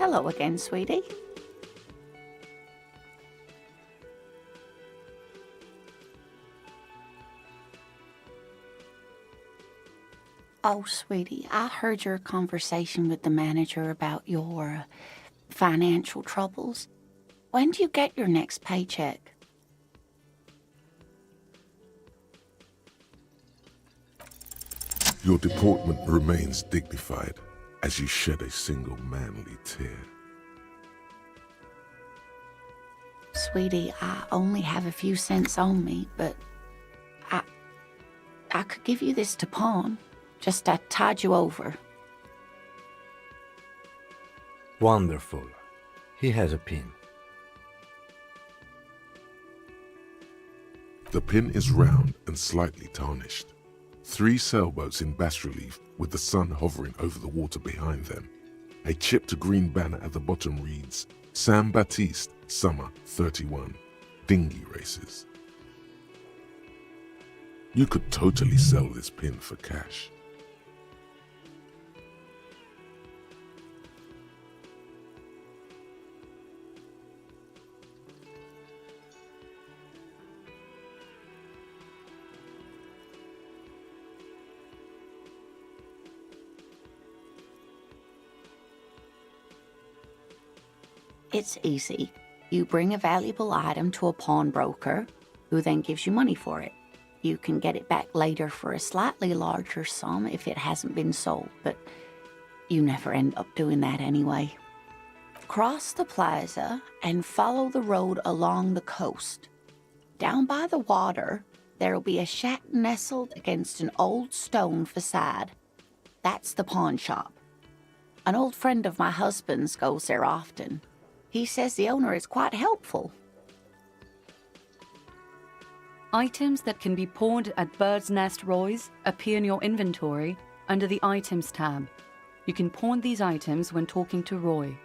Hello again, sweetie. Oh, sweetie, I heard your conversation with the manager about your financial troubles. When do you get your next paycheck? Your deportment remains dignified as you shed a single manly tear. Sweetie, I only have a few cents on me, but I could give you this to pawn. Just to tide you over. Wonderful. He has a pin. The pin is round and slightly tarnished. 3 sailboats in bas-relief with the sun hovering over the water behind them. A chipped green banner at the bottom reads, San Baptiste, Summer 31, Dinghy Races. You could totally sell this pin for cash. It's easy. You bring a valuable item to a pawnbroker, who then gives you money for it. You can get it back later for a slightly larger sum if it hasn't been sold, but you never end up doing that anyway. Cross the plaza and follow the road along the coast. Down by the water, there'll be a shack nestled against an old stone facade. That's the pawn shop. An old friend of my husband's goes there often. He says the owner is quite helpful. Items that can be pawned at Bird's Nest Roy's appear in your inventory under the Items tab. You can pawn these items when talking to Roy.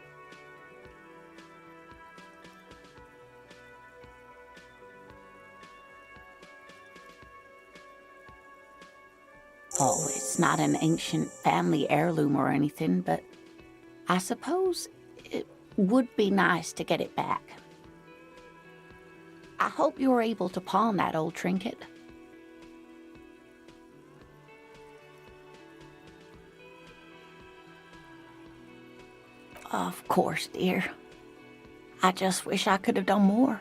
Oh, it's not an ancient family heirloom or anything, but I suppose it would be nice to get it back. I hope you were able to pawn that old trinket. Of course, dear. I just wish I could have done more.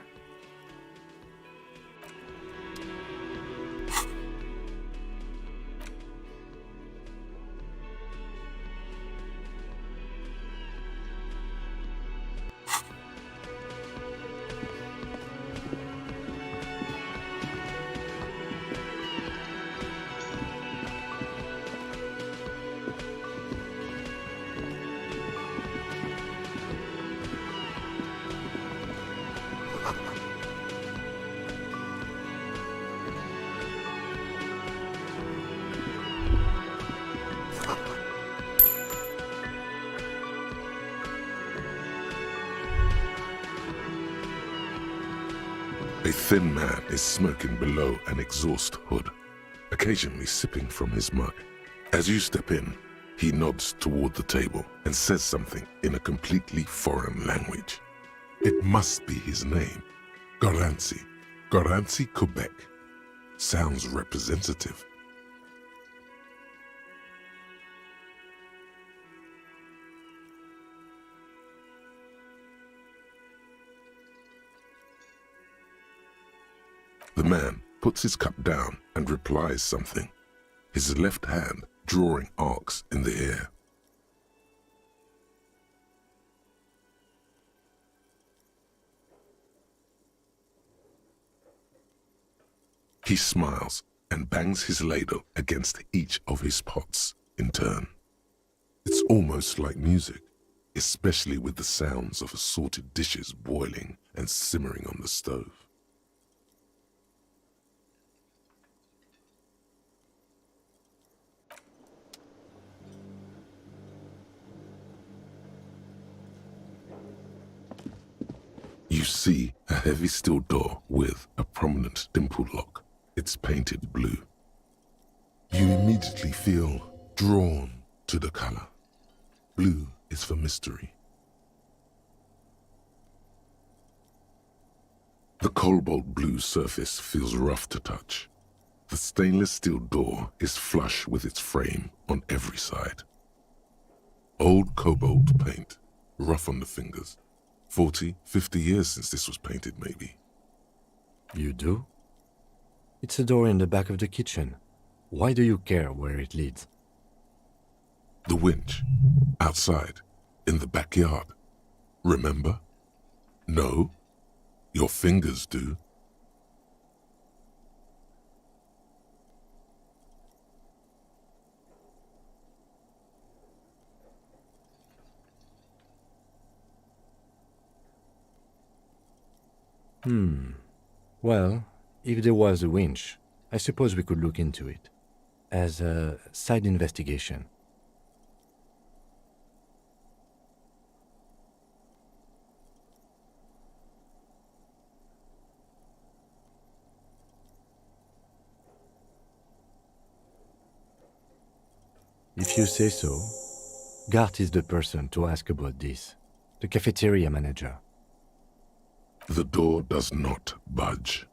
A thin man is smoking below an exhaust hood, occasionally sipping from his mug. As you step in, he nods toward the table and says something in a completely foreign language. It must be his name, Garancy. Garancy, Quebec. Sounds representative. The man puts his cup down and replies something, his left hand drawing arcs in the air. He smiles and bangs his ladle against each of his pots in turn. It's almost like music, especially with the sounds of assorted dishes boiling and simmering on the stove. You see a heavy steel door with a prominent dimple lock. It's painted blue. You immediately feel drawn to the color. Blue is for mystery. The cobalt blue surface feels rough to touch. The stainless steel door is flush with its frame on every side. Old cobalt paint, rough on the fingers. 40, 50 years since this was painted, maybe. You do? It's a door in the back of the kitchen. Why do you care where it leads? The winch. Outside. In the backyard. Remember? No? Your fingers do. Well, if there was a winch, I suppose we could look into it. As a side investigation. If you say so, Gart is the person to ask about this. The cafeteria manager. The door does not budge.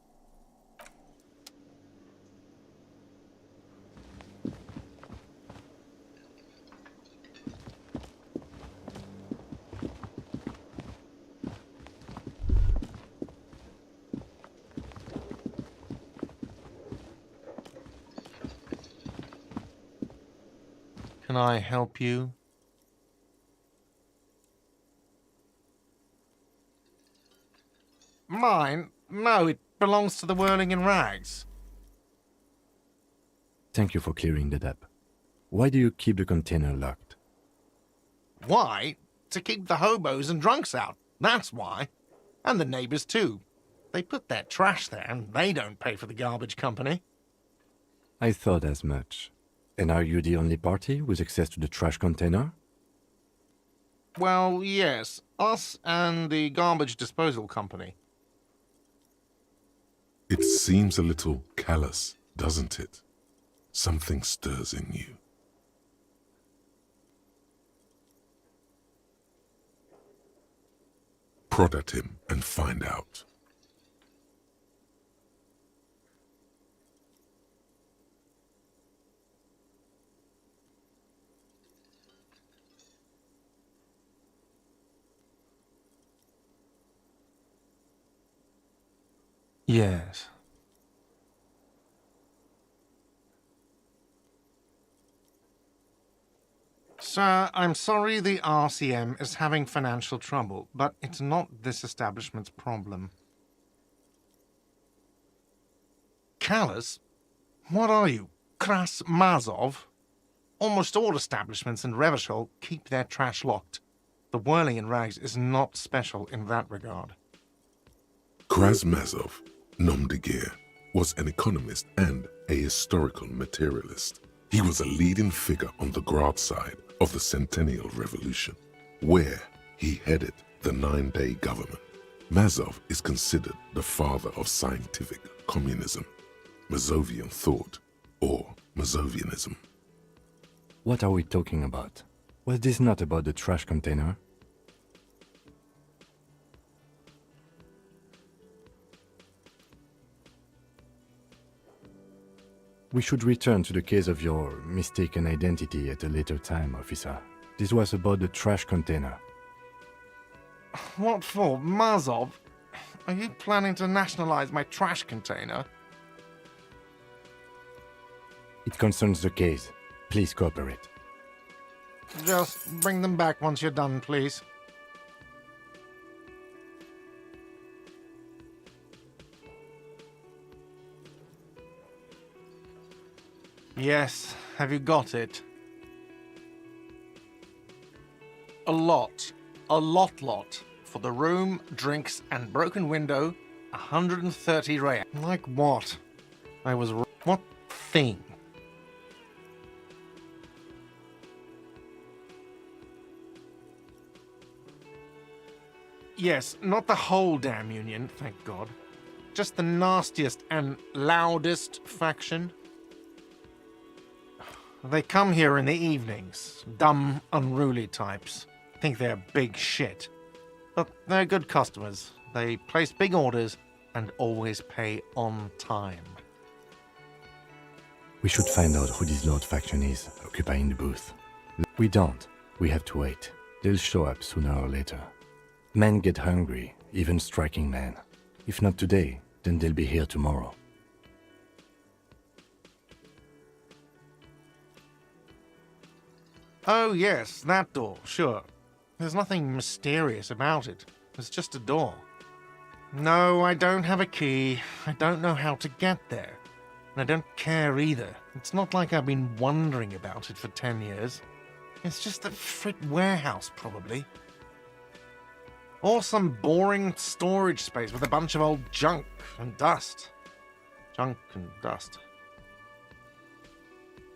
Can I help you? Mine? No, it belongs to the Whirling in Rags. Thank you for clearing that up. Why do you keep the container locked? Why? To keep the hobos and drunks out. That's why. And the neighbors too. They put their trash there and they don't pay for the garbage company. I thought as much. And are you the only party with access to the trash container? Well, yes. Us and the garbage disposal company. It seems a little callous, doesn't it? Something stirs in you. Prod at him and find out. Yes. Sir, I'm sorry the RCM is having financial trouble, but it's not this establishment's problem. Callous? What are you, Kras Mazov? Almost all establishments in Revachol keep their trash locked. The Whirling in Rags is not special in that regard. Krasmazov, nom de guerre, was an economist and a historical materialist. He was a leading figure on the Grad side of the Centennial Revolution, where he headed the 9-day government. Mazov is considered the father of scientific communism, Mazovian thought, or Mazovianism. What are we talking about? Was this not about the trash container? We should return to the case of your mistaken identity at a later time, officer. This was about the trash container. What for? Mazov? Are you planning to nationalize my trash container? It concerns the case. Please cooperate. Just bring them back once you're done, please. Yes, have you got it? A lot. A lot. For the room, drinks, and broken window, 130 real. Like what? I was... What thing? Yes, not the whole damn union, thank God. Just the nastiest and loudest faction. They come here in the evenings. Dumb, unruly types. Think they're big shit. But they're good customers. They place big orders, and always pay on time. We should find out who this Lord faction is occupying the booth. We don't. We have to wait. They'll show up sooner or later. Men get hungry, even striking men. If not today, then they'll be here tomorrow. Oh yes, that door, sure. There's nothing mysterious about it. It's just a door. No, I don't have a key. I don't know how to get there. And I don't care either. It's not like I've been wondering about it for 10 years. It's just a frit warehouse, probably. Or some boring storage space with a bunch of old junk and dust. Junk and dust.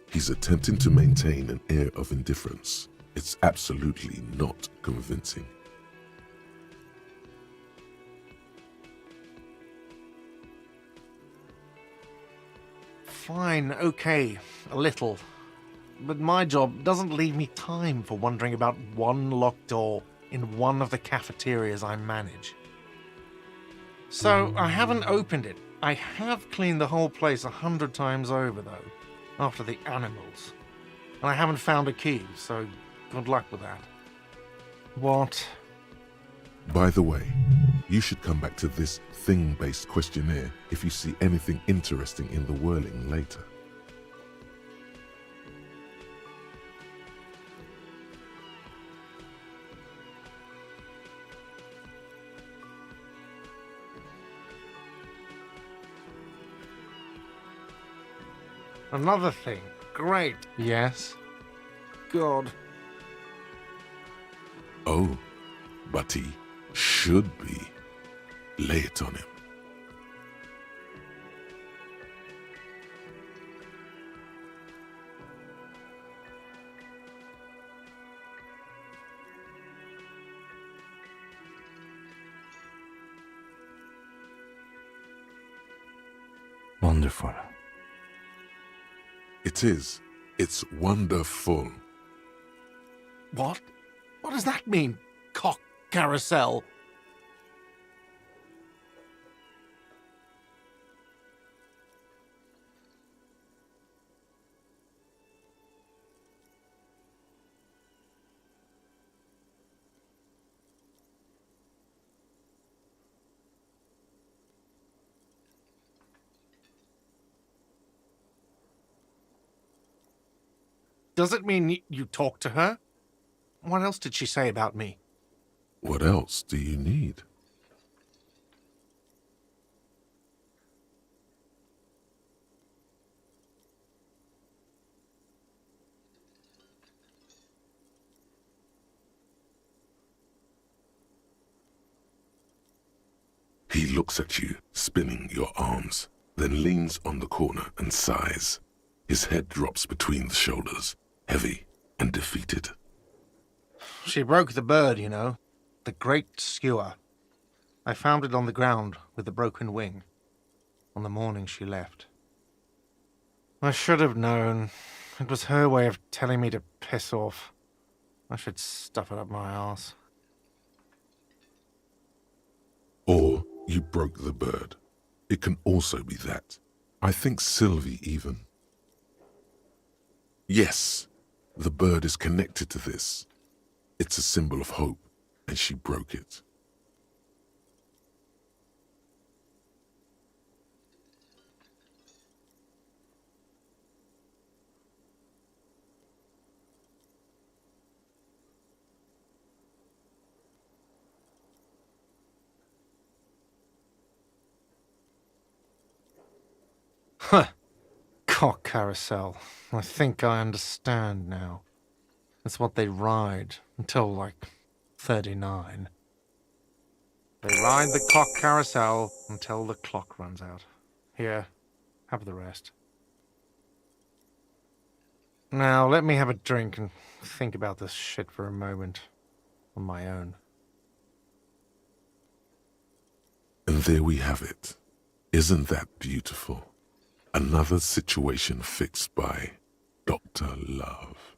He's attempting to maintain an air of indifference. It's absolutely not convincing. Fine, okay, a little. But my job doesn't leave me time for wondering about one locked door in one of the cafeterias I manage. So I haven't opened it. I have cleaned the whole place 100 times over, though, after the animals. And I haven't found a key, so good luck with that. What? By the way, you should come back to this thing-based questionnaire if you see anything interesting in the whirling later. Another thing. Great. Yes? God. Oh, but he should be. Lay it on him. Wonderful. It is. It's wonderful. What? What does that mean? Cock carousel? Does it mean you talked to her? What else did she say about me? What else do you need? He looks at you, spinning your arms, then leans on the corner and sighs. His head drops between the shoulders, heavy and defeated. She broke the bird, you know. The great skewer. I found it on the ground with the broken wing. On the morning she left. I should have known. It was her way of telling me to piss off. I should stuff it up my arse. Or you broke the bird. It can also be that. I think Sylvie even. Yes, the bird is connected to this. It's a symbol of hope, and she broke it. Huh. Cock carousel. I think I understand now. It's what they ride until, like, 39. They ride the cock carousel until the clock runs out. Here, have the rest. Now, let me have a drink and think about this shit for a moment. On my own. And there we have it. Isn't that beautiful? Another situation fixed by Dr. Love.